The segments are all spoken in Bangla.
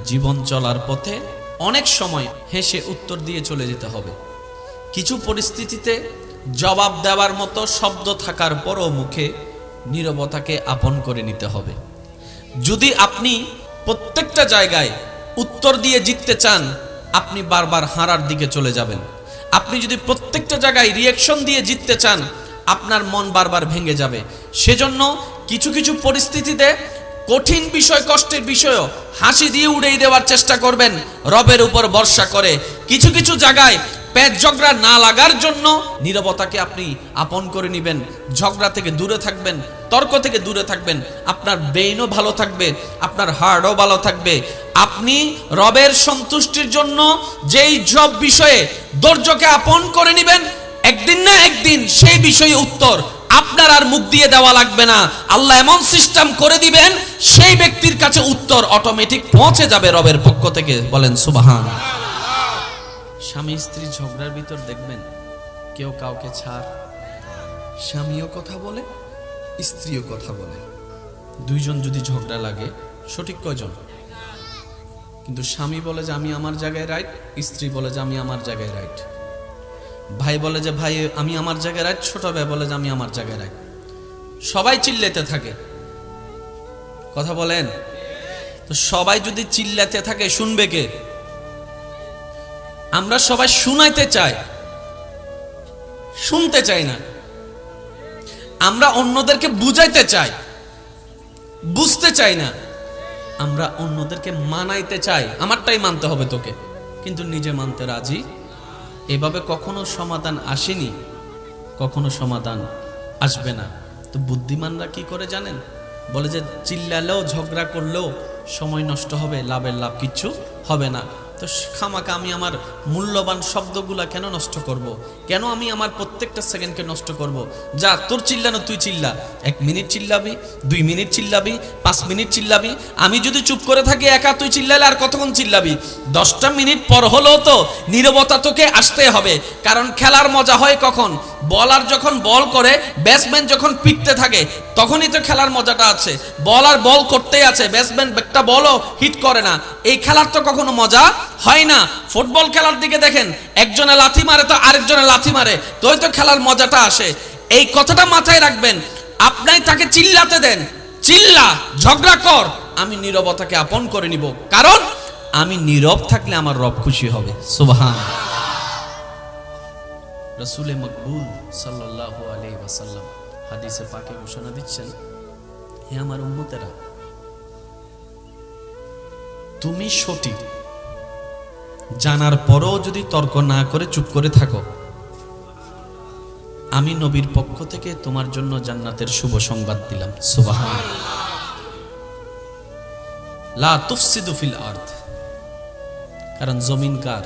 জীবন চলার পথে অনেক সময় হেসে উত্তর দিয়ে চলে যেতে হবে। কিছু পরিস্থিতিতে জবাব দেওয়ার মতো শব্দ থাকার পরও মুখে নীরবতাকে আপন করে নিতে হবে। যদি আপনি প্রত্যেকটা জায়গায় উত্তর দিয়ে জিততে চান, আপনি বারবার হারার দিকে চলে যাবেন। আপনি যদি প্রত্যেকটা জায়গায় রিঅ্যাকশন দিয়ে জিততে চান, আপনার মন বারবার ভেঙে যাবে। সেজন্য কিছু কিছু পরিস্থিতিতে কঠিন বিষয়, কষ্টের বিষয়ও হাসি দিয়ে উড়িয়ে দেওয়ার চেষ্টা করবেন রবের উপর ভরসা করে। কিছু কিছু জায়গায় পেট ঝগড়া না লাগার জন্য নীরবতাকে আপনি আপন করে নেবেন। ঝগড়া থেকে দূরে থাকবেন, তর্ক থেকে দূরে থাকবেন। আপনার ব্রেইনও ভালো থাকবে, আপনার হার্টও ভালো থাকবে। আপনি রবের সন্তুষ্টির জন্য যেই সব বিষয়ে ধৈর্যকে আপন করে নেবেন, একদিন না একদিন সেই বিষয়ে উত্তর আপনার আর মুখ দিয়ে দেওয়া লাগবে না। আল্লাহ এমন সিস্টেম করে দিবেন, সেই ব্যক্তির কাছে উত্তর অটোমেটিক পৌঁছে যাবে রবের পক্ষ থেকে। বলেন সুবহান। স্বামী স্ত্রী ঝগড়ার ভিতর দেখবেন কেউ কাউকে ছাড়, স্বামীও কথা বলে, স্ত্রীও কথা বলে। দুইজন যদি ঝগড়া লাগে, সঠিক কয়জন? কিন্তু স্বামী বলে যে আমি আমার জায়গায় রাইট, স্ত্রী বলে যে আমি আমার জায়গায় রাইট। ভাই বলে যে ভাই আমি আমার জায়গায় রাইট, ছোট ভাই বলে যে আমি আমার জায়গায় রাইট। সবাই চিল্লাতে থাকে, কথা বলেন। তো সবাই যদি চিল্লাতে থাকে, শুনবে কে? আমরা সবাই শুনাইতে চাই, শুনতে চাই না। আমরা অন্যদেরকে বুঝাইতে চাই, বুঝতে চাই না। আমরা অন্যদেরকে মানাইতে চাই, আমারটাই মানতে হবে তোকে, কিন্তু নিজে মানতে রাজি। এভাবে কখনো সমাধান আসেনি, কখনো সমাধান আসবে না। তো বুদ্ধিমানরা কি করে জানেন? বলে যে চিল্লালেও ঝগড়া করলেও সময় নষ্ট হবে, লাভের লাভ কিচ্ছু হবে না। তো খামাকা আমি আমার মূল্যবান শব্দগুলা কেন নষ্ট করব? কেন আমি আমার প্রত্যেকটা সেকেন্ডকে নষ্ট করব? যা, তোর চিল্লানো তুই চিল্লা। 1 মিনিট চিল্লাবি, 2 মিনিট চিল্লাবি, 5 মিনিট চিল্লাবি। আমি যদি চুপ করে থাকি একা, তুই চিল্লালে আর কতক্ষণ চিল্লাবি? 10টা মিনিট পর হলেও তো নীরবতা তোকে আসতে হবে। কারণ খেলার মজা হয় কখন? বলার যখন বল করে, ব্যাটসম্যান যখন পিটতে থাকে, তখনই তো খেলার মজাটা আছে। বলার বল করতেই আছে, ব্যাটসম্যান একটা বলও হিট করে না, এই খেলার তো কখনো মজা হয় না। ফুটবল খেলার দিকে দেখেন, একজনে লাথি মারে তো আরেকজনে লাথি মারে, তোই তো খেলার মজাটা আসে। এই কথাটা মাথায় রাখবেন। আপনি তাকে চিল্লাতে দেন, চিল্লা, ঝগড়া কর, আমি নীরবতাকে আপন করে নিব। কারণ আমি নীরব থাকলে আমার রব খুশি হবে। সুবহান। রাসূলে মকবুল সাল্লাল্লাহু আলাইহি ওয়াসাল্লাম হাদিসে পাকে ঘোষণা দিচ্ছেন, হে আমার উম্মতেরা, তুমি সঠিক জানার পরও যদি তর্ক না করে চুপ করে থাকো, আমি নবীর পক্ষ থেকে তোমার জন্য জান্নাতের শুভ সংবাদ দিলাম। সুবহান। লা তুফসিদু ফিল আরদ। কারণ জমিন কার?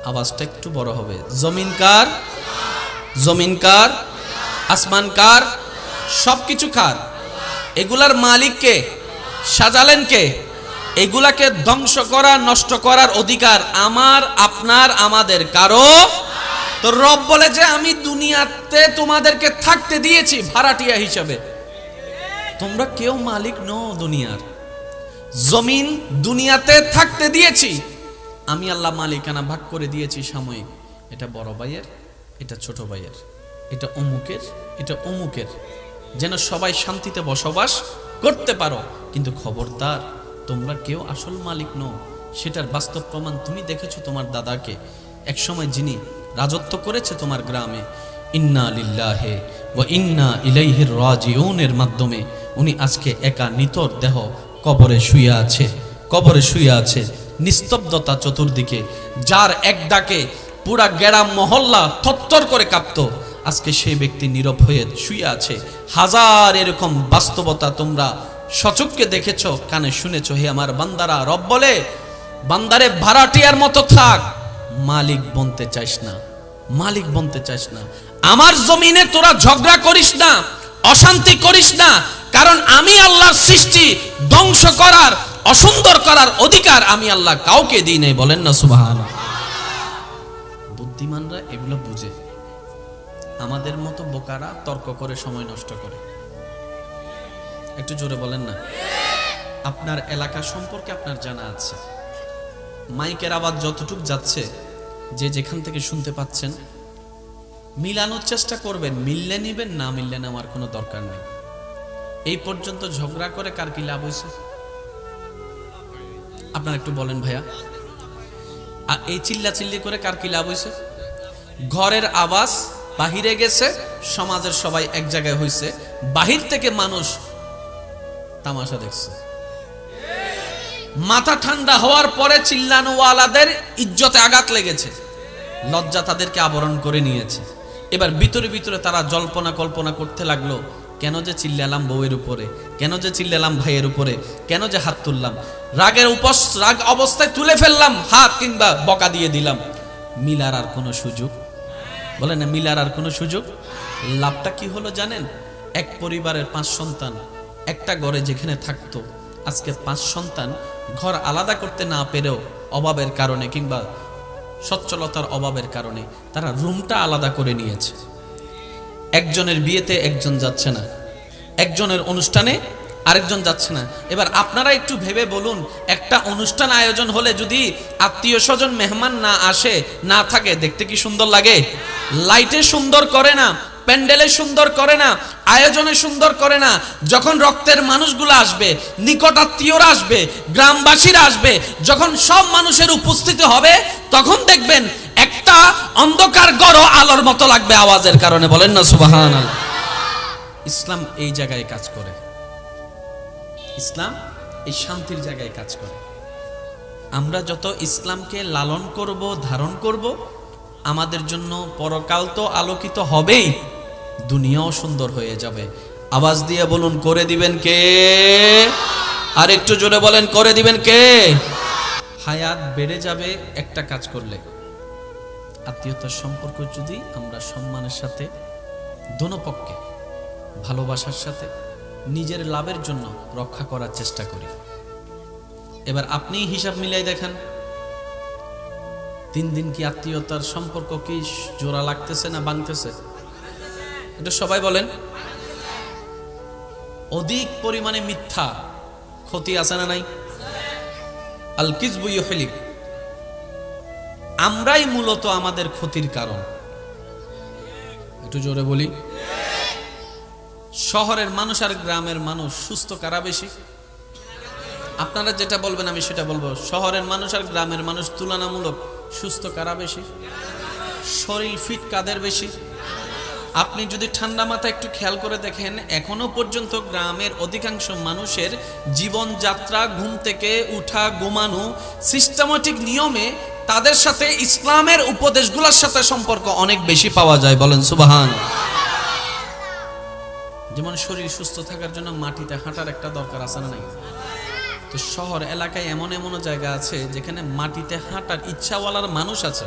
আওয়াজটা একটু বড় হবে। জমিন কার? জমিন কার? আসমান কার? সবকিছু কার? এগুলার মালিক কে? সাজালেন কে? এগুলাকে ধ্বংস করা, নষ্ট করার অধিকার আমার, আপনার, আমাদের কারো। তো রব বলে যে আমি দুনিয়াতে তোমাদেরকে থাকতে দিয়েছি ভাড়াটিয়া হিসাবে, তোমরা কেউ মালিক নও দুনিয়ার। জমিন দুনিয়াতে থাকতে দিয়েছি আমি, আল্লাহ মালিকানা ভাগ করে দিয়েছি সাময়িক। এটা বড় ভাইয়ের, এটা ছোট ভাইয়ের, এটা অমুকের, এটা অমুকের, যেন সবাই শান্তিতে বসবাস করতে পারো। কিন্তু খবরদার, তোমরা কেউ আসল মালিক নও। সেটার বাস্তব প্রমাণ তুমি দেখেছো তোমার দাদাকে একসময়, যিনি রাজত্ব করেছে তোমার গ্রামে। ইন্না লিল্লাহি ওয়া ইন্না ইলাইহি রাজিউনের মাধ্যমে উনি আজকে একা নিতর দেহ কবরে শুয়ে আছে, কবরে শুয়ে আছে। নিস্তব্ধতা চতুর্দিকে, যার এক ডাকে পুরা গ্রাম মহল্লা থরথর করে কাঁপতো, আজকে সেই ব্যক্তি নীরব হয়ে শুয়ে আছে। হাজার এরকম বাস্তবতা তোমরা সচক্ষে দেখেছো, কানে শুনেছো। হে আমার বান্দারা, রব বলে বান্দারে ভাড়াটিয়ার মতো থাক, মালিক বনতে চাইস না, মালিক বনতে চাইস না। আমার জমিনে তোরা ঝগড়া করিস না, অশান্তি করিস না। কারণ আমি আল্লাহর সৃষ্টি ধ্বংস করার, অসুন্দর করার অধিকার আমি আল্লাহ কাউকে দিই নাই। বলেন না সুবহানাল্লাহ। বুদ্ধিমানরা এগুলো বুঝে, আমাদের মতো বোকারা তর্ক করে সময় নষ্ট করে। একটু জোরে বলেন না। আপনার এলাকা সম্পর্কে আপনার জানা আছে, মাইকের আওয়াজ যতটুক যাচ্ছে, যে যেখান থেকে শুনতে পাচ্ছেন, মিলানোর চেষ্টা করবেন। মিললে নিবেন, না মিললে নেওয়ার কোনো দরকার নেই। এই পর্যন্ত ঝগড়া করে কার কি লাভ হয়েছে আপনারা একটু বলেন ভাইয়া? আর এই চিল্লাচিল্লি করে কার কি লাভ হয়েছে? ঘরের আওয়াজ বাহিরে গেছে, সমাজের সবাই এক জায়গায় হয়েছে, বাহির থেকে মানুষ তামাশা দেখছে। মাথা ঠান্ডা হওয়ার পরে চিল্লানোওয়ালাদের ইজ্জতে আঘাত লেগেছে, লজ্জা তাদেরকে আবরণ করে নিয়েছে। এবার ভিতরে ভিতরে তারা জল্পনা কল্পনা করতে লাগলো, কেন যে চিল্লালাম বউয়ের উপরে, কেন যে চিল্লালাম ভাইয়ের উপরে, কেন যে হাত তুললাম, রাগ অবস্থায় তুলে ফেললাম হাত, কিংবা বকা দিয়ে দিলাম। মিলার আর কোনো সুযোগ, বলে না, মিলার আর কোনো সুযোগ। লাভটা কি হলো জানেন? এক পরিবারের 5 সন্তান একটা ঘরে যেখানে থাকতো, আজকে 5 সন্তান ঘর আলাদা করতে না পেরেও অভাবের কারণে কিংবা সচ্ছলতার অভাবের কারণে তারা রুমটা আলাদা করে নিয়েছে। একজনের বিয়েতে একজন যাচ্ছে না, একজনের অনুষ্ঠানে আরেকজন যাচ্ছে না। এবার আপনারা একটু ভেবে বলুন, একটা অনুষ্ঠান আয়োজন হলে যদি আত্মীয় স্বজন মেহমান না আসে, না থাকে, দেখতে কি সুন্দর লাগে? লাইটে সুন্দর করে না, প্যান্ডেলে সুন্দর করে না, আয়োজনে সুন্দর করে না। যখন রক্তের মানুষগুলো আসবে, নিকট আত্মীয়রা আসবে, গ্রামবাসীরা আসবে, যখন সব মানুষের উপস্থিতি হবে, তখন দেখবেন একটা অন্ধকার গড় আলোর মতো লাগবে আওয়াজের কারণে। বলেন না সুবহানাল্লাহ। ইসলাম এই জায়গায় কাজ করে, ইসলাম এই শান্তির জায়গায় কাজ করে। আমরা যত ইসলামকে লালন করব, ধারণ করব, আমাদের জন্য পরকাল তো আলোকিত হবেই, দুনিয়াও সুন্দর হয়ে যাবে। আওয়াজ দিয়ে বলুন, করে দিবেন কে? আর একটু জোরে বলেন, করে দিবেন কে? হায়াত বেড়ে যাবে একটা কাজ করলে, আত্মীয়তার সম্পর্ক যদি আমরা সম্মানের সাথে, দোনো পক্ষে ভালোবাসার সাথে, নিজের লাভের জন্য রক্ষা করার চেষ্টা করি। এবার আপনি হিসাব মিলাই দেখেন, 3 দিন কি আত্মীয়তার সম্পর্ক কি জোড়া লাগতেছে না ভাঙতেছে? এটা সবাই বলেন। অধিক পরিমাণে মিথ্যা ক্ষতি আছে না নাই? আল কিযবু ইউহলিক। আমরাই মূলত আমাদের ক্ষতির কারণ। একটু জোরে বলি। শহরের মানুষ আর গ্রামের মানুষ সুস্থ কারা বেশি? আপনারা যেটা বলবেন আমি সেটা বলবো। শহরের মানুষ আর গ্রামের মানুষ তুলনামূলক সুস্থ কারা বেশি? শরীর ফিট কাদের বেশি? আপনি যদি ঠান্ডা মাথায় একটু খেয়াল করে দেখেন, এখনো পর্যন্ত গ্রামের অধিকাংশ মানুষের জীবনযাত্রা, ঘুম থেকে উঠা, ঘুমানো, সিস্টেমেটিক নিয়মে তাদের সাথে ইসলামের উপদেশগুলোর সাথে সম্পর্ক অনেক বেশি পাওয়া যায়। বলেন সুবহানাল্লাহ। যেমন শরীর সুস্থ থাকার জন্য মাটিতে হাঁটার একটা দরকার আছে না নাই? তো শহর এলাকায় এমন এমন জায়গা আছে যেখানে মাটিতে হাঁটার ইচ্ছাওয়ালার মানুষ আছে।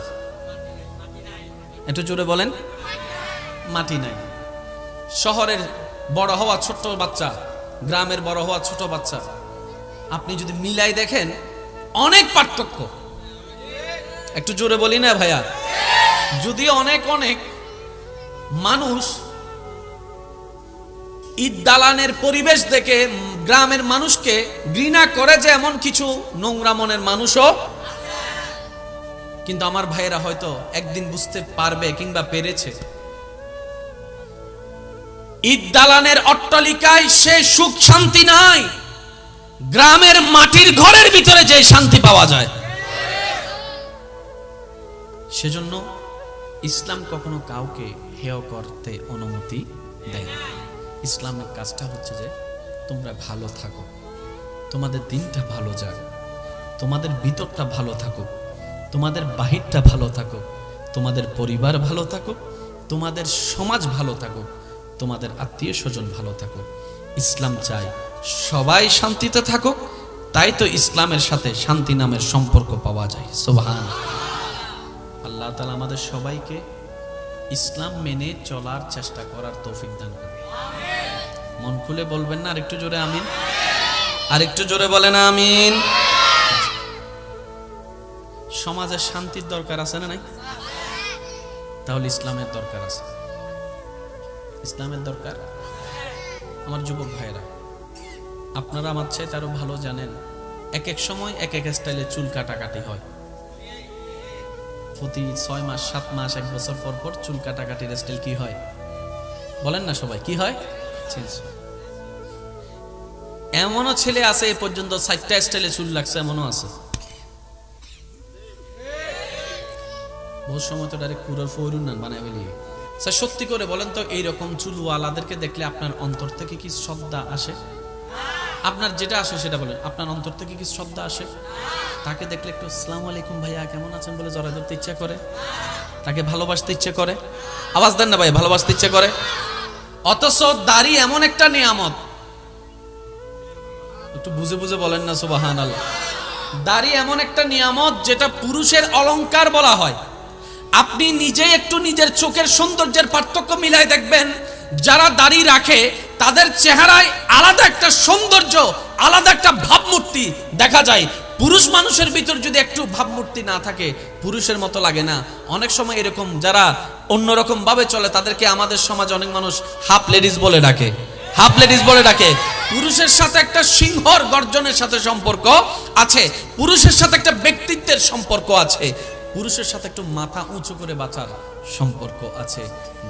একটু জোরে বলেন, মাটি নাই। শহরের বড় হওয়া ছোট বাচ্চা, গ্রামের বড় হওয়া ছোট বাচ্চা, আপনি যদি মিলাই দেখেন অনেক পার্থক্য। একটু জোরে বলি না ভাইয়া? যদি অনেক অনেক মানুষ ঈদ দালানের পরিবেশ দেখে গ্রামের মানুষকে ঘৃণা করে, যে এমন কিছু নোংরা মনের মানুষও, কিন্তু আমার ভাইয়েরা হয়তো একদিন বুঝতে পারবে কিংবা পেরেছে, ঈদ দালানের অট্টালিকায় সে সুখ শান্তি নাই, গ্রামের মাটির ঘরের ভিতরে যে শান্তি পাওয়া যায়। সেজন্য ইসলাম কখনো কাউকে হেয় করতে অনুমতি দেয় না। ইসলামের কাজটা হচ্ছে যে তোমরা ভালো থাকো, তোমাদের দিনটা ভালো যাক, তোমাদের ভিতরটা ভালো থাকুক, তোমাদের বাহিরটা ভালো থাকুক, তোমাদের পরিবার ভালো থাকুক, তোমাদের সমাজ ভালো থাকুক, তোমাদের আত্মীয় স্বজন ভালো থাকুক। ইসলাম চাই সবাই শান্তিতে থাকুক, তাই তো ইসলামের সাথে শান্তি নামের সম্পর্ক পাওয়া যায়। সুবহানাল্লাহ। আল্লাহ তাআলা আমাদের সবাইকে ইসলাম মেনে চলার চেষ্টা করার তৌফিক দান করুন। মন খুলে বলবেন না? আরেকটু জোরে আমিন। আরেকটু জোরে বলেন আমিন। সমাজে শান্তির দরকার আছে না নাই? তাহলে ইসলামের দরকার আছে। ইসলামের দরকার। আমার যুবক ভাইরা, আপনারা আমার চাইতে আরো ভালো জানেন, এক এক সময় এক এক স্টাইলে চুল কাটাকাটি হয়। প্রতি 6 মাস 7 মাস 1 বছর পর পর চুল কাটাকাটির স্টাইল কি হয় বলেন না সবাই, কি হয়? চেঞ্জ হয়। এমনও ছেলে আছে এ পর্যন্ত 4টা স্টাইলে চুল লাগছে, এমনও আছে। বহু সময় তো ডাইরেক্ট পুরো ফৌরুন না বানায় ফেলি। স্যার সত্যি করে বলেন তো, এইরকম চুলওয়ালাদেরকে দেখলে আপনার অন্তর থেকে কি শ্রদ্ধা আসে? আপনার যেটা আসে সেটা বলেন, আপনার অন্তর থেকে কি শ্রদ্ধা আসে? তাকে দেখলে একটু আসসালামু আলাইকুম ভাইয়া কেমন আছেন বলে জড়ায় ধরতে ইচ্ছা করে, তাকে ভালোবাসতে ইচ্ছে করে। আওয়াজ দেন না ভাই, ভালোবাসতে ইচ্ছে করে। অথচ দাড়ি এমন একটা নিয়ামত, একটু বুঝে বুঝে বলেন না সুবহানাল্লাহ। দাড়ি এমন একটা নিয়ামত যেটা পুরুষের অলংকার বলা হয়। আপনি নিজেই একটু নিজের চোখের সৌন্দর্যের পার্থক্য মিলাই দেখবেন, যারা দাড়ি রাখে তাদের চেহারায় আলাদা একটা সৌন্দর্য, আলাদা একটা ভাবমূর্তি দেখা যায়। পুরুষ মানুষের ভিতর যদি একটু ভাবমূর্তি না থাকে, পুরুষের মতো লাগে না। অনেক সময় এরকম যারা অন্যরকম ভাবে চলে তাদেরকে আমাদের সমাজে অনেক মানুষ হাফ লেডিস বলে ডাকে, হাফ লেডিস বলে ডাকে। পুরুষের সাথে একটা সিংহর গর্জনের সাথে সম্পর্ক আছে, পুরুষের সাথে একটা ব্যক্তিত্বের সম্পর্ক আছে, পুরুষের সাথে একটু মাথা উঁচু করে বাঁচার সম্পর্ক আছে।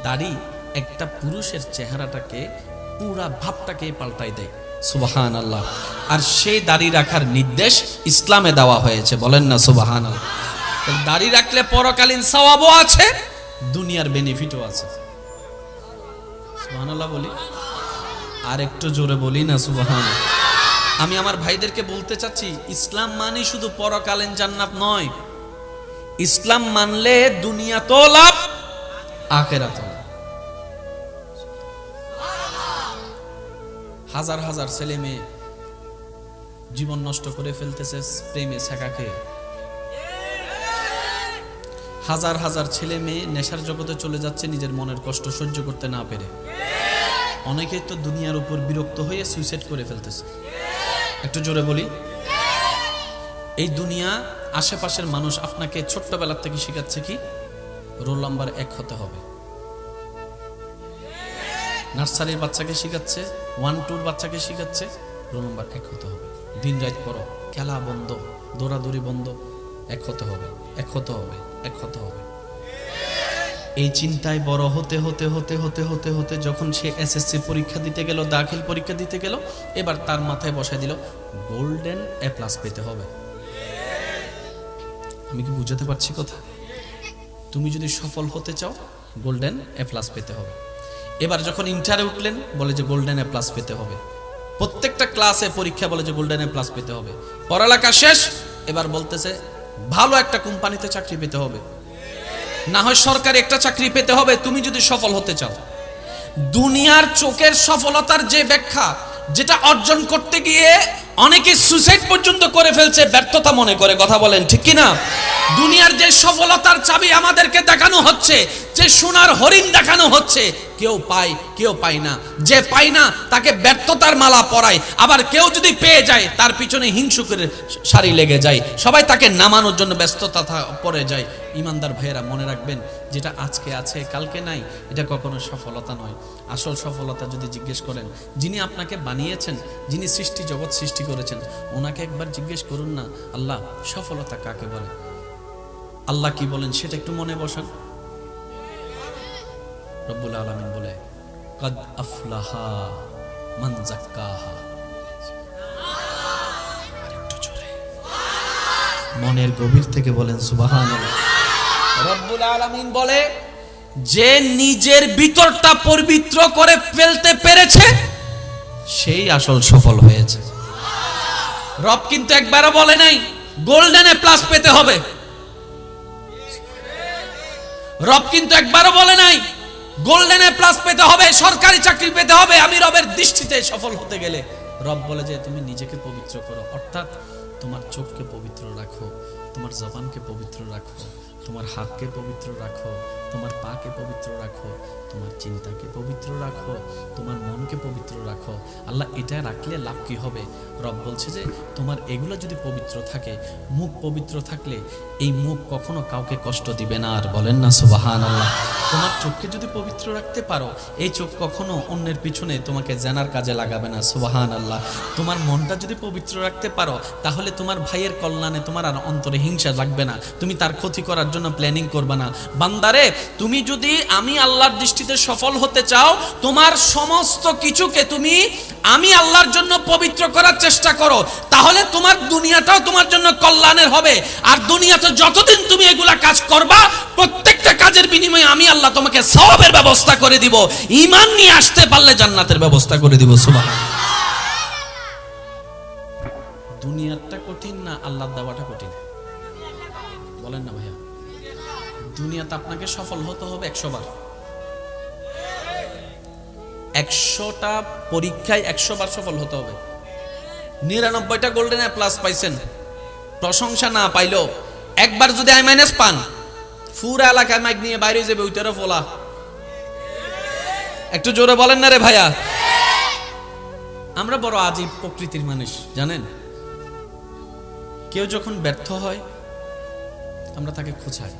দাড়ি একটা পুরুষের চেহারাটাকে, পুরা ভাবটাকে পাল্টাই দেয়। সুবহানাল্লাহ। আর সেই দাড়ি রাখার নির্দেশ ইসলামে দেওয়া হয়েছে, বলেন না সুবহানাল্লাহ। দাড়ি রাখলে পরকালীন সওয়াবও আছে, দুনিয়ার বেনিফিটও আছে। সুবহানাল্লাহ বলি, আর একটু জোরে বলি না সুবহানাল্লাহ। আমি আমার ভাইদেরকে বলতে চাচ্ছি, ইসলাম মানে শুধু পরকালীন জান্নাত নয়, ইসলাম মানলে দুনিয়াতেও লাভ, আখিরাতেও। হাজার হাজার ছেলে মেয়ে জীবন নষ্ট করে ফেলতেছে প্রেমে ছ্যাঁকা খেয়ে। হাজার হাজার ছেলে মেয়ে নেশার জগতে চলে যাচ্ছে নিজের মনের কষ্ট সহ্য করতে না পেরে। অনেকেই তো দুনিয়ার উপর বিরক্ত হয়ে সুইসাইড করে ফেলতেছে। একটু জোরে বলি। এই দুনিয়া, আশেপাশের মানুষ আপনাকে ছোট্টবেলা থেকে শিখাচ্ছে কি? রোল নাম্বার 1 হতে হবে। নার্সারির বাচ্চাকে শিখাচ্ছে, 1-2 বাচ্চাকে শিখাচ্ছে রোল নাম্বার 1 হতে হবে। দিন রাত পড়ো, খেলা বন্ধ, দৌড়াদৌড়ি বন্ধ, 1 হতে হবে, 1 হতে হবে, 1 হতে হবে। এই চিন্তায় বড় হতে হতে হতে হতে হতে হতে যখন সে এসএসসি পরীক্ষা দিতে গেল, দাখিল পরীক্ষা দিতে গেল, এবার তার মাথায় বসায় দিল গোল্ডেন A+ পেতে হবে। আমি কি বুঝাতে পারছি কথা? তুমি যদি সফল হতে চাও গোল্ডেন A+ পেতে হবে। এবার যখন ইন্টারে উঠলেন বলে যে গোল্ডেন A+ পেতে হবে। প্রত্যেকটা ক্লাসে পরীক্ষা বলে যে গোল্ডেন A+ পেতে হবে। পড়ালেখা শেষ, এবার বলতেছে ভালো একটা কোম্পানিতে চাকরি পেতে হবে, না হয় সরকারি একটা চাকরি পেতে হবে তুমি যদি সফল হতে চাও। দুনিয়ার চোখের সফলতার যে ব্যাখ্যা, যেটা অর্জন করতে গিয়ে অনেকে সুইসাইড পর্যন্ত করে ফেলছে ব্যর্থতা মনে করে। কথা বলেন ঠিক কি না? দুনিয়ার যে সফলতার চাবি আমাদেরকে দেখানো হচ্ছে, যে সোনার হরিণ দেখানো হচ্ছে, কেউ পায় কেউ পায় না। যে পায় না তাকে ব্যর্থতার মালা পরায়, আবার কেউ যদি পেয়ে যায় তার পিছনে হিংসুকের সারি লেগে যায়, সবাই তাকে নামানোর জন্য ব্যস্ততা পড়ে যায়। ইমানদার ভাইয়েরা মনে রাখবেন, যেটা আজকে আছে কালকে নাই, এটা কখনো সফলতা নয়। আসল সফলতা যদি জিজ্ঞেস করেন, যিনি আপনাকে বানিয়েছেন, যিনি সৃষ্টি জগৎ সৃষ্টি করেছেন, ওনাকে একবার জিজ্ঞেস করুন না, আল্লাহ সফলতা কাকে বলে? আল্লাহ কি বলেন সেটা একটু মনে বসান। রব্বুল আলামিন বলে কাদ আফলাহা মান যাক্কাহা। আরেকটু জোরে মনের গভীর থেকে বলেন সুবহানাল্লাহ। রব্বুল আলামিন বলে যে নিজের ভিতরটা পবিত্র করে ফেলতে পেরেছে সেই আসল সফল হয়েছে। রব কিন্তু একবারও বলে নাই গোল্ডেন A+ পেতে হবে। রব কিন্তু একবারও বলে নাই গোল্ডেন A+ পেতে হবে, সরকারি চাকরি পেতে হবে। আমি রবের দৃষ্টিতে সফল হতে গেলে রব বলে যে তুমি নিজেকে পবিত্র করো, অর্থাৎ তোমার চোখকে পবিত্র রাখো, তোমার জবানকে পবিত্র রাখো, তোমার হাতকে পবিত্র রাখো, তোমার পাকে পবিত্র রাখো, তোমার চিন্তাকে পবিত্র রাখো, তোমার মনকে পবিত্র রাখো। আল্লাহ এটা রাখলে লাভ কি হবে? রব বলছে যে তোমার এগুলো যদি পবিত্র থাকে, মুখ পবিত্র থাকলে এই মুখ কখনো কাউকে কষ্ট দিবে না। আর বলেন না সুবহানাল্লাহ। তোমার চোখকে যদি পবিত্র রাখতে পারো, এই চোখ কখনো অন্যের পিছনে তোমাকে জানার কাজে লাগাবে না। সুবহানাল্লাহ। তোমার মনটা যদি পবিত্র রাখতে পারো, তাহলে তোমার ভাইয়ের কল্যাণে তোমার আর অন্তরে হিংসা লাগবে না, তুমি তার ক্ষতি করার জন্য প্ল্যানিং করবে না। বান্দারে, তুমি যদি আমি আল্লাহর দৃষ্টিতে সফল হতে চাও, তোমার সমস্ত কিছুকে তুমি আমি আল্লাহর জন্য পবিত্র করার চেষ্টা করো, তাহলে তোমার দুনিয়াটাও তোমার জন্য কল্যাণের হবে। আর দুনিয়াতে যতদিন তুমি এগুলা কাজ করবা, প্রত্যেকটা কাজের বিনিময়ে আমি আল্লাহ তোমাকে সওয়াবের ব্যবস্থা করে দিব। ঈমান নিয়ে আসতে পারলে জান্নাতের ব্যবস্থা করে দিব। সুবহানাল্লাহ। দুনিয়াটা কঠিন না আল্লাহর দেওয়াটা কঠিন? বলেন না ভাইয়া। দুনিয়াতে আপনাকে সফল হতে হবে 100 বার। 100টা পরীক্ষায় 100 বার সফল হতে হবে। 99টা গোল্ডেন এ প্লাস পাইছেন, প্রশংসা না পাইলেও একবার যদি I- পান, পুরা এলাকায় মাইক নিয়ে বাইরে যাবে ওইটারও ফোলা। একটু জোরে বলেন না রে ভাইয়া। আমরা বড় আজীব প্রকৃতির মানুষ জানেন। কেউ যখন ব্যর্থ হয়, আমরা তাকে খোঁচাই,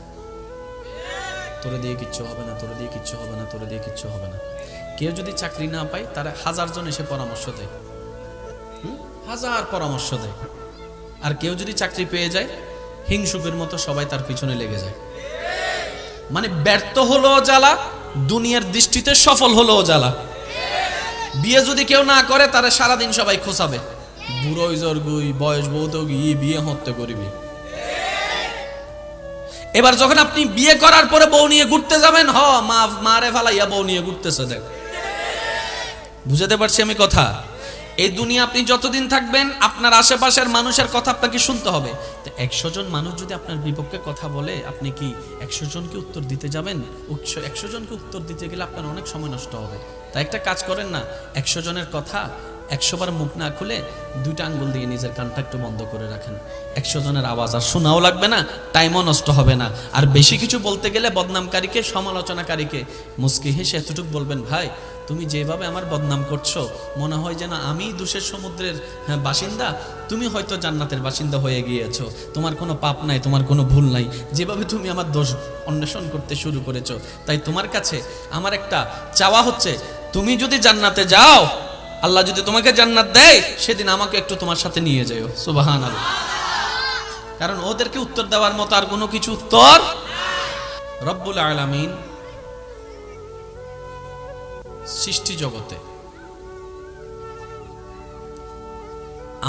তোরে দিয়ে কিচ্ছু হবে না, তোরে দিয়ে কিচ্ছু হবে না, তোরে দিয়ে কিচ্ছু হবে না। কেউ যদি চাকরি না পায়, তারা 1000 জন এসে পরামর্শ দেয়, 1000 পরামর্শ দেয়। আর কেউ যদি চাকরি পেয়ে যায়, হিংসুকের মতো সবাই তার পিছনে লেগে যায়। মানে ব্যর্থ হলো জ্বালা, দুনিয়ার দৃষ্টিতে সফল হলো জ্বালা। বিয়ে যদি কেউ না করে, তারা সারাদিন সবাই খোঁচাবে, বুড়ো জর্গুই বয়স বহুত গিয়ে বিয়ে হতে করবি। এবার যখন আপনি বিয়ে করার পরে বউ নিয়ে ঘুরতে যাবেন, মারে ফালাইয়া বউ নিয়ে ঘুরতেছে। দেখ, বুঝাতে পারছি আমি কথা? এই দুনিয়া আপনি যতদিন থাকবেন, আপনার আশেপাশের মানুষের কথা আপনাকে শুনতে হবে। তো 100 জন মানুষ যদি আপনার বিপক্ষে কথা বলে, আপনি কি 100 জনকে উত্তর দিতে যাবেন? 100 জনকে উত্তর দিতে গেলে আপনার অনেক সময় নষ্ট হবে। তাই একটা কাজ করেন না, 100 জনের কথা 100 বার মুখ না খুলে 2টা আঙ্গুল দিয়ে নিজের কানটা একটু বন্ধ করে রাখেন। 100 জনের আওয়াজ আর শোনাও লাগবে না, টাইমও নষ্ট হবে না। আর বেশি কিছু বলতে গেলে বদনামকারীকে, সমালোচনাকারীকে মুস্কি হেসে এতটুকু বলবেন, ভাই তুমি যেভাবে আমার বদনাম করছো, মনে হয় যেন আমি দোষের সমুদ্রের বাসিন্দা, তুমি হয়তো জান্নাতের বাসিন্দা হয়ে গিয়েছো। তোমার কোনো পাপ নাই, তোমার কোনো ভুল নাই, যেভাবে তুমি আমার দোষ অন্বেষণ করতে শুরু করেছো। তাই তোমার কাছে আমার একটা চাওয়া হচ্ছে, তুমি যদি জান্নাতে যাও, আল্লাহ যদি তোমাকে জান্নাত দেয়, সেদিন আমাকে একটু তোমার সাথে নিয়ে যাও। সুবহানাল্লাহ। কারণ ওদেরকে উত্তর দেওয়ার মতো আর কোনো কিছু উত্তর রব্বুল আলামিন সৃষ্টি জগতে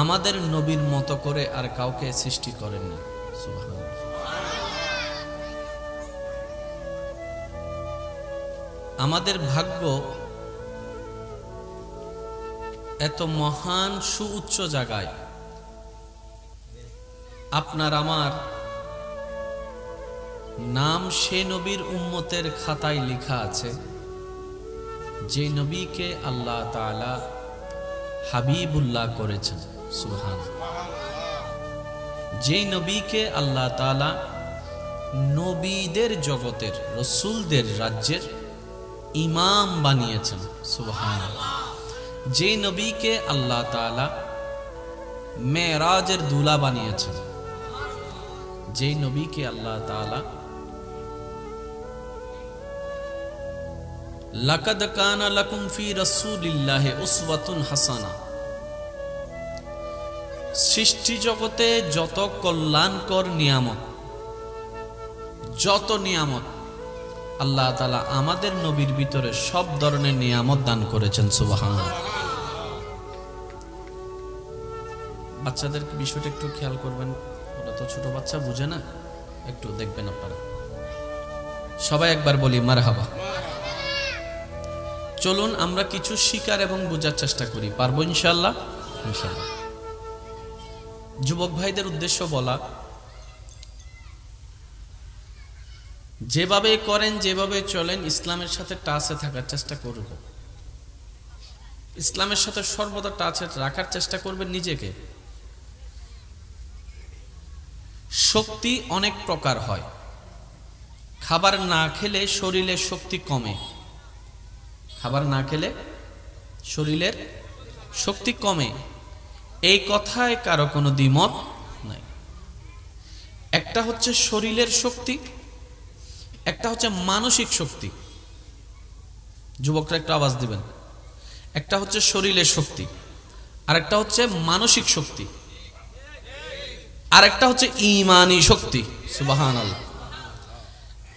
আমাদের নবীর মতো করে আর কাউকে সৃষ্টি করেননি। সুবহানাল্লাহ। আমাদের ভাগ্য এত মহান সুউচ্চ জায়গায়, আপনার আমার নাম সে নবীর উম্মতের খাতায় লেখা আছে, যে নবীকে আল্লাহ তাআলা হাবিবুল্লাহ করেছেন। সুবহানাল্লাহ। যে নবীকে আল্লাহ তাআলা নবীদের জগতের, রাসূলদের রাজ্যের ইমাম বানিয়েছেন। সুবহানাল্লাহ। যে নবীকে আল্লাহ তাআলা মেরাজের দুলা বানিয়েছেন, যে নবীকে আল্লাহ তাআলা লাকাদ কানা লাকুম ফি রাসূলিল্লাহি উসওয়াতুন হাসানা, সৃষ্টি জগতে যত কল্যাণকর নিয়ামত, যত নিয়ামত আল্লাহ তাআলা আমাদের নবীর ভিতরে সব ধরনের নিয়ামত দান করেছেন। সুবহানাল্লাহ। বাচ্চাদের বিষয়টা একটু খেয়াল করবেন, ওরা তো ছোট বাচ্চা, বুঝে না, একটু দেখবেন আপনারা। সবাই একবার বলি মারহাবা। চলুন আমরা কিছু শিকার এবং বোঝার চেষ্টা করি, পারবো ইনশাআল্লাহ? ইনশাআল্লাহ। যুবক ভাইদের উদ্দেশ্য বলা, যেভাবে করেন, যেভাবে চলেন, ইসলামের সাথে টাচে থাকার চেষ্টা করব। ইসলামের সাথে সর্বদা টাচে রাখার চেষ্টা করবেন নিজেকে। শক্তি অনেক প্রকার হয়, খাবার না খেলে শরীরের শক্তি কমে। খাবার না খেলে শরীরের শক্তি কমে, এই কথায় কারো কোনো দ্বিমত নাই। একটা হচ্ছে শরীরের শক্তি, একটা হচ্ছে মানসিক শক্তি। যুবকরা একটু আওয়াজ দিবেন। একটা হচ্ছে শরীরের শক্তি, আরেকটা হচ্ছে মানসিক শক্তি, আরেকটা হচ্ছে ঈমানি শক্তি। সুবহানাল্লাহ।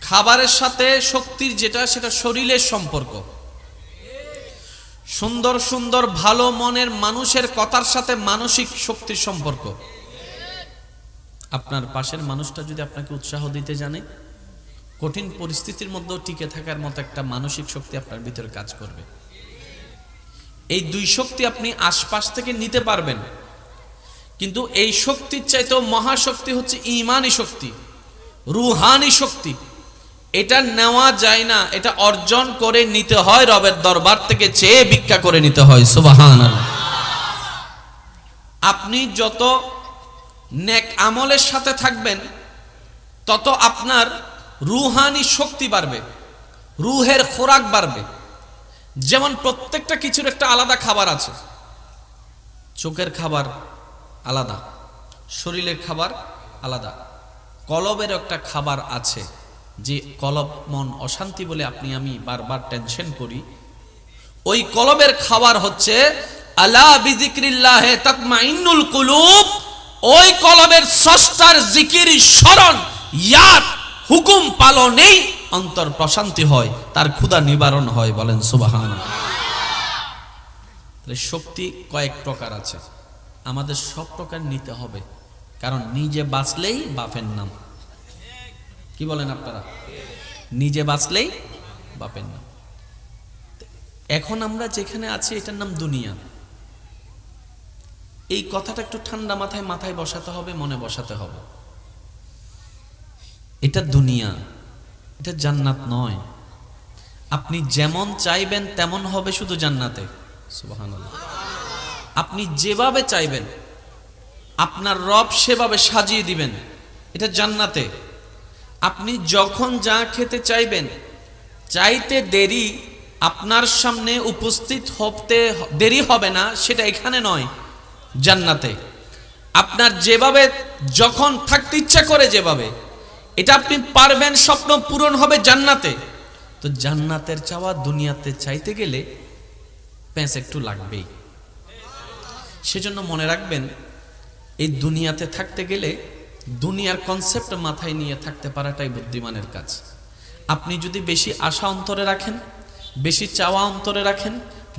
খাবারের সাথে শক্তির যেটা, সেটা শরীরের সম্পর্ক। সুন্দর সুন্দর ভালো মনের মানুষের কথার সাথে মানসিক শক্তির সম্পর্ক। আপনার পাশের মানুষটা যদি আপনাকে উৎসাহ দিতে জানে, কঠিন পরিস্থিতির মধ্যেও টিকে থাকার মতো একটা মানসিক শক্তি আপনার ভিতরে কাজ করবে। এই দুই শক্তি আপনি আশপাশ থেকে নিতে পারবেন, কিন্তু এই শক্তির চাইতেও মহাশক্তি হচ্ছে ঈমানি শক্তি, রুহানি শক্তি। এটা নেওয়া যায় না, এটা অর্জন করে নিতে হয়, রবের দরবার থেকে চেয়ে ভিক্ষা করে নিতে হয়। সুবহানাল্লাহ। আপনি যত নেক আমলের সাথে থাকবেন, তত আপনার রুহানি শক্তি বাড়বে, রুহের খোরাক বাড়বে। যেমন প্রত্যেকটা কিছুর একটা আলাদা খাবার আছে। চোখের খাবার আলাদা, শরীরের খাবার আলাদা। কলবের একটা খাবার আছে, যে কলব মন অশান্তি বলে আপনি আমি বারবার টেনশন করি, ওই কলবের খাবার হচ্ছে আলা বিযিকরিল্লাহি তাতমাইন্নুল কুলুব। ওই কলবের স্রষ্টার জিকির, স্মরণ, ইয়াদ, হুকুম পালনেই অন্তর প্রশান্তি হয়, তার ক্ষুধা নিবারণ হয়। বলেন সুবহানাল্লাহ। শক্তি কয়েক প্রকার আছে, আমাদের সব প্রকার নিতে হবে, কারণ নিজে বাঁচলেই বাপের নাম। কি বলেন আপনারা? নিজে বাঁচলেই বাপের নাম। এখন আমরা যেখানে আছি এটার নাম দুনিয়া। এই কথাটা একটু ঠান্ডা মাথায় বসাতে হবে, মনে বসাতে হবে। এটা দুনিয়া, এটা জান্নাত নয়। আপনি যেমন চাইবেন তেমন হবে শুধু জান্নাতে। সুবহানাল্লাহ। আপনি যেভাবে চাইবেন আপনার রব সেভাবে সাজিয়ে দিবেন, এটা জান্নাতে। আপনি যখন যা খেতে চাইবেন, চাইতে দেরি আপনার সামনে উপস্থিত হতে দেরি হবে না, সেটা এখানে নয়, জান্নাতে। আপনার যেভাবে যখন থাকতে ইচ্ছা করে, যেভাবে এটা আপনি পারবেন, স্বপ্ন পূরণ হবে জান্নাতে। তো জান্নাতের চাওয়া দুনিয়াতে চাইতে গেলে প্যাঁচ একটু লাগবেই। সেজন্য মনে রাখবেন, এই দুনিয়াতে থাকতে গেলে দুনিয়ার কনসেপ্ট মাথায় নিয়ে থাকতে পারাটাই বুদ্ধিমানের কাজ। আপনি যদি বেশি আশা অন্তরে রাখেন, বেশি চাওয়া অন্তরে রাখেন,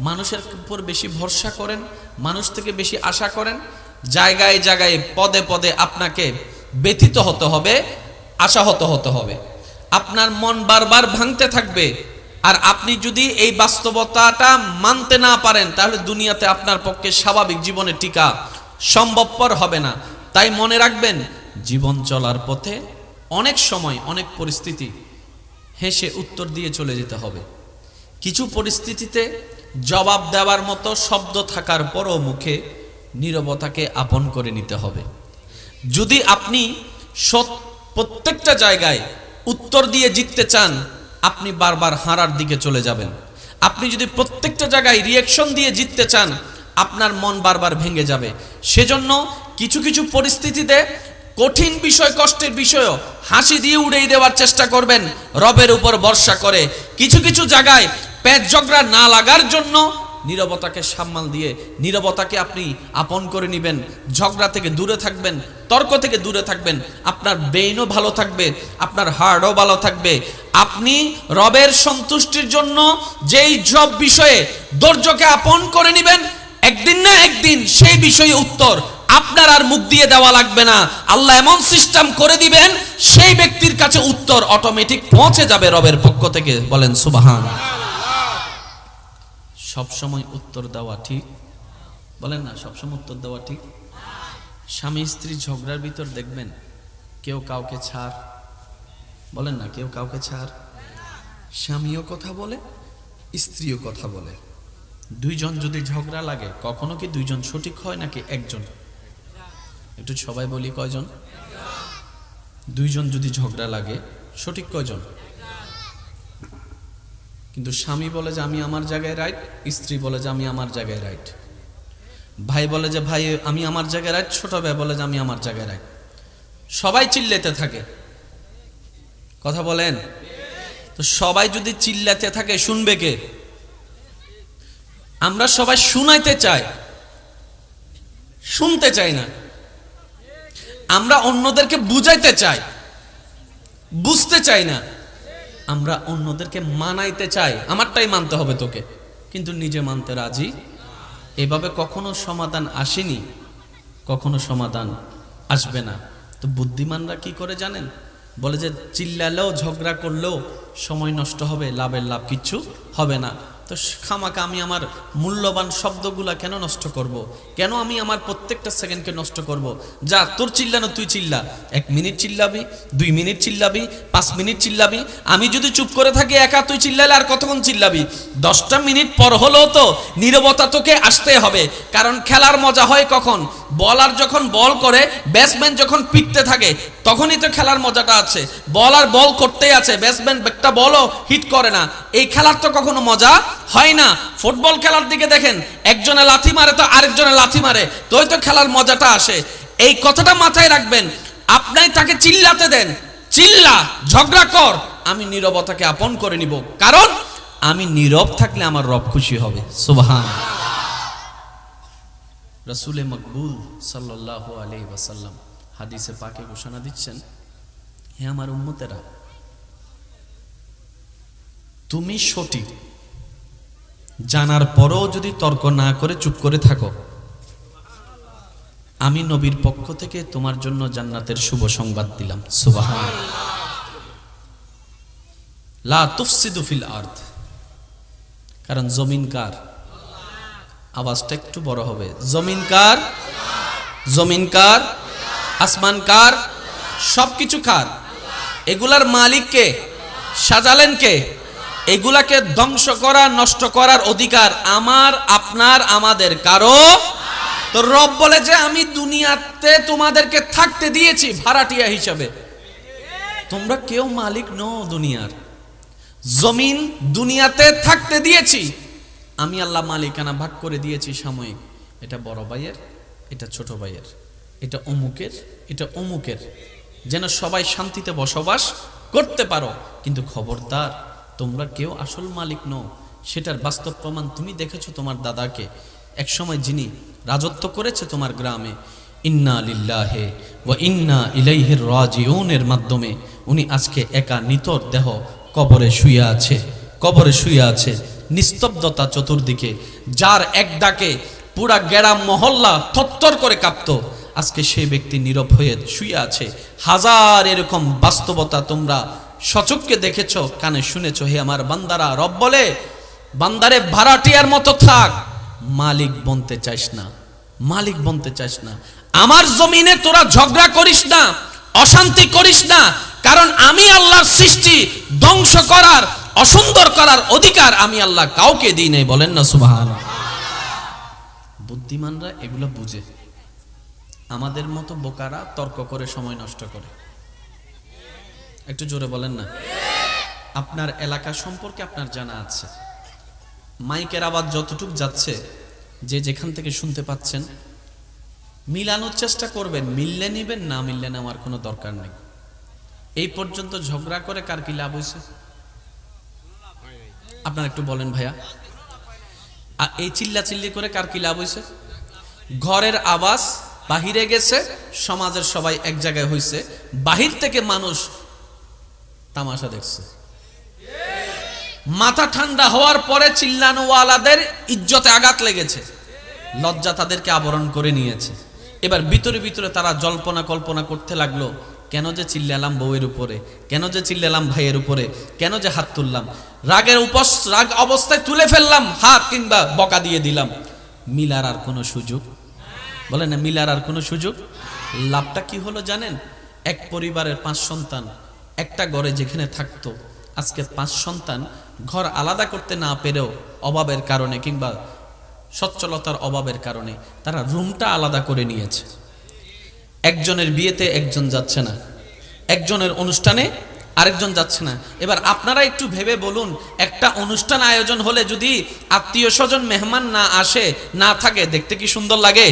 মানুষের উপর বেশি ভরসা করেন, মানুষ থেকে বেশি আশা করেন, জায়গায় জায়গায় পদে পদে আপনাকে ব্যথিত হতে হবে, আশাহত হতে হবে। আপনার মন বারবার ভাঙতে থাকবে। আর আপনি যদি এই বাস্তবতাটা মানতে না পারেন, তাহলে দুনিয়াতে আপনার পক্ষে স্বাভাবিক জীবনে টিকা সম্ভবপর হবে না। তাই মনে রাখবেন, জীবন চলার পথে অনেক সময় অনেক পরিস্থিতি হেসে উত্তর দিয়ে চলে যেতে হবে। কিছু পরিস্থিতিতে জবাব দেওয়ার মতো শব্দ থাকার পরও মুখে নীরবতাকে আপন করে নিতে হবে। যদি আপনি প্রত্যেকটা জায়গায় উত্তর দিয়ে জিততে চান, আপনি বারবার হারার দিকে চলে যাবেন। আপনি যদি প্রত্যেকটা জায়গায় রিঅ্যাকশন দিয়ে জিততে চান, আপনার মন বারবার ভেঙে যাবে। সেজন্য কিছু কিছু পরিস্থিতিতে কঠিন বিষয়, কষ্টের বিষয়ও হাসি দিয়ে উড়িয়ে দেওয়ার চেষ্টা করবেন, রবের উপর ভরসা করে। কিছু কিছু জায়গায় পেট ঝগড়া না লাগার জন্য নীরবতাকে সামাল দিয়ে নীরবতাকে আপনি আপন করে নেবেন। ঝগড়া থেকে দূরে থাকবেন, তর্ক থেকে দূরে থাকবেন। আপনার ব্রেইনও ভালো থাকবে, আপনার হার্টও ভালো থাকবে। আপনি রবের সন্তুষ্টির জন্য যেই সব বিষয়ে ধৈর্যকে আপন করে নেবেন, একদিন না একদিন সেই বিষয়ে উত্তর আপনার আর মুখ দিয়ে দেওয়া লাগবে না। আল্লাহ এমন সিস্টেম করে দিবেন, সেই ব্যক্তির কাছে উত্তর অটোমেটিক পৌঁছে যাবে রবের পক্ষ থেকে। বলেন সুবহানাল্লাহ। সবসময় উত্তর দেওয়া ঠিক? বলেন না, সবসময় উত্তর দেওয়া ঠিক? স্বামী স্ত্রী ঝগড়ার ভিতর দেখবেন কেউ কাউকে ছাড়, বলেন না, কেউ কাউকে ছাড়। স্বামীও কথা বলে, স্ত্রীও কথা বলে। দুইজন যদি ঝগড়া লাগে, কখনো কি দুইজন সঠিক হয় নাকি একজন? একটু সবাই বলি, কয়জন? দুইজন যদি ঝগড়া লাগে, সঠিক কয়জন? কিন্তু স্বামী বলে যে আমি আমার জায়গায় রাইট, স্ত্রী বলে যে আমি আমার জায়গায় রাইট, ভাই বলে যে ভাই আমি আমার জায়গায় রাইট, ছোট ভাই বলে যে আমি আমার জায়গায় রাইট। সবাই চিল্লাতে থাকে, কথা বলেন। তো সবাই যদি চিল্লাতে থাকে শুনবে কে? আমরা সবাই শুনাইতে চাই, শুনতে চাই না। আমরা অন্যদেরকে বুঝাইতে চাই, বুঝতে চাই না। আমরা অন্যদেরকে মানাইতে চাই, আমারটাই মানতে হবে তোকে, কিন্তু নিজে মানতে রাজি। এভাবে কখনো সমাধান আসেনি, কখনো সমাধান আসবে না। তো বুদ্ধিমানরা কি করে জানেন? বলে যে চিল্লালেও ঝগড়া করলেও সময় নষ্ট হবে, লাভের লাভ কিচ্ছু হবে না। তো খামাকা আমি আমার মূল্যবান শব্দগুলা কেন নষ্ট করব? কেন আমি আমার প্রত্যেকটা সেকেন্ডকে নষ্ট করব? যা তোর চিল্লানো তুই চিল্লা, 1 মিনিট চিল্লাবি, 2 মিনিট চিল্লাবি, 5 মিনিট চিল্লাবি। আমি যদি চুপ করে থাকি একা, তুই চিল্লালে আর কতক্ষণ চিল্লাবি? 10টা মিনিট পর হলেও তো নীরবতা তোকে আসতে হবে। কারণ খেলার মজা হয় কখন? বলার যখন বল করে, ব্যাটসম্যান যখন পিটতে থাকে তখনই তো খেলার মজাটা আছে। বলার বল করতেই আছে, ব্যাটসম্যান একটা বলও হিট করে না, এই খেলার তো কখনো মজা হয় না। ফুটবল খেলার দিকে দেখেন, একজনে লাথি মারে তো আরেকজনে লাথি মারে, তোই তো খেলার মজাটা আসে। এই কথাটা মাথায় রাখবেন। আপনি তাকে চিল্লাতে দেন, চিল্লা, ঝগড়া কর, আমি নীরবতাকে আপন করে নিব। কারণ আমি নীরব থাকলে আমার রব খুশি হবে। সুবহানাল্লাহ। রাসূলে মকবুল সাল্লাল্লাহু আলাইহি ওয়াসাল্লাম হাদিসে পাকে ঘোষণা দিচ্ছেন, হে আমার উম্মতেরা, তুমি সঠিক জানার পরও যদি তর্ক না করে চুপ করে থাকো, আমি নবীর পক্ষ থেকে তোমার জন্য জান্নাতের শুভ সংবাদ দিলাম। সুবহানাল্লাহ। লা তুফসিদু ফিল আরদ। কারণ জমিন কার? আওয়াজটা একটু বড় হবে। জমিন কার? জমিন কার? আসমান কার? সবকিছু কার? এগুলার মালিক কে? সাজালেন কে? এগুলাকে ধ্বংস করা, নষ্ট করার অধিকার আমার, আপনার, আমাদের কারো। তো রব বলে যে আমি দুনিয়াতে তোমাদেরকে থাকতে দিয়েছি ভাড়াটিয়া হিসাবে, তোমরা কেউ মালিক নও দুনিয়ার। জমিন দুনিয়াতে থাকতে দিয়েছি আমি, আল্লাহ মালিকানা ভাগ করে দিয়েছি সাময়িক। এটা বড় ভাইয়ের, এটা ছোট ভাইয়ের, এটা অমুকের, এটা অমুকের, যেন সবাই শান্তিতে বসবাস করতে পারো। কিন্তু খবরদার, তোমরা কেউ আসল মালিক নও। সেটার বাস্তব প্রমাণ তুমি দেখেছো তোমার দাদাকে একসময় যিনি রাজত্ব করেছে তোমার গ্রামে। ইন্না লিল্লাহি ওয়া ইন্না ইলাইহি রাজিউনের মাধ্যমে উনি আজকে একা নিতর দেহ কবরে শুয়ে আছে, কবরে শুয়ে আছে। নিস্তব্ধতা চতুর্দিকে, যার এক ডাকে পুরা গ্রাম মহল্লা থরথর করে কাঁপতো, আজকে সেই ব্যক্তি নীরব হয়ে শুয়ে আছে। হাজার এরকম বাস্তবতা তোমরা সচক্ষে দেখেছো, কানে শুনেছো। হে আমার বান্দারা, রব বলে বান্দারে ভাড়াটিয়ার মতো থাক, মালিক বনতে চাইস না, মালিক বনতে চাইস না। আমার জমিনে তোরা ঝগড়া করিস না, অশান্তি করিস না, কারণ আমি আল্লাহর সৃষ্টি ধ্বংস করার, অসুন্দর করার অধিকার আমি আল্লাহ কাউকে দিই নাই। বলেন না সুবহানাল্লাহ। বুদ্ধিমানরা এগুলো বুঝে, আমাদের মতো বোকারা তর্ক করে সময় নষ্ট করে। একটু জোরে বলেন না। আপনার এলাকা সম্পর্কে আপনার জানা আছে, মাইকের আওয়াজ যতটুক যাচ্ছে, যে যেখান থেকে শুনতে পাচ্ছেন, মিলানোর চেষ্টা করবেন। মিললে নিবেন, না মিললে নেওয়ার কোনো দরকার নেই। এই পর্যন্ত ঝগড়া করে কার কি লাভ হয়েছে? আপনারা একটু বলেন ভাইয়া, এই চিল্লা চিল্লি করে কার কি লাভ হয়েছে? ঘরের আওয়াজ বাহিরে গেছে, সমাজের সবাই এক জায়গায় হয়েছে, বাহির থেকে মানুষ তামাশা দেখছে। মাথা ঠান্ডা হওয়ার পরে চিল্লানোওয়ালাদের ইজ্জতে আঘাত লেগেছে, লজ্জা তাদেরকে আবরণ করে নিয়েছে। এবার ভিতরে ভিতরে তারা জল্পনা কল্পনা করতে লাগলো, কেন যে চিল্লালাম বউয়ের উপরে, কেন যে চিল্লালাম ভাইয়ের উপরে, কেন যে হাত তুললাম, রাগ অবস্থায় তুলে ফেললাম হাত, কিংবা বকা দিয়ে দিলাম। মিলার আর কোনো সুযোগ, বলেন না, মিলার আর কোনো সুযোগ। লাভটা কি হলো জানেন? এক পরিবারের 5 সন্তান একটা ঘরে যেখানে থাকতো, আজকে 5 সন্তান ঘর আলাদা করতে না পেরেও অভাবের কারণে কিংবা সচ্ছলতার অভাবের কারণে তারা রুমটা আলাদা করে নিয়েছে। একজনের বিয়েতে একজন যাচ্ছে না, একজনের অনুষ্ঠানে আরেকজন যাচ্ছে না। এবার আপনারা একটু ভেবে বলুন, একটা অনুষ্ঠান আয়োজন হলে যদি আত্মীয় স্বজন মেহমান না আসে, না থাকে, দেখতে কি সুন্দর লাগে?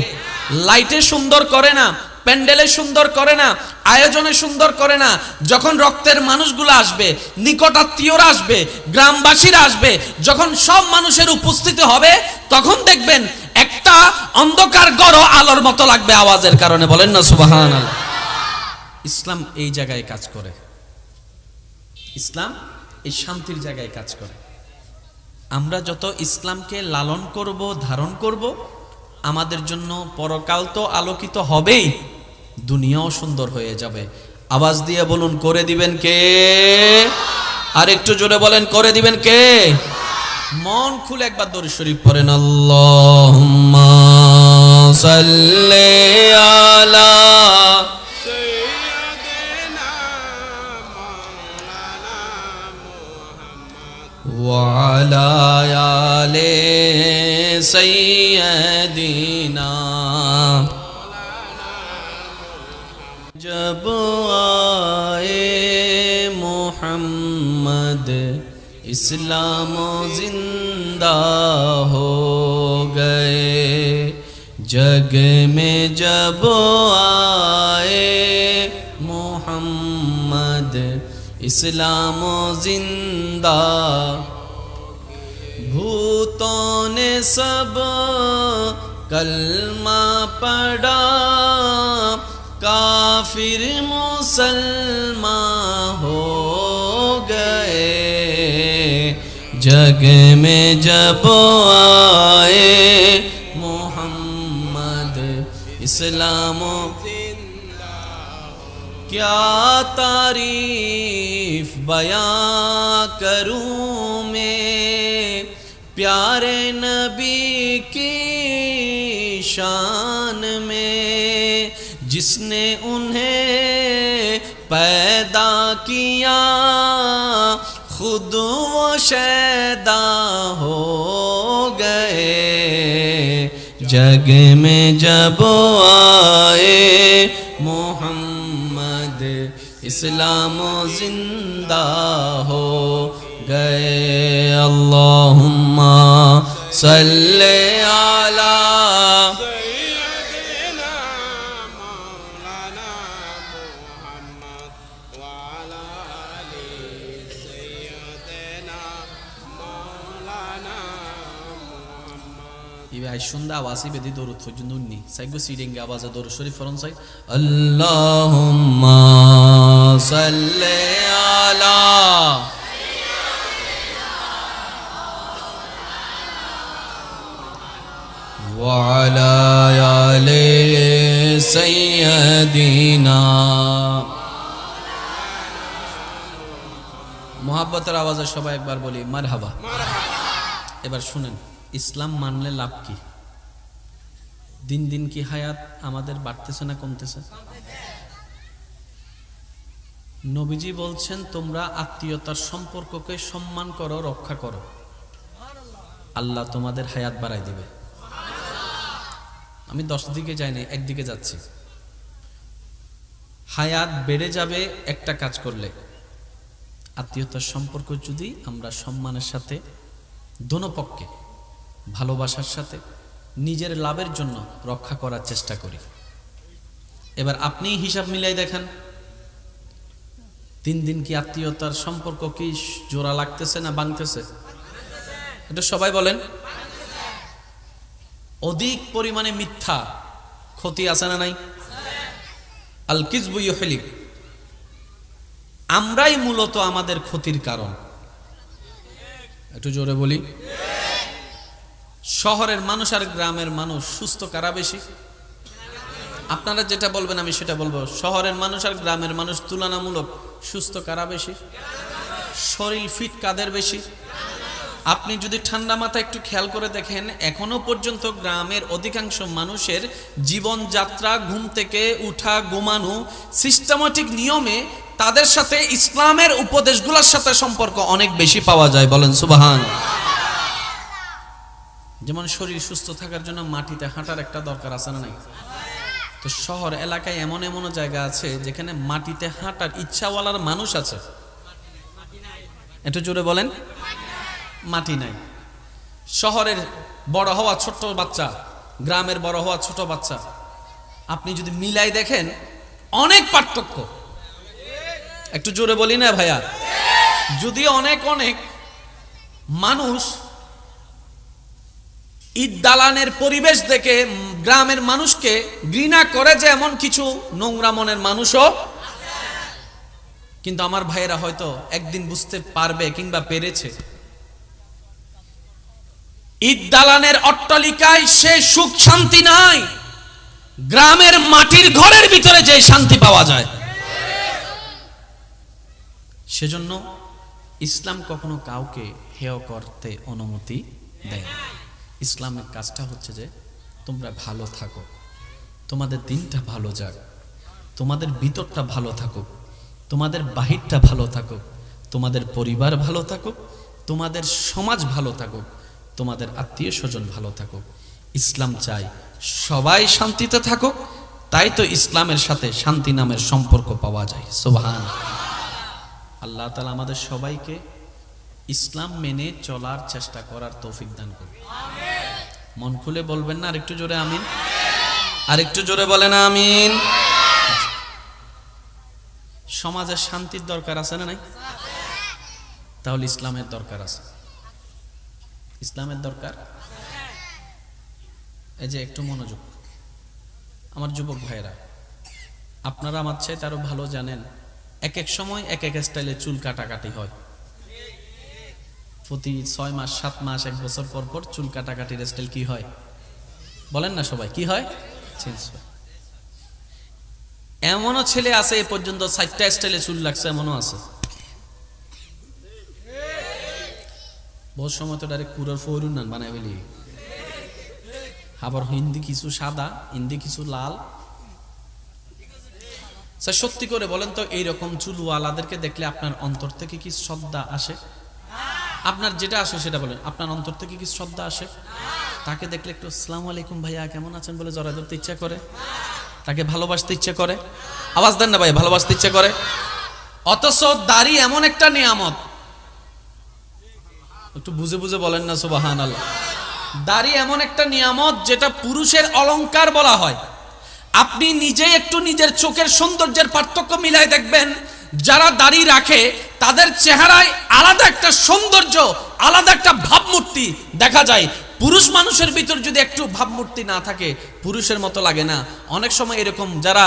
লাইটে সুন্দর করে না, প্যান্ডেলে সুন্দর করে না, আয়োজনে সুন্দর করে না। যখন রক্তের মানুষগুলো আসবে, নিকট আত্মীয়রা আসবে, গ্রামবাসীরা আসবে, যখন সব মানুষের উপস্থিতি হবে, তখন দেখবেন একটা অন্ধকার গড় আলোর মতো লাগবে আওয়াজের কারণে। বলেন না সুবহানাল্লাহ। ইসলাম এই জায়গায় কাজ করে, ইসলাম এই শান্তির জায়গায় কাজ করে। আমরা যত ইসলামকে লালন করব, ধারণ করব, আমাদের জন্য পরকাল তো আলোকিত হবেই, দুনিয়াও সুন্দর হয়ে যাবে। আওয়াজ দিয়ে বলুন, করে দিবেন কে? আর একটু জোরে বলেন, করে দিবেন কে? মন খুলে একবার দরুদ শরীফ পড়েন। আল্লাহুম্মা সাল্লি আলা وعلى آل سيدنا जब आए मोहम्मद इस्लाम जिंदा हो गए, जग में जब आए मोहम्मद इस्लाम जिंदा, भूतों ने सब कलमा पढ़ा, काफिर मुसलमान हो गए, जग में जब आए मोहम्मद इस्लाम, क्या तारीफ बयां करूं मैं प्यारे नबी की शान में, जिसने उन्हें पैदा किया खुद वो शैदा हो गए, जग में जब आए मोहम्मद इस्लाम जिंदा हो गए। अल्लाहुम्मा सल्ले अला सय्यदिना मौलाना मुहम्मद व अला आलि सय्यदिना मौलाना मुहम्मद। ইবে আইসুন্দা আওয়াজে বেদি দরুদ পর্যন্ত উন্নি সাইগো সিডিঙ্গে আওয়াজে দরুদ শরীফ ফরন সাই। আল্লাহুম্মা সাল্লি আলা ওয়া আলা আলি সাইয়্যিদিনা। মোহাব্বতের আওয়াজে সবাই একবার বলি মারহাবা। এবার শুনেন, ইসলাম মানলে লাভ কি? দিন দিন কি হায়াত আমাদের বাড়তেছে না কমতেছে? নবীজি বলছেন, তোমরা আত্মীয়তার সম্পর্ককে সম্মান করো, রক্ষা করো, আল্লাহ তোমাদের হায়াত বাড়াই দিবে। আমি 10 দিকে যাইনি, একদিকে যাচ্ছি। হায়াত বেড়ে যাবে একটা কাজ করলে, আত্মীয়তার সম্পর্ক যদি আমরা সম্মানের সাথে, দোনো পক্ষে ভালোবাসার সাথে, নিজের লাভের জন্য রক্ষা করার চেষ্টা করি। এবার আপনি হিসাব মিলাই দেখেন, দিন দিন কি আত্মীয়তার সম্পর্ক কি জোড়া লাগতেছে না ভাঙতেছে? এটা সবাই বলেন। অধিক পরিমাণে মিথ্যা ক্ষতি আছে না নাই? আল কিযবু ইউহলিক। আমরাই মূলত আমাদের ক্ষতির কারণ। একটু জোরে বলি। শহরের মানুষ আর গ্রামের মানুষ সুস্থ কারা বেশি? আপনারা যেটা বলবেন আমি সেটা বলবো। শহরের মানুষ আর গ্রামের মানুষ তুলনামূলক সুস্থ কারা বেশি? শরীর ফিট কাদের বেশি? আপনি যদি ঠান্ডা মাথায় একটু খেয়াল করে দেখেন, এখনো পর্যন্ত গ্রামের অধিকাংশ মানুষের জীবনযাত্রা, ঘুম থেকে উঠা, ঘুমানো, সিস্টেমেটিক নিয়মে তাদের সাথে ইসলামের উপদেশগুলোর সাথে সম্পর্ক অনেক বেশি পাওয়া যায়। বলেন সুবহানাল্লাহ। যেমন শরীর সুস্থ থাকার জন্য মাটিতে হাঁটার একটা দরকার আছে না নাই? তো শহর এলাকায় এমন এমন জায়গা আছে যেখানে মাটিতে হাঁটার ইচ্ছাওয়ালার মানুষ আছে, একটু জোরে বলেন, মাটি নাই। শহরের বড় হওয়া ছোট বাচ্চা, গ্রামের বড় হওয়া ছোট বাচ্চা, আপনি যদি মিলাই দেখেন অনেক পার্থক্য। একটু জোরে বলি না ভাইয়া? যদি অনেক অনেক মানুষ ঈদ দালানের পরিবেশ দেখে গ্রামের মানুষকে ঘৃণা করে, যে এমন কিছু নোংরা মনের মানুষও, কিন্তু আমার ভাইয়েরা হয়তো একদিন বুঝতে পারবে কিংবা পেরেছে, ঈদ দালানের অট্টালিকায় সে সুখ শান্তি নাই, গ্রামের মাটির ঘরের ভিতরে যে শান্তি পাওয়া যায়। সেজন্য ইসলাম কখনো কাউকে হেয় করতে অনুমতি দেয় না। ইসলামের কাজটা হচ্ছে যে তোমরা ভালো থাকো, তোমাদের দিনটা ভালো যাক, তোমাদের ভিতরটা ভালো থাকুক, তোমাদের বাহিরটা ভালো থাকুক, তোমাদের পরিবার ভালো থাকুক, তোমাদের সমাজ ভালো থাকুক, তোমাদের আত্মীয় স্বজন ভালো থাকুক। ইসলাম চাই সবাই শান্তিতে থাকুক, তাই তো ইসলামের সাথে শান্তি নামের সম্পর্ক পাওয়া যায়। সুবহান আল্লাহ তাআলা আমাদের সবাইকে ইসলাম মেনে চলার চেষ্টা করার তৌফিক দান করুন। মন খুলে বলবেন না আরেকটু জোরে আমিন? আরেকটু জোরে বলেন আমিন। সমাজে শান্তির দরকার আছে না নাই? তাহলে ইসলামের দরকার আছে। ইসলামের দরকার। এই যে একটু মনোযোগ, আমার যুবক ভাইরা, আপনারা আমার চাইতে আরো ভালো জানেন, এক এক সময় এক এক স্টাইলে চুল কাটাকাটি হয়। প্রতি 6 মাস 7 মাস 1 বছর পর পর চুল কাটাকাটির স্টাইল কি হয় বলেন না সবাই? কি হয়? চেঞ্জ হয়। এমনও ছেলে আছে এ পর্যন্ত 4টা স্টাইলে চুল লাগছে, এমনও আছে। বহু সময় তো ডাইরেক্ট পুরো ফৌরুন নান বানায় বলি, আবার হিন্দি কিছু সাদা, হিন্দি কিছু লাল। স্যার সত্যি করে বলেন তো, এইরকম চুলওয়ালাদেরকে দেখলে আপনার অন্তর থেকে কি শ্রদ্ধা আসে? আপনার যেটা আসে সেটা বলেন, আপনার অন্তর থেকে কি শ্রদ্ধা আসে? তাকে দেখলে একটু আসসালামু আলাইকুম ভাইয়া কেমন আছেন বলে জড়ায় ধরতে ইচ্ছা করে? তাকে ভালোবাসতে ইচ্ছা করে? আওয়াজ দেন না ভাই, ভালোবাসতে ইচ্ছা করে। অথচ দাড়ি এমন একটা নিয়ামত, একটু বুঝে বুঝে বলেন না সুবহানাল্লাহ। দাড়ি এমন একটা নিয়ামত যেটা পুরুষের অলংকার বলা হয়। আপনি নিজে একটু নিজের চোখের সৌন্দর্যের পার্থক্য মিলাই দেখবেন, যারা দাড়ি রাখে তাদের চেহারায় আলাদা একটা সৌন্দর্য, আলাদা একটা ভাবমূর্তি দেখা যায়। পুরুষ মানুষের ভিতর যদি একটু ভাবমূর্তি না থাকে, পুরুষের মতো লাগে না। অনেক সময় এরকম যারা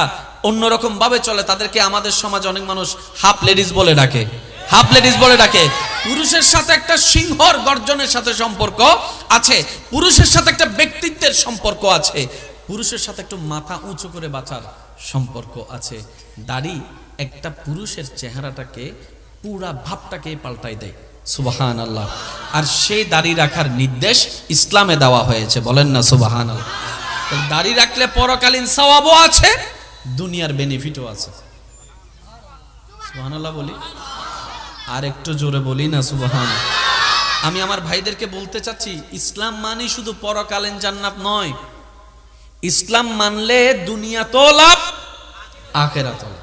অন্যরকম ভাবে চলে তাদেরকে আমাদের সমাজে অনেক মানুষ হাফ লেডিস বলে ডাকে, হাফ লেডিস বলে ডাকে। পুরুষের সাথে একটা সিংহর গর্জনের সাথে সম্পর্ক আছে, পুরুষের সাথে একটা ব্যক্তিত্বের সম্পর্ক আছে, পুরুষের সাথে একটু মাথা উঁচু করে বাঁচার সম্পর্ক আছে। দাড়ি একটা পুরুষের চেহারাটাকে, পুরা ভাবটাকে পাল্টাই দেয়। সুবহানাল্লাহ। আর সেই দাড়ি রাখার নির্দেশ ইসলামে দেওয়া হয়েছে, বলেন না সুবহানাল্লাহ। দাড়ি রাখলে পরকালীন সওয়াবও আছে, দুনিয়ার বেনিফিটও আছে। সুবহানাল্লাহ বলি, আর একটু জোরে বলি না সুবহানাল্লাহ। আমি আমার ভাইদেরকে বলতে চাচ্ছি, ইসলাম মানে শুধু পরকালীন জান্নাত নয়, ইসলাম মানলে দুনিয়া তো লাভ, আখিরাত লাভ।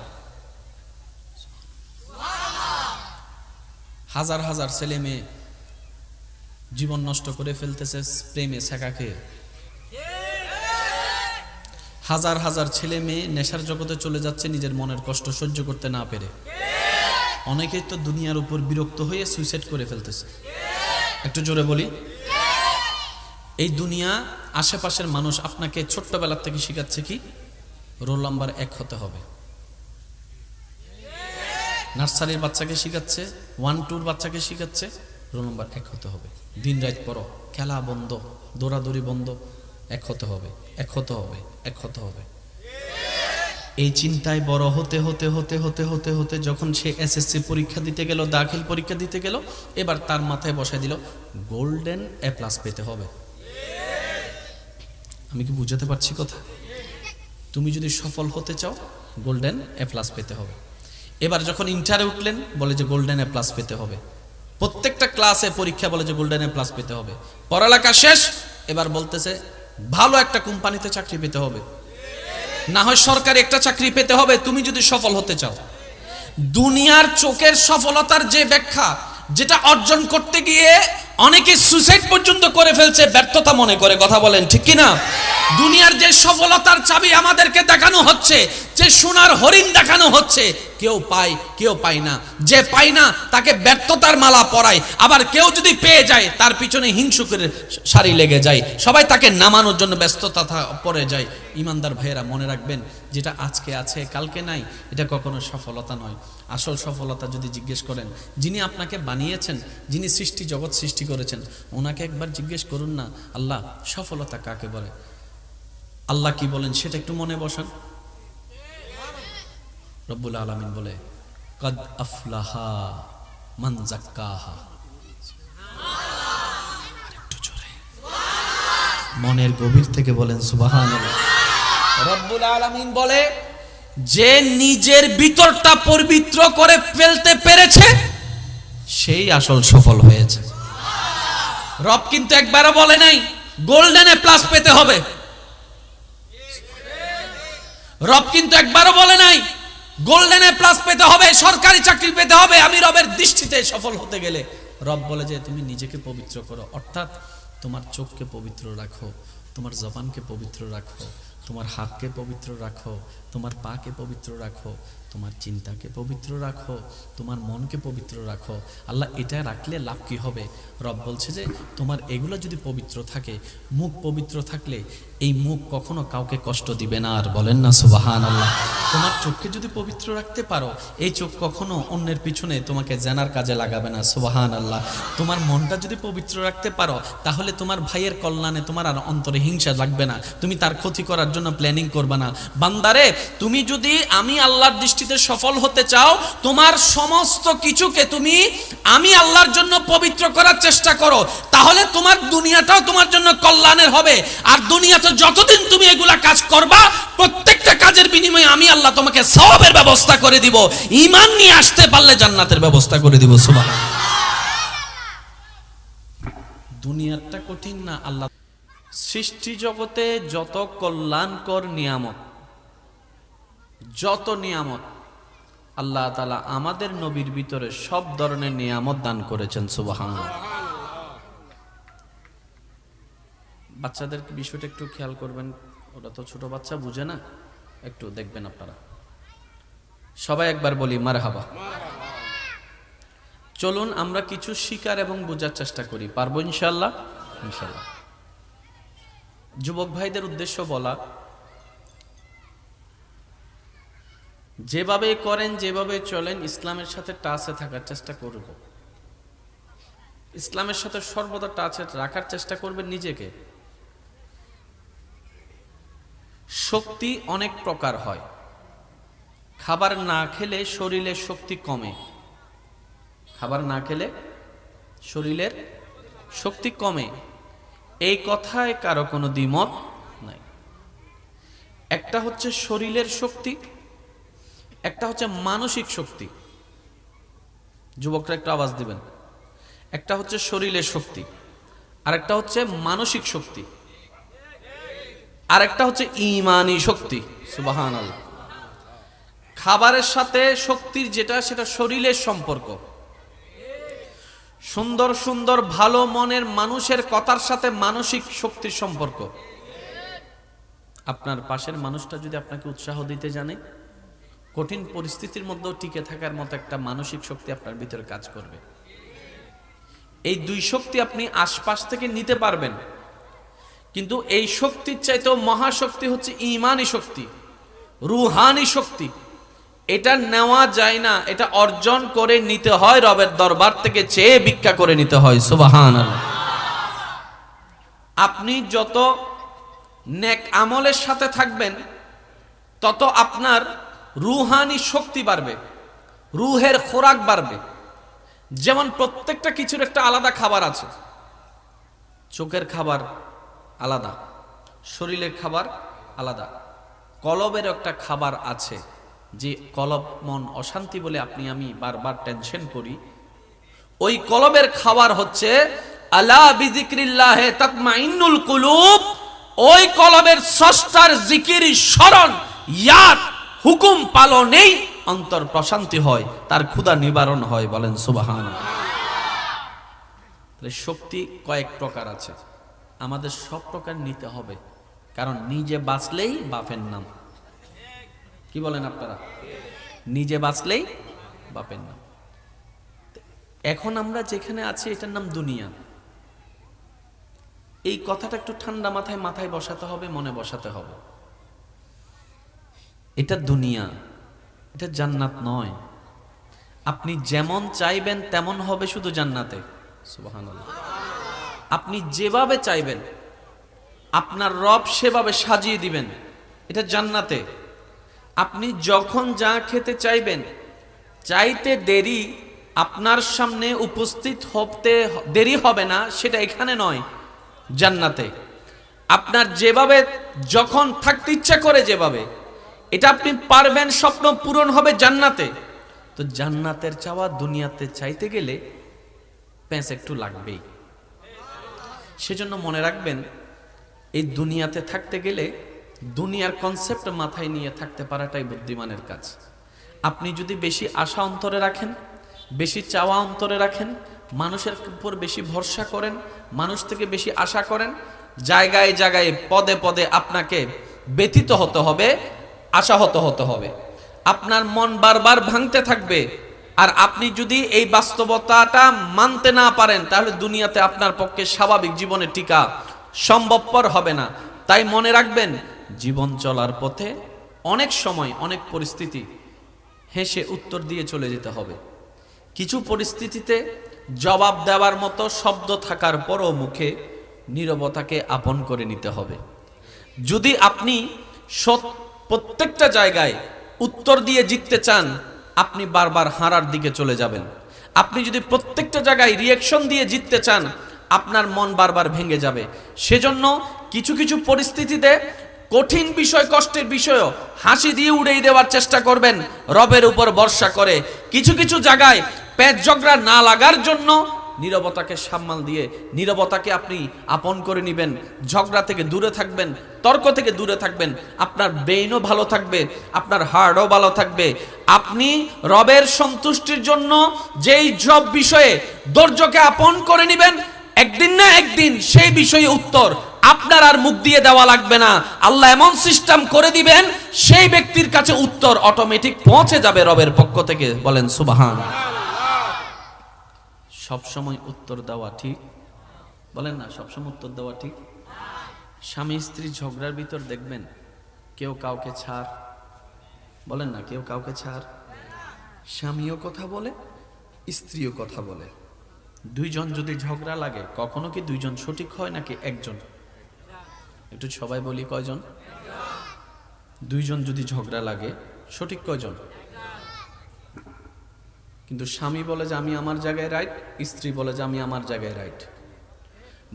হাজার হাজার ছেলে মেয়ে জীবন নষ্ট করে ফেলতেছে প্রেমে ছ্যাঁকা খেয়ে। হাজার হাজার ছেলে মেয়ে নেশার জগতে চলে যাচ্ছে নিজের মনের কষ্ট সহ্য করতে না পেরে। অনেকেই তো দুনিয়ার উপর বিরক্ত হয়ে সুইসাইড করে ফেলতেছে। একটু জোরে বলি। এই দুনিয়া, আশেপাশের মানুষ আপনাকে ছোট্টবেলা থেকে শিখাচ্ছে কি? রোল নাম্বার 1 হতে হবে। নার্সারির বাচ্চাকে শিখাচ্ছে, 1-2 বাচ্চাকে শিখাচ্ছে রোল নাম্বার 1 হতে হবে। দিন রাত পড়ো, খেলা বন্ধ, দৌড়াদৌড়ি বন্ধ, 1 হতে হবে, 1 হতে হবে, 1 হতে হবে। এই চিন্তায় বড় হতে হতে হতে হতে হতে হতে যখন সে এসএসসি পরীক্ষা দিতে গেল, দাখিল পরীক্ষা দিতে গেল, এবার তার মাথায় বসায় দিল গোল্ডেন A+ পেতে হবে। আমি কি বুঝাতে পারছি কথা? তুমি যদি সফল হতে চাও গোল্ডেন A+ পেতে হবে। এবার যখন ইন্টারে উঠলেন বলে যে গোল্ডেন A+ পেতে হবে। প্রত্যেকটা ক্লাসে পরীক্ষা বলে যে গোল্ডেন A+ পেতে হবে। পড়ালেখা শেষ, এবার বলতেছে ভালো একটা কোম্পানিতে চাকরি পেতে হবে, না হয় সরকারি একটা চাকরি পেতে হবে তুমি যদি সফল হতে চাও। দুনিয়ার চোখের সফলতার যে ব্যাখ্যা যেটা অর্জন করতে গিয়ে অনেকে সুইসাইড পর্যন্ত করে ফেলছে, ব্যর্থতা মনে করে। কথা বলেন ঠিক কি না? দুনিয়ার যে সফলতার চাবি আমাদেরকে দেখানো হচ্ছে, যে সোনার হরিণ দেখানো হচ্ছে, কেউ পায় কেউ পায় না। যে পায় না তাকে ব্যর্থতার মালা পরায়, আবার কেউ যদি পেয়ে যায় তার পিছনে হিংসুকের সারি লেগে যায়, সবাই তাকে নামানোর জন্য ব্যস্ততা পড়ে যায়। ইমানদার ভাইয়েরা মনে রাখবেন, যেটা আজকে আছে কালকে নাই, এটা কখনো সফলতা নয়। আসল সফলতা যদি জিজ্ঞেস করেন, যিনি আপনাকে বানিয়েছেন, যিনি সৃষ্টি জগৎ সৃষ্টি করেছেন, ওনাকে একবার জিজ্ঞেস করুন না, আল্লাহ সফলতা কাকে বলে? আল্লাহ কি বলেন সেটা একটু মনে বসান। রব্বুল আলামিন বলে, কদ আফলাহা মান যাক্কাহা। আরেকটু জোরে মনের গভীর থেকে বলেন সুবহানাল্লাহ। রব্বুল আলামিন বলে, যে নিজের ভিতরটা পবিত্র করে ফেলতে পেরেছে সেই আসল সফল হয়েছে। রব কিন্তু একবারও বলে নাই গোল্ডেন এ প্লাস পেতে হবে। রব কিন্তু একবারও বলে নাই গোল্ডেন এ প্লাস পেতে হবে, সরকারি চাকরি পেতে হবে আমি রবের দৃষ্টিতে সফল হতে গেলে। রব বলে যে তুমি নিজেকে পবিত্র করো, অর্থাৎ তোমার চোখকে পবিত্র রাখো, তোমার জবানকে পবিত্র রাখো, তোমার হাতকে পবিত্র রাখো, তোমার পাকে পবিত্র রাখো, তোমার চিন্তাকে পবিত্র রাখো, তোমার মনকে পবিত্র রাখো। আল্লাহ এটা রাখলে লাভ কি হবে? রব বলছে যে তোমার এগুলো যদি পবিত্র থাকে, মুখ পবিত্র থাকলে এই মুখ কখনো কাউকে কষ্ট দিবে না। আর বলেন না সুবহানাল্লাহ। তোমার চোখকে যদি পবিত্র রাখতে পারো, এই চোখ কখনো অন্যের পিছনে তোমাকে জানার কাজে লাগাবে না। সুবহানাল্লাহ। তোমার মনটা যদি পবিত্র রাখতে পারো, তাহলে তোমার ভাইয়ের কল্যাণে তোমার আর অন্তরে হিংসা লাগবে না, তুমি তার ক্ষতি করার জন্য প্ল্যানিং করবে না। বান্দারে, তুমি যদি আমি আল্লাহর দৃষ্টিতে সফল হতে চাও, তোমার সমস্ত কিছুকে তুমি আমি আল্লাহর জন্য পবিত্র করার চেষ্টা করো, তাহলে তোমার দুনিয়াটাও তোমার জন্য কল্যাণের হবে। আর দুনিয়াতে যতদিন তুমি এগুলা কাজ করবা, প্রত্যেকটা কাজের বিনিময়ে আমি আল্লাহ তোমাকে সওয়াবের ব্যবস্থা করে দিব। ঈমান নিয়ে আসতে পারলে জান্নাতের ব্যবস্থা করে দিব। সুবহানাল্লাহ। দুনিয়াটা কঠিন না। আল্লাহ সৃষ্টি জগতে যত কল্যাণকর নিয়ামত, যত নিয়ামত আল্লাহ তাআলা আমাদের নবীর ভিতরে সব ধরনের নিয়ামত দান করেছেন। সুবহানাল্লাহ। বাচ্চাদের বিষয়টা একটু খেয়াল করবেন, ওরা তো ছোট বাচ্চা, বুঝে না, একটু দেখবেন আপনারা। সবাই একবার বলি মারহাবা। চলুন আমরা কিছু শিকার এবং বোঝার চেষ্টা করি, পারবো ইনশাআল্লাহ? ইনশাআল্লাহ। যুবক ভাইদের উদ্দেশ্য বলা, যেভাবে করেন যেভাবে চলেন ইসলামের সাথে টাচে থাকার চেষ্টা করব। ইসলামের সাথে সর্বদা টাচে রাখার চেষ্টা করবেন নিজেকে। শক্তি অনেক প্রকার হয়। খাবার না খেলে শরীরের শক্তি কমে। খাবার না খেলে শরীরের শক্তি কমে, এই কথায় কারো কোনো দ্বিমত নাই। একটা হচ্ছে শরীরের শক্তি, একটা হচ্ছে মানসিক শক্তি। যুবকরা একটু আওয়াজ দিবেন। একটা হচ্ছে শরীরের শক্তি, আর একটা হচ্ছে মানসিক শক্তি, আর একটা হচ্ছে ঈমানি শক্তি। সুবহানাল্লাহ। খাবারের সাথে শক্তির যেটা, সেটা শরীরের সম্পর্ক। সুন্দর সুন্দর ভালো মনের মানুষের কথার সাথে মানসিক শক্তির সম্পর্ক। আপনার পাশের মানুষটা যদি আপনাকে উৎসাহ দিতে জানে, কঠিন পরিস্থিতির মধ্যেও টিকে থাকার মতো একটা মানসিক শক্তি আপনার ভিতরে কাজ করবে। এই দুই শক্তি আপনি আশপাশ থেকে নিতে পারবেন, কিন্তু এই শক্তির চাইতেও মহাশক্তি হচ্ছে ঈমানি শক্তি, রুহানি শক্তি। এটা নেওয়া যায় না, এটা অর্জন করে নিতে হয়, রবের দরবার থেকে চেয়ে ভিক্ষা করে নিতে হয়। সুবহানাল্লাহ। আপনি যত নেক আমলের সাথে থাকবেন, তত আপনার রুহানি শক্তি বাড়বে, রুহের খোরাক বাড়বে। যেমন প্রত্যেকটা কিছুর একটা আলাদা খাবার আছে। চোখের খাবার আলাদা, শরীরের খাবার আলাদা। কলবের একটা খাবার আছে, যে কলব মন অশান্তি বলে আপনি আমি বারবার টেনশন করি, ওই কলবের খাবার হচ্ছে আলা বিযিকরিল্লাহি তাতমাইন্নুল কুলুব। ওই কলবের স্রষ্টার জিকির, স্মরণ, ইয়াদ, হুকুম পালনেই অন্তর প্রশান্তি হয়, তার ক্ষুধা নিবারণ হয়। বলেন সুবহানাল্লাহ। তাহলে শক্তি কয়েক প্রকার আছে, আমাদের সব প্রকার নিতে হবে, কারণ নিজে বাঁচলেই বাপের নাম। কি বলেন আপনারা? নিজে বাঁচলেই বাপের নাম। এখন আমরা যেখানে আছি এটার নাম দুনিয়া। এই কথাটা একটু ঠান্ডা মাথায় বসাতে হবে, মনে বসাতে হবে। এটা দুনিয়া, এটা জান্নাত নয়। আপনি যেমন চাইবেন তেমন হবে শুধু জান্নাতে। সুবহানাল্লাহ। আপনি যেভাবে চাইবেন আপনার রব সেভাবে সাজিয়ে দিবেন, এটা জান্নাতে। আপনি যখন যা খেতে চাইবেন, চাইতে দেরি আপনার সামনে উপস্থিত হতে দেরি হবে না, সেটা এখানে নয়, জান্নাতে। আপনার যেভাবে যখন থাকতে ইচ্ছা করে যেভাবে, এটা আপনি পারবেন, স্বপ্ন পূরণ হবে জান্নাতে। তো জান্নাতের চাওয়া দুনিয়াতে চাইতে গেলে প্যাঁচ একটু লাগবেই। সেজন্য মনে রাখবেন, এই দুনিয়াতে থাকতে গেলে দুনিয়ার কনসেপ্ট মাথায় নিয়ে থাকতে পারাটাই বুদ্ধিমানের কাজ। আপনি যদি বেশি আশা অন্তরে রাখেন, বেশি চাওয়া অন্তরে রাখেন, মানুষের উপর বেশি ভরসা করেন, মানুষ থেকে বেশি আশা করেন, জায়গায় জায়গায় পদে পদে আপনাকে ব্যথিত হতে হবে, আশাহত হতে হবে। আপনার মন বারবার ভাঙতে থাকবে। আর আপনি যদি এই বাস্তবতাটা মানতে না পারেন, তাহলে দুনিয়াতে আপনার পক্ষে স্বাভাবিক জীবনে টিকা সম্ভবপর হবে না। তাই মনে রাখবেন, জীবন চলার পথে অনেক সময় অনেক পরিস্থিতি হেসে উত্তর দিয়ে চলে যেতে হবে। কিছু পরিস্থিতিতে জবাব দেওয়ার মতো শব্দ থাকার পরও মুখে নীরবতাকে আপন করে নিতে হবে। যদি আপনি প্রত্যেকটা জায়গায় উত্তর দিয়ে জিততে চান, আপনি বারবার হারার দিকে চলে যাবেন। আপনি যদি প্রত্যেকটা জায়গায় রিয়াকশন দিয়ে জিততে চান, আপনার মন বারবার ভেঙে যাবে। সেজন্য কিছু কিছু পরিস্থিতিতে কঠিন বিষয়, কষ্টের বিষয়ও হাসি দিয়ে উড়িয়ে দেওয়ার চেষ্টা করবেন রবের উপর ভরসা করে। কিছু কিছু জায়গায় পেট ঝগড়া না লাগার জন্য নীরবতাকে সামাল দিয়ে নীরবতাকে আপনি আপন করে নেবেন। ঝগড়া থেকে দূরে থাকবেন, তর্ক থেকে দূরে থাকবেন। আপনার ব্রেইনও ভালো থাকবে, আপনার হার্টও ভালো থাকবে। আপনি রবের সন্তুষ্টির জন্য যেই সব বিষয়ে ধৈর্যকে আপন করে নেবেন, একদিন না একদিন সেই বিষয়ে উত্তর আপনার আর মুখ দিয়ে দেওয়া লাগবে না। আল্লাহ এমন সিস্টেম করে দিবেন, সেই ব্যক্তির কাছে উত্তর অটোমেটিক পৌঁছে যাবে রবের পক্ষ থেকে। বলেন সুবহানাল্লাহ। সবসময় উত্তর দেওয়া ঠিক? বলেন না, সবসময় উত্তর দেওয়া ঠিক? স্বামী স্ত্রী ঝগড়ার ভিতর দেখবেন কেউ কাউকে ছাড়, বলেন না, কেউ কাউকে ছাড়। স্বামীও কথা বলে, স্ত্রীও কথা বলে। দুইজন যদি ঝগড়া লাগে, কখনো কি দুইজন সঠিক হয় নাকি একজন? একটু সবাই বলি, কয়জন? দুইজন যদি ঝগড়া লাগে, সঠিক কয়জন? কিন্তু স্বামী বলে যে আমি আমার জায়গায় রাইট, স্ত্রী বলে যে আমি আমার জায়গায় রাইট।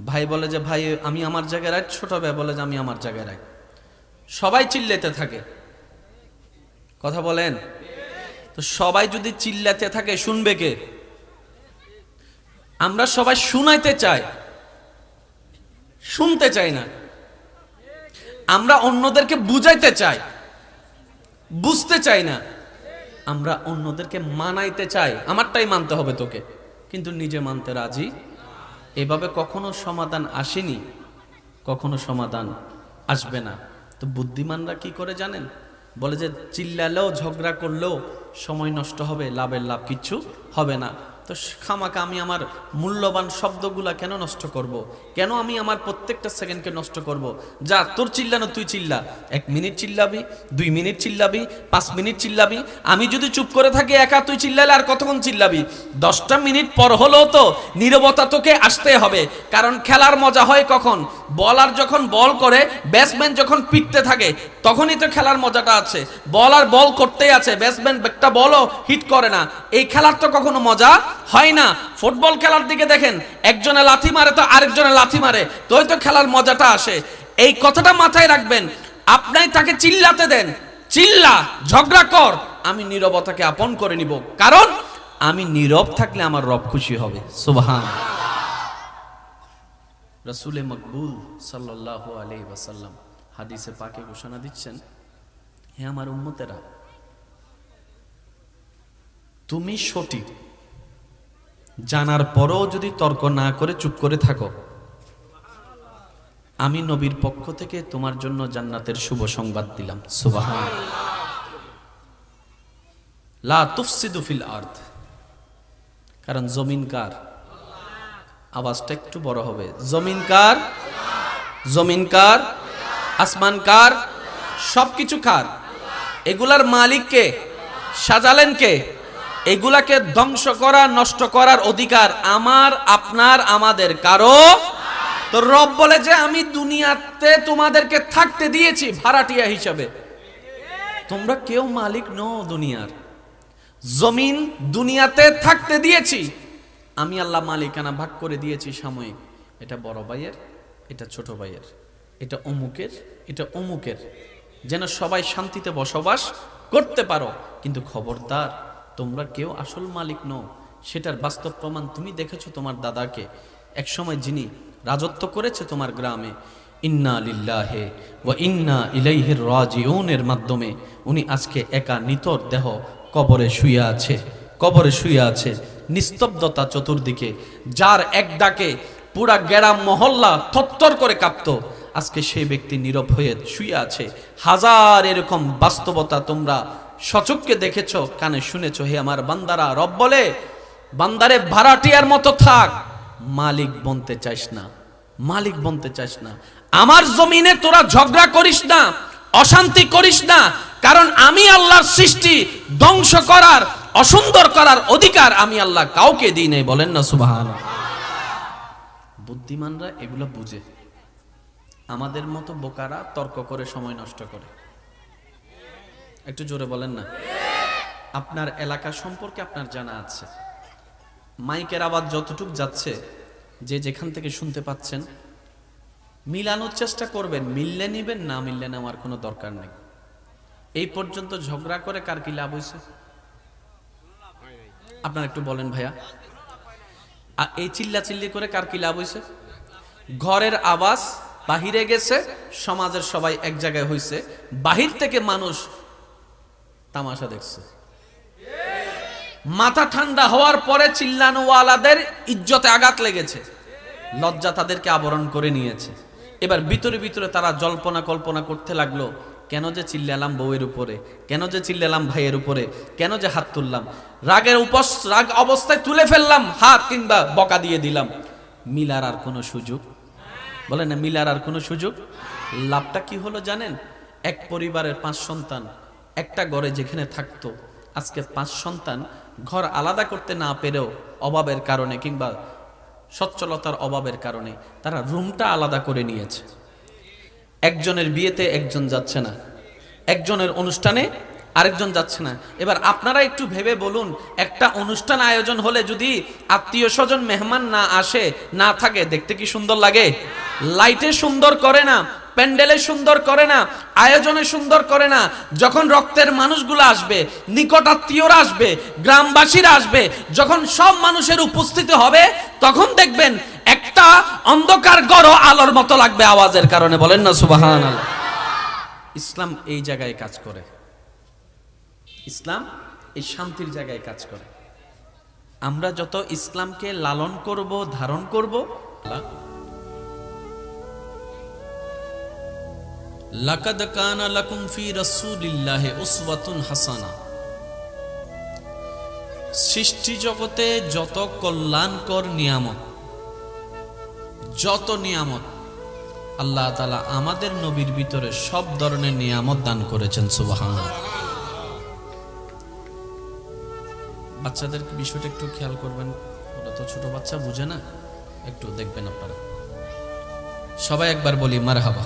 ভাই বলে যে ভাই আমি আমার জায়গায় রাইট, ছোট ভাই বলে যে আমি আমার জায়গায় রাইট। সবাই চিল্লাতে থাকে, কথা বলেন। তো সবাই যদি চিল্লাতে থাকে, শুনবে কে? আমরা সবাই শুনাইতে চাই, শুনতে চাই না। আমরা অন্যদেরকে বুঝাইতে চাই, বুঝতে চাই না। আমরা অন্যদেরকে মানাইতে চাই, আমারটাই মানতে হবে তোকে, কিন্তু নিজে মানতে রাজি। এভাবে কখনো সমাধান আসেনি, কখনো সমাধান আসবে না। তো বুদ্ধিমানরা কি করে জানেন? বলে যে চিল্লালেও ঝগড়া করলেও সময় নষ্ট হবে, লাভের লাভ কিচ্ছু হবে না। তো খামাকা আমি আমার মূল্যবান শব্দগুলা কেন নষ্ট করব? কেন আমি আমার প্রত্যেকটা সেকেন্ডকে নষ্ট করব? যা, তোর চিল্লানো তুই চিল্লা। 1 মিনিট চিল্লাবি, 2 মিনিট চিল্লাবি, 5 মিনিট চিল্লাবি। আমি যদি চুপ করে থাকি একা, তুই চিল্লালে আর কতক্ষণ চিল্লাবি? 10টা মিনিট পর হলেও তো নীরবতা তোকে আসতে হবে। কারণ খেলার মজা হয় কখন? বলার যখন বল করে, ব্যাটসম্যান যখন পিটতে থাকে, তখনই তো খেলার মজাটা আছে। বলার বল করতেই আছে, ব্যাটসম্যান একটা বলও হিট করে না, এই খেলার তো কখনো মজা হয় না। ফুটবল খেলার দিকে দেখেন, একজনে লাথি মারে তো আরেকজনে লাথি মারে, তোই তো খেলার মজাটা আসে। এই কথাটা মাথায় রাখবেন। আপনি তাকে চিল্লাতে দেন, চিল্লা, ঝগড়া কর, আমি নীরবতাকে আপন করে নিব। কারণ আমি নীরব থাকলে আমার রব খুশি হবে। সুবহানাল্লাহ। রাসূলে মকবুল সাল্লাল্লাহু আলাইহি ওয়াসাল্লাম হাদিসে পাকে ঘোষণা দিচ্ছেন, হে আমার উম্মতেরা, তুমি সঠিক, জানার পরও যদি তর্ক না করে চুপ করে থাকো, আমি নবীর পক্ষ থেকে তোমার জন্য জান্নাতের শুভ সংবাদ দিলাম। সুবহানাল্লাহ। লা তুফসিদু ফিল আরদ, কারণ জমিন কার? আওয়াজটা একটু বড় হবে। জমিন কার? জমিন কার? আসমান কার? সবকিছু কার? এগুলার মালিক কে? সাজালেন কে? এগুলাকে ধ্বংস করা, নষ্ট করার অধিকার আমার, আপনার, আমাদের কারো। তো রব বলে যে আমি দুনিয়াতে তোমাদেরকে থাকতে দিয়েছি ভাড়াটিয়া হিসাবে, তোমরা কেউ মালিক নও দুনিয়ার। জমিন দুনিয়াতে থাকতে দিয়েছি আমি, আল্লাহ মালিকানা ভাগ করে দিয়েছি সাময়িক। এটা বড় ভাইয়ের, এটা ছোট ভাইয়ের, এটা অমুকের, এটা অমুকের, যেন সবাই শান্তিতে বসবাস করতে পারো। কিন্তু খবরদার, তোমরা কেউ আসল মালিক নও। সেটার বাস্তব প্রমাণ তুমি দেখেছো তোমার দাদাকে একসময়, যিনি রাজত্ব করেছে তোমার গ্রামে। ইন্না লিল্লাহি ওয়া ইন্না ইলাইহির রাজিউনের মাধ্যমে উনি আজকে একা নিতর দেহ কবরে শুয়ে আছে, কবরে শুয়ে আছে। নিস্তব্ধতা চতুর্দিকে, যার এক ডাকে পুরা গ্রাম মহল্লা থরথর করে কাঁপত, আজকে সেই ব্যক্তি নীরব হয়ে শুয়ে আছে। হাজার এরকম বাস্তবতা তোমরা সচক্ষে দেখেছো, কানে শুনেছো। হে আমার বান্দারা, রব বলে বান্দারে ভাড়াটিয়ার মতো থাক, মালিক বনতে চাইস না, মালিক বনতে চাইস না। আমার জমিনে তোরা ঝগড়া করিস না, অশান্তি করিস না, কারণ আমি আল্লাহর সৃষ্টি ধ্বংস করার, অসুন্দর করার অধিকার আমি আল্লাহ কাউকে দিই নাই। বলেন না সুবহানাল্লাহ। বুদ্ধিমানরা এগুলো বুঝে, আমাদের মতো বোকারা তর্ক করে সময় নষ্ট করে। একটু জোরে বলেন না। আপনার এলাকা সম্পর্কে আপনার জানা আছে, মাইকের আওয়াজ যতটুক যাচ্ছে, যে যেখান থেকে শুনতে পাচ্ছেন, মিলানোর চেষ্টা করবেন। মিললে নিবেন, না মিললে নেওয়ার কোনো দরকার নেই। এই পর্যন্ত ঝগড়া করে কার কি লাভ হয়েছে? আপনারা একটু বলেন ভাইয়া, এই চিল্লাচিল্লি করে কার কি লাভ হয়েছে? ঘরের আওয়াজ বাহিরে গেছে, সমাজের সবাই এক জায়গায় হয়েছে, বাহির থেকে মানুষ তামাশা দেখছে। মাথা ঠান্ডা হওয়ার পরে চিল্লানোওয়ালাদের ইজ্জতে আঘাত লেগেছে, লজ্জা তাদেরকে আবরণ করে নিয়েছে। এবার ভিতরে ভিতরে তারা জল্পনা কল্পনা করতে লাগলো, কেন যে চিল্লালাম বউয়ের উপরে, কেন যে চিল্লালাম ভাইয়ের উপরে, কেন যে হাত তুললাম, রাগ অবস্থায় তুলে ফেললাম হাত, কিংবা বকা দিয়ে দিলাম। মিলার আর কোনো সুযোগ, বলেন না, মিলার আর কোনো সুযোগ। লাভটা কি হলো জানেন? এক পরিবারের 5 সন্তান একটা ঘরে যেখানে থাকতো, আজকে 5 সন্তান ঘর আলাদা করতে না পেরেও অভাবের কারণে কিংবা সচ্ছলতার অভাবের কারণে তারা রুমটা আলাদা করে নিয়েছে। একজনের বিয়েতে একজন যাচ্ছে না, একজনের অনুষ্ঠানে আরেকজন যাচ্ছে না। এবার আপনারা একটু ভেবে বলুন, একটা অনুষ্ঠান আয়োজন হলে যদি আত্মীয় স্বজন মেহমান না আসে, না থাকে, দেখতে কি সুন্দর লাগে? লাইটে সুন্দর করে না, প্যান্ডেলে সুন্দর করে না, আয়োজনে সুন্দর করে না। যখন রক্তের মানুষগুলো আসবে, নিকট আত্মীয়রা আসবে, গ্রামবাসীরা আসবে, যখন সব মানুষের উপস্থিতি হবে, তখন দেখবেন একটা অন্ধকার গড় আলোর মতো লাগবে আওয়াজের কারণে। বলেন না সুবহানাল্লাহ। ইসলাম এই জায়গায় কাজ করে, ইসলাম এই শান্তির জায়গায় কাজ করে। আমরা যত ইসলামকে লালন করব, ধারণ করব, লাকাদ কানা লাকুম ফি রাসূলিল্লাহি উসওয়াতুন হাসানা। সৃষ্টি জগতে যত কল্যাণকর নিয়ামত, যত নিয়ামত আল্লাহ তাআলা আমাদের নবীর ভিতরে সব ধরনের নিয়ামত দান করেছেন। সুবহানাল্লাহ। বাচ্চাদের বিষয়টা একটু খেয়াল করবেন, ওরা তো ছোট বাচ্চা, বুঝে না, একটু দেখবেন আপনারা। সবাই একবার বলি মারহাবা।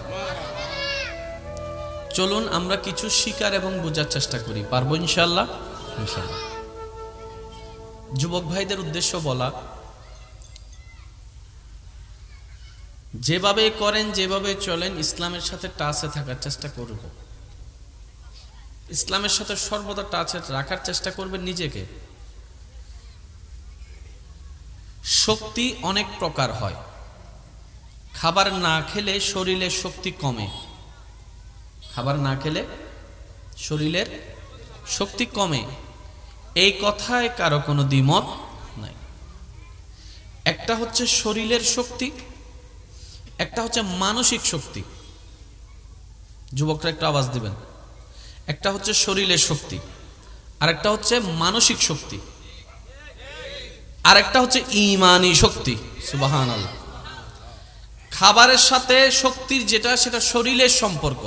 চলুন আমরা কিছু শিকার এবং বোঝার চেষ্টা করি, পারবো ইনশাআল্লাহ। ইনশাআল্লাহ। যুবক ভাইদের উদ্দেশ্য বলা, যেভাবে করেন, যেভাবে চলেন, ইসলামের সাথে টাচে থাকার চেষ্টা করব। ইসলামের সাথে সর্বদা টাচে রাখার চেষ্টা করবেন নিজেকে। শক্তি অনেক প্রকার হয়। খাবার না খেলে শরীরের শক্তি কমে, খাবার না খেলে শরীরের শক্তি কমে, এই কথায় কারো কোনো দ্বিমত নাই। একটা হচ্ছে শরীরের শক্তি, একটা হচ্ছে মানসিক শক্তি। যুবকরা একটু আওয়াজ দিবেন। একটা হচ্ছে শরীরের শক্তি, আর একটা হচ্ছে মানসিক শক্তি, আর একটা হচ্ছে ঈমানি শক্তি। সুবহানাল্লাহ। খাবারের সাথে শক্তির যেটা, সেটা শরীরের সম্পর্ক।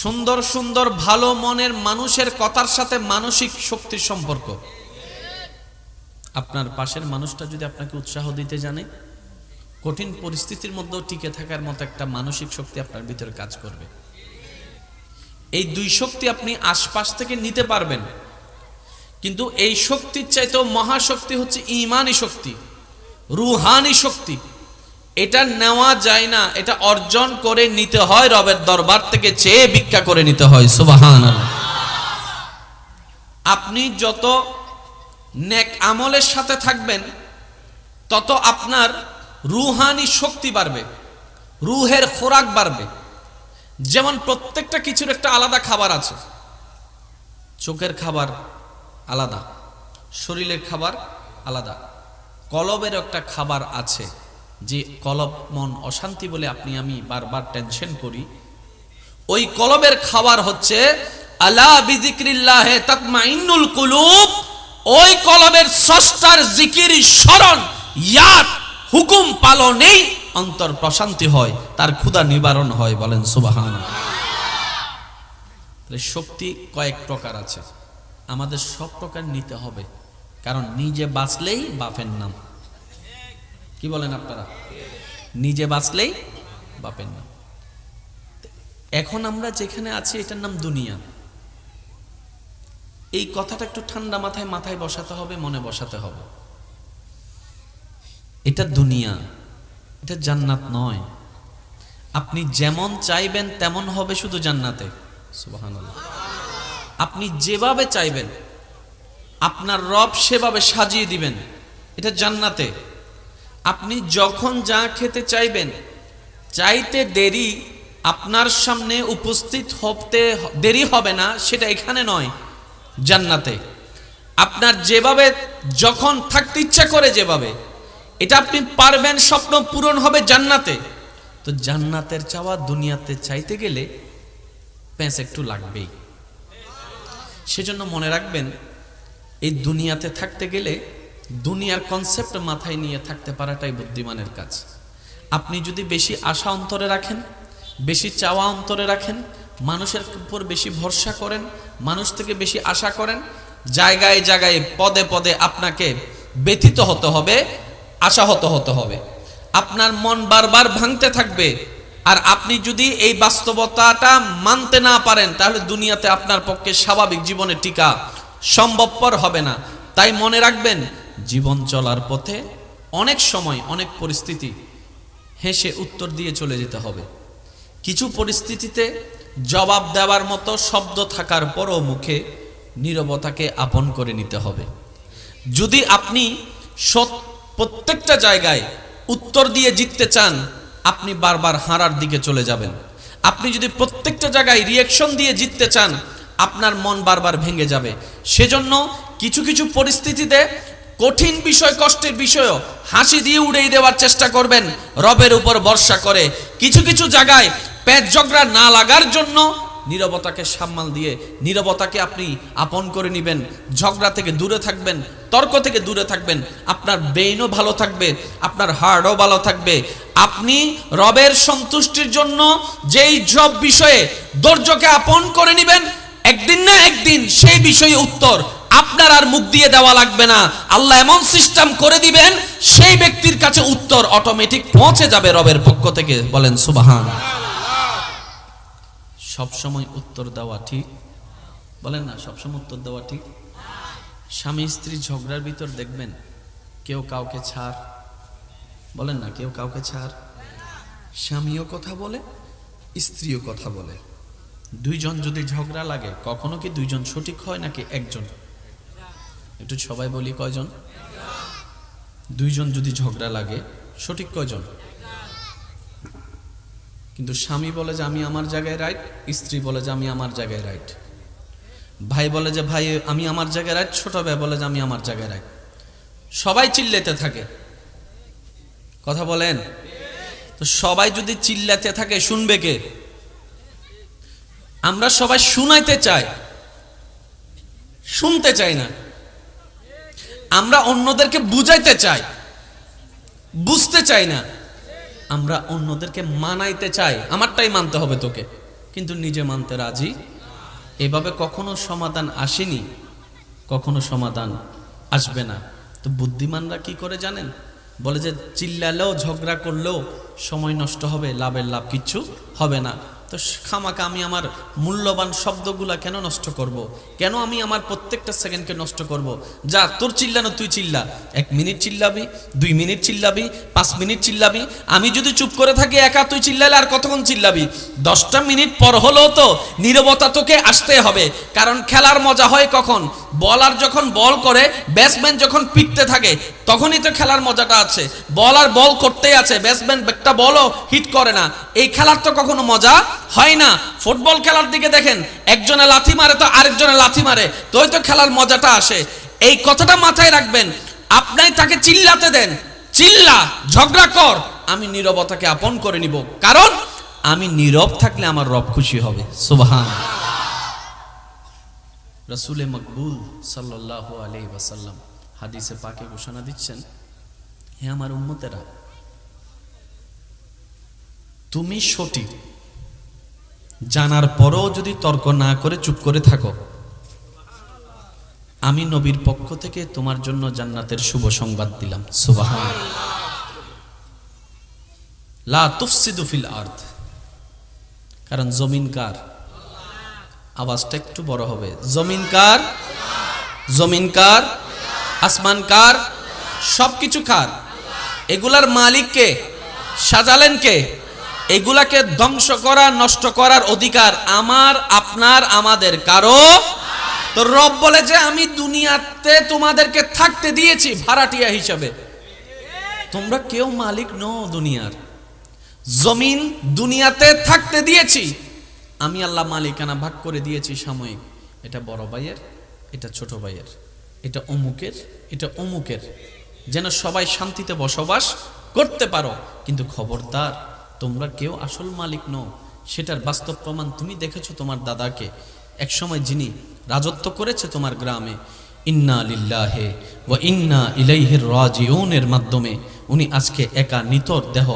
সুন্দর সুন্দর ভালো মনের মানুষের কথার সাথে মানসিক শক্তির সম্পর্ক। আপনার পাশের মানুষটা যদি আপনাকে উৎসাহ দিতে জানে, কঠিন পরিস্থিতির মধ্যেও টিকে থাকার মতো একটা মানসিক শক্তি আপনার ভিতরে কাজ করবে। এই দুই শক্তি আপনি আশপাশ থেকে নিতে পারবেন, কিন্তু এই শক্তির চাইতেও মহাশক্তি হচ্ছে ঈমানি শক্তি, রুহানি শক্তি। এটা নেওয়া যায় না, এটা অর্জন করে নিতে হয়, রবের দরবার থেকে চেয়ে ভিক্ষা করে নিতে হয়। সুবহানাল্লাহ। আপনি যত নেক আমলের সাথে থাকবেন, তত আপনার রুহানি শক্তি বাড়বে, রুহের খোরাক বাড়বে। যেমন প্রত্যেকটা কিছুর একটা আলাদা খাবার আছে। চোখের খাবার আলাদা, শরীরের খাবার আলাদা, কলবের একটা খাবার আছে। যে কলব, মন অশান্তি বলে আপনি আমি বারবার টেনশন করি, ওই কলবের খাবার হচ্ছে আলা বিযিকরিল্লাহি তাতমাইন্নুল কুলুব। ওই কলবের স্রষ্টার জিকির, স্মরণ, ইয়াদ, হুকুম পালনেই অন্তর প্রশান্তি হয়, তার ক্ষুধা নিবারণ হয়। বলেন সুবহানাল্লাহ। শক্তি কয়েক প্রকার আছে, আমাদের সব প্রকার নিতে হবে, কারণ নিজে বাঁচলেই বাপের নাম। কি বলেন আপনারা? নিজে বাঁচলেই বাপের নাম। এখন আমরা যেখানে আছি এটার নাম দুনিয়া। এই কথাটা একটু ঠান্ডা মাথায় বসাতে হবে, মনে বসাতে হবে। এটা দুনিয়া, এটা জান্নাত নয়। আপনি যেমন চাইবেন তেমন হবে শুধু জান্নাতে। সুবহানাল্লাহ। আপনি যেভাবে চাইবেন আপনার রব সেভাবে সাজিয়ে দিবেন, এটা জান্নাতে। আপনি যখন যা খেতে চাইবেন, চাইতে দেরি আপনার সামনে উপস্থিত হতে দেরি হবে না, সেটা এখানে নয়, জান্নাতে। আপনার যেভাবে যখন থাকতে ইচ্ছা করে, যেভাবে এটা আপনি পারবেন, স্বপ্ন পূরণ হবে জান্নাতে। তো জান্নাতের চাওয়া দুনিয়াতে চাইতে গেলে প্যাঁচ একটু লাগবেই। সেজন্য মনে রাখবেন, এই দুনিয়াতে থাকতে গেলে দুনিয়ার কনসেপ্ট মাথায় নিয়ে থাকতে পারাটাই বুদ্ধিমানের কাজ। আপনি যদি বেশি আশা অন্তরে রাখেন, বেশি চাওয়া অন্তরে রাখেন, মানুষের উপর বেশি ভরসা করেন, মানুষ থেকে বেশি আশা করেন, জায়গায় জায়গায় পদে পদে আপনাকে ব্যথিত হতে হবে, আশাহত হতে হবে। আপনার মন বারবার ভাঙতে থাকবে। আর আপনি যদি এই বাস্তবতাটা মানতে না পারেন, তাহলে দুনিয়াতে আপনার পক্ষে স্বাভাবিক জীবনে টিকা সম্ভবপর হবে না। তাই মনে রাখবেন, জীবন চলার পথে অনেক সময় অনেক পরিস্থিতি হেসে উত্তর দিয়ে চলে যেতে হবে। কিছু পরিস্থিতিতে জবাব দেওয়ার মতো শব্দ থাকার পরও মুখে নীরবতাকে আপন করে নিতে হবে। যদি আপনি প্রত্যেকটা জায়গায় উত্তর দিয়ে জিততে চান, আপনি বারবার হারার দিকে চলে যাবেন। আপনি যদি প্রত্যেকটা জায়গায় রিয়াকশন দিয়ে জিততে চান, আপনার মন বারবার ভেঙে যাবে। সেজন্য কিছু কিছু পরিস্থিতিতে কঠিন বিষয়, কষ্টের বিষয়ও হাসি দিয়ে উড়িয়ে দেওয়ার চেষ্টা করবেন, রবের উপর ভরসা করে। কিছু কিছু জায়গায় পেট ঝগড়া না লাগার জন্য নীরবতাকে সামাল দিয়ে নীরবতাকে আপনি আপন করে নেবেন। ঝগড়া থেকে দূরে থাকবেন, তর্ক থেকে দূরে থাকবেন। আপনার ব্রেইনও ভালো থাকবে, আপনার হার্টও ভালো থাকবে। আপনি রবের সন্তুষ্টির জন্য যেই সব বিষয়ে ধৈর্যকে আপন করে নেবেন, একদিন না একদিন সেই বিষয়ে উত্তর আপনার আর মুখ দিয়ে দেওয়া লাগবে না। আল্লাহ এমন সিস্টেম করে দিবেন, সেই ব্যক্তির কাছে উত্তর অটোমেটিক পৌঁছে যাবে রবের পক্ষ থেকে। বলেন সুবহানাল্লাহ। সবসময় উত্তর দেওয়া ঠিক? বলেন না, সবসময় উত্তর দেওয়া ঠিক? স্বামী স্ত্রী ঝগড়ার ভিতর দেখবেন কেউ কাউকে ছাড়, বলেন না, কেউ কাউকে ছাড়। স্বামীও কথা বলে, স্ত্রীও কথা বলে। দুইজন যদি ঝগড়া লাগে, কখনো কি দুইজন সঠিক হয় নাকি একজন? একটু সবাই বলি, কয়জন? দুইজন যদি ঝগড়া লাগে, সঠিক কয়জন? কিন্তু স্বামী বলে যে আমি আমার জায়গায় রাইট, স্ত্রী বলে যে আমি আমার জায়গায় রাইট। ভাই বলে যে ভাই আমি আমার জায়গায় রাইট, ছোট ভাই বলে যে আমি আমার জায়গায় রাইট। সবাই চিল্লাতে থাকে, কথা বলেন। তো সবাই যদি চিল্লাতে থাকে শুনবে কে? আমরা সবাই শুনাইতে চাই, শুনতে চাই না। আমরা অন্যদেরকে বুঝাইতে চাই, বুঝতে চাই না। আমরা অন্যদেরকে মানাইতে চাই, আমারটাই মানতে হবে তোকে, কিন্তু নিজে মানতে রাজি। এভাবে কখনো সমাধান আসেনি, কখনো সমাধান আসবে না। তো বুদ্ধিমানরা কি করে জানেন? বলে যে চিল্লালেও ঝগড়া করলেও সময় নষ্ট হবে, লাভের লাভ কিচ্ছু হবে না। তো খামাকা আমি আমার মূল্যবান শব্দগুলা কেন নষ্ট করব? কেন আমি আমার প্রত্যেকটা সেকেন্ডকে নষ্ট করব? যা, তোর চিল্লানো তুই চিল্লা, 1 মিনিট চিল্লাবি, 2 মিনিট চিল্লাবি, 5 মিনিট চিল্লাবি। আমি যদি চুপ করে থাকি একা, তুই চিল্লালে আর কতক্ষণ চিল্লাবি? 10টা মিনিট পর হলেও তো নীরবতা তোকে আসতে হবে। কারণ খেলার মজা হয় কখন? বলার যখন বল করে, ব্যাটসম্যান যখন পিটতে থাকে, তখনই তো খেলার মজাটা আছে। বলার বল করতেই আছে, ব্যাটসম্যান একটা বলও হিট করে না, এই খেলার তো কখনো মজা হয় না। ফুটবল খেলার দিকে দেখেন, একজনে লাথি মারে তো আরেকজনে লাথি মারে, তোই তো খেলার মজাটা আসে। এই কথাটা মাথায় রাখবেন। আপনি তাকে চিল্লাতে দেন, চিল্লা, ঝগড়া কর, আমি নীরবতাকে আপন করে নিব। কারণ আমি নীরব থাকলে আমার রব খুশি হবে। সুবহানাল্লাহ। রাসূলে মকবুল সাল্লাল্লাহু আলাইহি ওয়াসাল্লাম হাদিসে পাকে ঘোষণা দিচ্ছেন, হে আমার উম্মতেরা, তুমি সঠিক জানার পরও যদি তর্ক না করে চুপ করে থাকো, আমি নবীর পক্ষ থেকে তোমার জন্য জান্নাতের শুভ সংবাদ দিলাম। সুবহানাল্লাহ। লা তুফসিদু ফিল আরদ। কারণ জমিন কার? আওয়াজটা একটু বড় হবে। জমিন কার? জমিন কার? আসমান কার? সবকিছু কার? এগুলার মালিক কে? সাজালেন কে? এগুলাকে ধ্বংস করা, নষ্ট করার অধিকার আমার, আপনার, আমাদের কারো। তো রব বলে যে আমি দুনিয়াতে তোমাদেরকে থাকতে দিয়েছি ভাড়াটিয়া হিসাবে, তোমরা কেউ মালিক নও দুনিয়ার। জমিন দুনিয়াতে থাকতে দিয়েছি, আমি আল্লাহ মালিকানা ভাগ করে দিয়েছি সাময়িক। এটা বড় ভাইয়ের, এটা ছোট ভাইয়ের, এটা অমুকের, এটা অমুকের, যেন সবাই শান্তিতে বসবাস করতে পারো। কিন্তু খবরদার, তোমরা কেউ আসল মালিক নও। সেটার বাস্তব প্রমাণ তুমি দেখেছো তোমার দাদাকে একসময় যিনি রাজত্ব করেছে তোমার গ্রামে। ইন্না লিল্লাহি ওয়া ইন্না ইলাইহি রাজিউনের মাধ্যমে উনি আজকে একা নিতর দেহ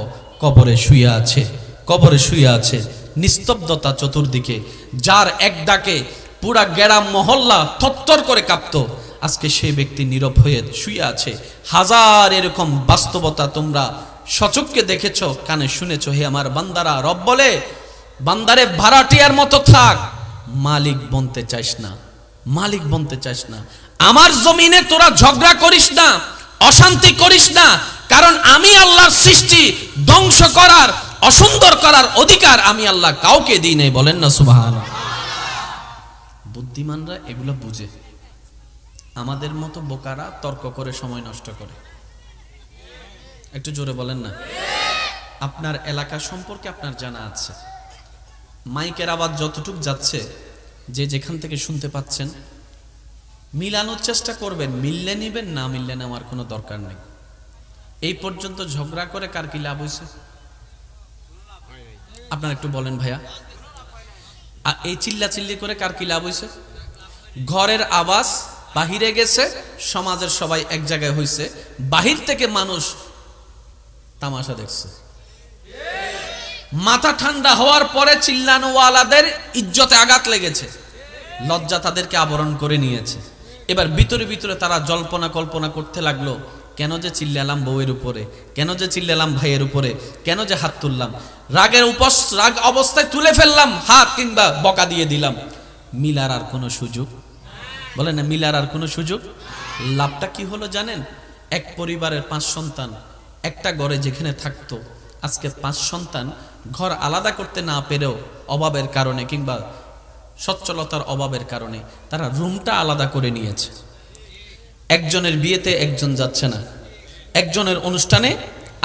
কবরে শুয়ে আছে, কবরে শুয়ে আছে। নিস্তব্ধতা চতুর্দিকে, যার এক ডাকে পুরা গ্রাম মহল্লা থরথর করে কাঁপতো, আজকে সেই ব্যক্তি নীরব হয়ে শুয়ে আছে। হাজার এরকম বাস্তবতা তোমরা সচক্ষে দেখেছো, কানে শুনেছো। হে আমার বান্দারা, রব বলে বান্দারে ভাড়াটিয়ার মতো থাক, মালিক বনতে চাইস না, মালিক বনতে চাইস না। আমার জমিনে তোরা ঝগড়া করিস না, অশান্তি করিস না, কারণ আমি আল্লাহর সৃষ্টি ধ্বংস করার, অসুন্দর করার অধিকার আমি আল্লাহ কাউকে দিই নাই। বলেন না সুবহানাল্লাহ। বুদ্ধিমানরা এগুলো বুঝে, আমাদের মতো বোকারা তর্ক করে সময় নষ্ট করে। একটু জোরে বলেন না। আপনার এলাকা সম্পর্কে আপনার জানা আছে, মাইকের আওয়াজ যতটুক যাচ্ছে, যে যেখান থেকে শুনতে পাচ্ছেন, মিলানোর চেষ্টা করবেন। মিললে নিবেন, না মিললে নেওয়ার কোনো দরকার নেই। এই পর্যন্ত ঝগড়া করে কার কি লাভ হয়েছে? আপনারা একটু বলেন ভাইয়া, এই চিল্লা চিল্লি করে কার কি লাভ হয়েছে? ঘরের আওয়াজ বাহিরে গেছে, সমাজের সবাই এক জায়গায় হয়েছে, বাহির থেকে মানুষ তামাশা দেখছে। মাথা ঠান্ডা হওয়ার পরে চিল্লানোওয়ালাদের ইজ্জতে আঘাত লেগেছে, লজ্জা তাদেরকে আবরণ করে নিয়েছে। এবার ভিতরে ভিতরে তারা জল্পনা কল্পনা করতে লাগলো, কেন যে চিল্লালাম বউয়ের উপরে, কেন যে চিল্লালাম ভাইয়ের উপরে, কেন যে হাত তুললাম, রাগ অবস্থায় তুলে ফেললাম হাত, কিংবা বকা দিয়ে দিলাম। মিলার আর কোনো সুযোগ, বলে না, মিলার আর কোনো সুযোগ। লাভটা কি হলো জানেন? এক পরিবারের 5 সন্তান একটা ঘরে যেখানে থাকতো, আজকে 5 সন্তান ঘর আলাদা করতে না পেরেও অভাবের কারণে কিংবা সচ্ছলতার অভাবের কারণে তারা রুমটা আলাদা করে নিয়েছে। একজনের বিয়েতে একজন যাচ্ছে না, একজনের অনুষ্ঠানে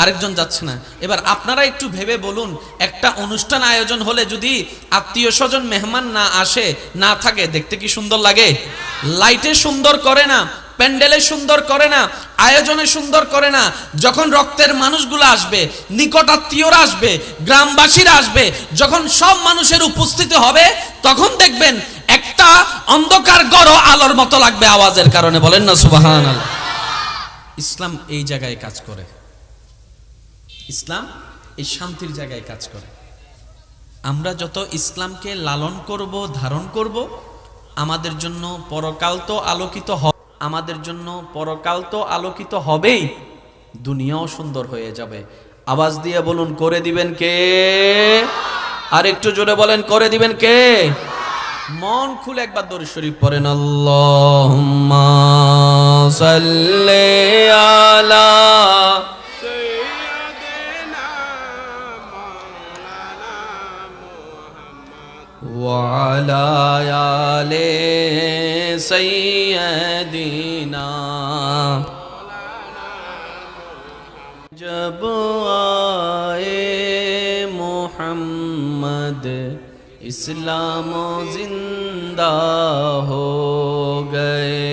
আরেকজন যাচ্ছে না। এবার আপনারা একটু ভেবে বলুন, একটা অনুষ্ঠান আয়োজন হলে যদি আত্মীয় স্বজন মেহমান না আসে, না থাকে, দেখতে কি সুন্দর লাগে? লাইটে সুন্দর করে না, প্যান্ডেলে সুন্দর করে না, আয়োজনে সুন্দর করে না। যখন রক্তের মানুষগুলো আসবে, নিকটাত্মীয়রা আসবে, গ্রামবাসীরা আসবে, যখন সব মানুষের উপস্থিতি হবে, তখন দেখবেন একটা অন্ধকার গড় আলোর মতো লাগবে আওয়াজের কারণে। বলেন না সুবহানাল্লাহ। ইসলাম এই জায়গায় কাজ করে, ইসলাম এই শান্তির জায়গায় কাজ করে। আমরা যত ইসলামকে লালন করব, ধারণ করব, আমাদের জন্য পরকাল তো আলোকিত হবে, আমাদের জন্য পরকাল তো আলোকিত হবেই, দুনিয়াও সুন্দর হয়ে যাবে। আওয়াজ দিয়ে বলুন, করে দিবেন কে? আর একটু জোরে বলেন, করে দিবেন কে? মন খুলে একবার দরুদ শরীফ পড়েন। আল্লাহুম্মা সাল্লি আলা وعلى آل سيدنا जब आए मोहम्मद इस्लाम जिंदा हो गए,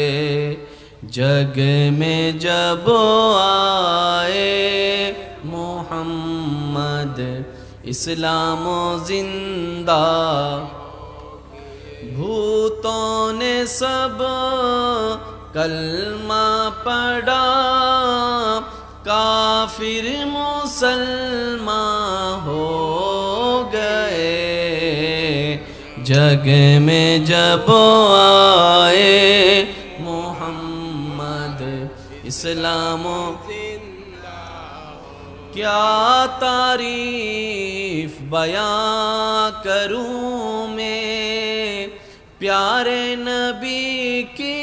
जग में जब आए मोहम्मद इस्लाम जिंदा, भूतों ने सब कलमा पढ़ा, काफिर मुसलमान हो गए, जग में जब आए मोहम्मद इस्लाम, क्या तारीफ बयां करूं मैं प्यारे नबी की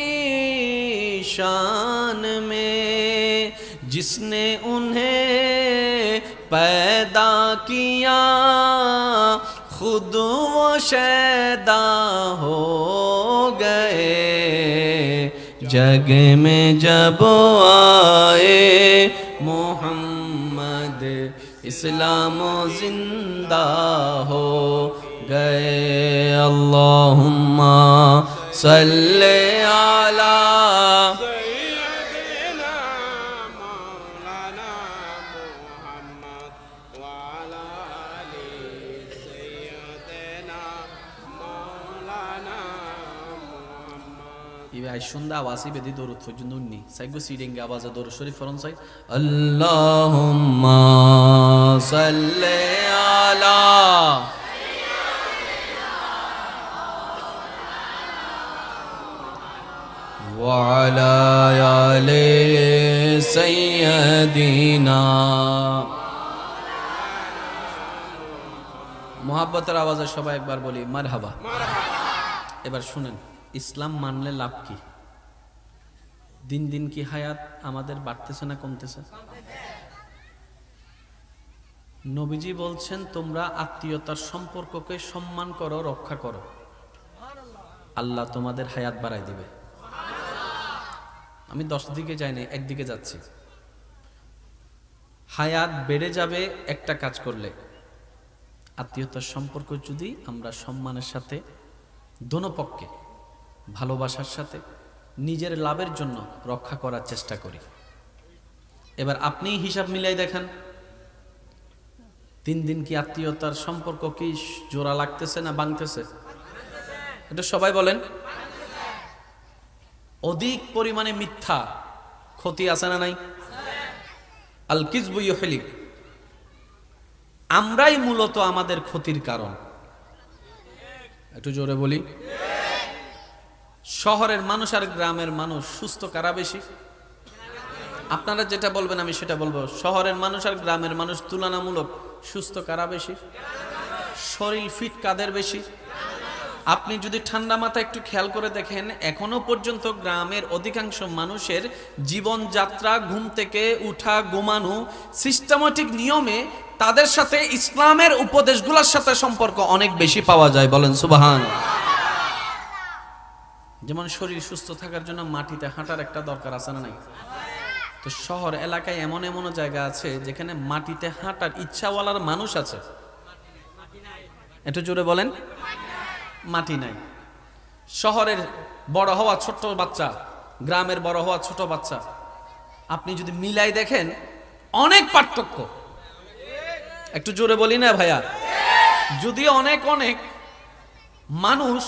शान में, जिसने उन्हें पैदा किया खुद वो शैदा हो गए, जग में जब आए मोहम्मद इस्लाम जिंदा हो गए। अल्लाहुम्मा सल्ले अला सय्यदिना मौलाना मुहम्मद व अला आलि सय्यदिना मौलाना मुहम्मद। ইবে সুন্দর আওয়াজই বেদি দরুদ পর্যন্ত উন্নি সাইগো সিডিং আওয়াজে দরুদ শরীফ ফরন চাই। আল্লাহুম্মা সাল্লি আলা ওয়া আলা আলি সাইয়্যিদিনা। মোহাব্বতের আওয়াজে সবাই একবার বলি মারহাবা। এবার শুনেন, ইসলাম মানলে লাভ কি? দিন দিন কি হায়াত আমাদের বাড়তেছে না কমতেছে? নবীজি বলছেন, তোমরা আত্মীয়তার সম্পর্ককে সম্মান করো, রক্ষা করো, আল্লাহ তোমাদের হায়াত বাড়াই দিবে। আমি 10 দিকে যাই না, একদিকে যাচ্ছি। হায়াত বেড়ে যাবে একটা কাজ করলে, আত্মীয়তার সম্পর্ক যদি আমরা সম্মানের সাথে, দোনো পক্ষে ভালোবাসার সাথে, নিজের লাভের জন্য রক্ষা করার চেষ্টা করি। এবার আপনি হিসাব মিলাই দেখেন, দিন দিন কি আত্মীয়তার সম্পর্ক কি জোড়া লাগতেছে না ভাঙতেছে? এটা সবাই বলেন। অধিক পরিমাণে মিথ্যা ক্ষতি আছে না নাই? আল কিযবু ইউহলিক। আমরাই মূলত আমাদের ক্ষতির কারণ। একটু জোরে বলি। শহরের মানুষ আর গ্রামের মানুষ সুস্থ কারা বেশি? আপনারা যেটা বলবেন আমি সেটা বলবো। শহরের মানুষ আর গ্রামের মানুষ তুলনামূলক সুস্থ কারা বেশি? শরীর ফিট কাদের বেশি? আপনি যদি ঠান্ডা মাথায় একটু খেয়াল করে দেখেন, এখনো পর্যন্ত গ্রামের অধিকাংশ মানুষের জীবনযাত্রা, ঘুম থেকে উঠা, ঘুমানো, সিস্টেমেটিক নিয়মে তাদের সাথে ইসলামের উপদেশগুলোর সাথে সম্পর্ক অনেক বেশি পাওয়া যায়। বলেন সুবহানাল্লাহ। যেমন শরীর সুস্থ থাকার জন্য মাটিতে হাঁটার একটা দরকার আছে না নাই? তো শহর এলাকায় এমন এমন জায়গা আছে যেখানে মাটিতে হাঁটার ইচ্ছাওয়ালার মানুষ আছে। একটু জোরে বলেন। মাটি নাই। শহরের বড় হওয়া ছোট্ট বাচ্চা গ্রামের বড় হওয়া ছোট বাচ্চা, আপনি যদি মিলাই দেখেন অনেক পার্থক্য। একটু জোরে বলি না ভাইয়া? যদি অনেক অনেক মানুষ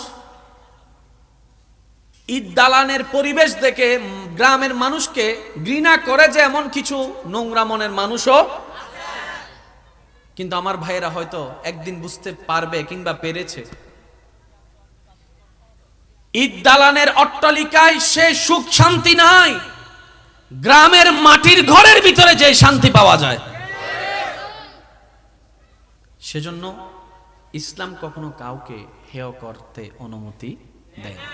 ঈদ দালানের পরিবেশ দেখে গ্রামের মানুষকে ঘৃণা করে, যে এমন কিছু নোংরা মনের মানুষও, কিন্তু আমার ভাইয়েরা হয়তো একদিন বুঝতে পারবে কিংবা পেরেছে, ঈদ দালানের অট্টালিকায় সে সুখ শান্তি নাই, গ্রামের মাটির ঘরের ভিতরে যে শান্তি পাওয়া যায়। সেজন্য ইসলাম কখনো কাউকে হেয় করতে অনুমতি দেয় না।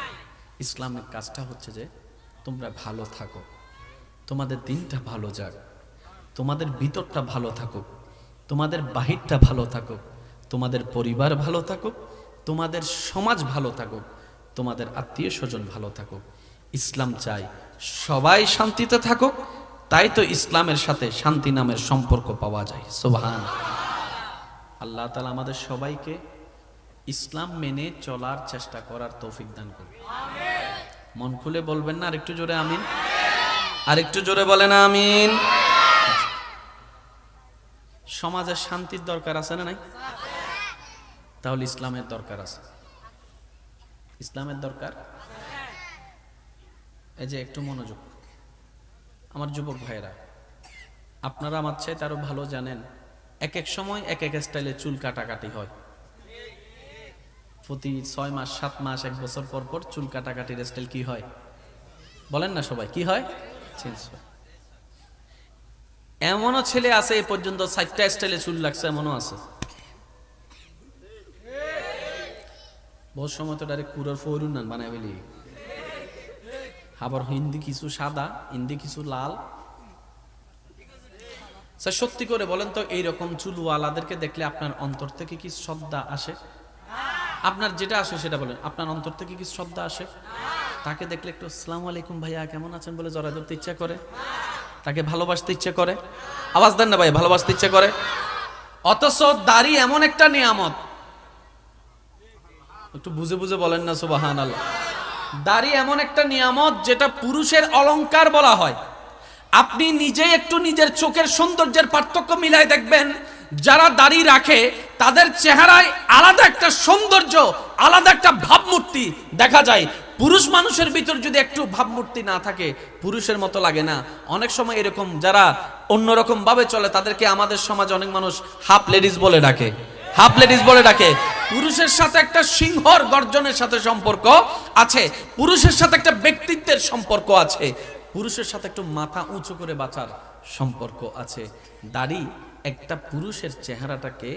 ইসলামের কাজটা হচ্ছে যে তোমরা ভালো থাকো, তোমাদের দিনটা ভালো যাক, তোমাদের ভিতরটা ভালো থাকুক, তোমাদের বাহিরটা ভালো থাকুক, তোমাদের পরিবার ভালো থাকুক, তোমাদের সমাজ ভালো থাকুক, তোমাদের আত্মীয় স্বজন ভালো থাকুক। ইসলাম চাই সবাই শান্তিতে থাকুক, তাই তো ইসলামের সাথে শান্তি নামের সম্পর্ক পাওয়া যায়। সুবহান আল্লাহ তাআলা আমাদের সবাইকে ইসলাম মেনে চলার চেষ্টা করার তৌফিক দান করুন। মন খুলে বলবেন না? আরেকটু জোরে আমিন, আরেকটু জোরে বলেন আমিন। সমাজে শান্তির দরকার আছে না নাই? তাহলে ইসলামের দরকার আছে। ইসলামের দরকার। এই যে একটু মনোযোগ, আমার যুবক ভাইয়েরা, আপনারা আমার চাইতে আরো ভালো জানেন, এক এক সময় এক এক স্টাইলে চুল কাটাকাটি হয়। প্রতি 6 মাস 7 মাস 1 বছর পর পর চুল কাটাকাটির স্টাইল কি হয় বলেন না সবাই? কি হয়? চেঞ্জ হয়। এমনও ছেলে আছে এই পর্যন্ত 4টা স্টাইলে চুল লাগছে, এমনও আছে। বহু সময় তো ডাইরেক্ট পুরো ফৌরুন নান বানায় বলি, আবার হিন্দি কিছু সাদা, হিন্দি কিছু লাল। স্যার সত্যি করে বলেন তো, এইরকম চুলওয়ালাদেরকে দেখলে আপনার অন্তর থেকে কি শ্রদ্ধা আসে? আপনার যেটা আসে সেটা বলেন, আপনার অন্তর থেকে কি শ্রদ্ধা আসে? তাকে দেখলে একটু আসসালামু আলাইকুম ভাইয়া কেমন আছেন বলে জড়ায় ধরতে ইচ্ছা করে? তাকে ভালোবাসতে ইচ্ছা করে? আওয়াজ দেন না ভাই, ভালোবাসতে ইচ্ছা করে। অথচ দাড়ি এমন একটা নিয়ামত, একটু বুঝে বুঝে বলেন না সুবহানাল্লাহ। দাড়ি এমন একটা নিয়ামত যেটা পুরুষের অলংকার বলা হয়। আপনি নিজে একটু নিজের চোখের সৌন্দর্যের পার্থক্য মিলাই দেখবেন, যারা দাড়ি রাখে তাদের চেহারায় আলাদা একটা সৌন্দর্য, আলাদা একটা ভাবমূর্তি দেখা যায়। পুরুষ মানুষের ভিতর যদি একটু ভাবমূর্তি না থাকে, পুরুষের মতো লাগে না। অনেক সময় এরকম যারা অন্যরকম ভাবে চলে তাদেরকে আমাদের সমাজে অনেক মানুষ হাফ লেডিস বলে ডাকে, হাফ লেডিস বলে ডাকে। পুরুষের সাথে একটা সিংহর গর্জনের সাথে সম্পর্ক আছে, পুরুষের সাথে একটা ব্যক্তিত্বের সম্পর্ক আছে, পুরুষের সাথে একটু মাথা উঁচু করে বাঁচার সম্পর্ক আছে। দাড়ি একটা পুরুষের চেহারাটাকে,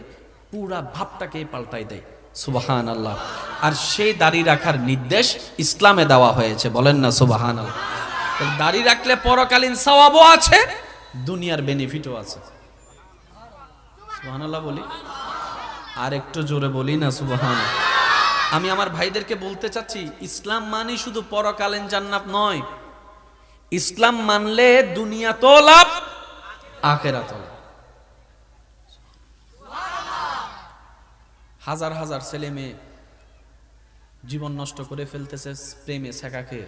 পুরা ভাবটাকে পাল্টাই দেয়। সুবহানাল্লাহ। আর সেই দাড়ি রাখার নির্দেশ ইসলামে দেওয়া হয়েছে, বলেন না সুবহানাল্লাহ। দাড়ি রাখলে পরকালীন সওয়াবও আছে, দুনিয়ার বেনিফিটও আছে। সুবহানাল্লাহ বলি, আর একটু জোরে বলি না সুবহানাল্লাহ। আমি আমার ভাইদেরকে বলতে চাচ্ছি, ইসলাম মানে শুধু পরকালীন জান্নাত নয়, ইসলাম মানলে দুনিয়াতেও লাভ, আখিরাতেও লাভ। হাজার হাজার ছেলে মেয়ে জীবন নষ্ট করে ফেলতেছে প্রেমে ছ্যাঁকা খেয়ে।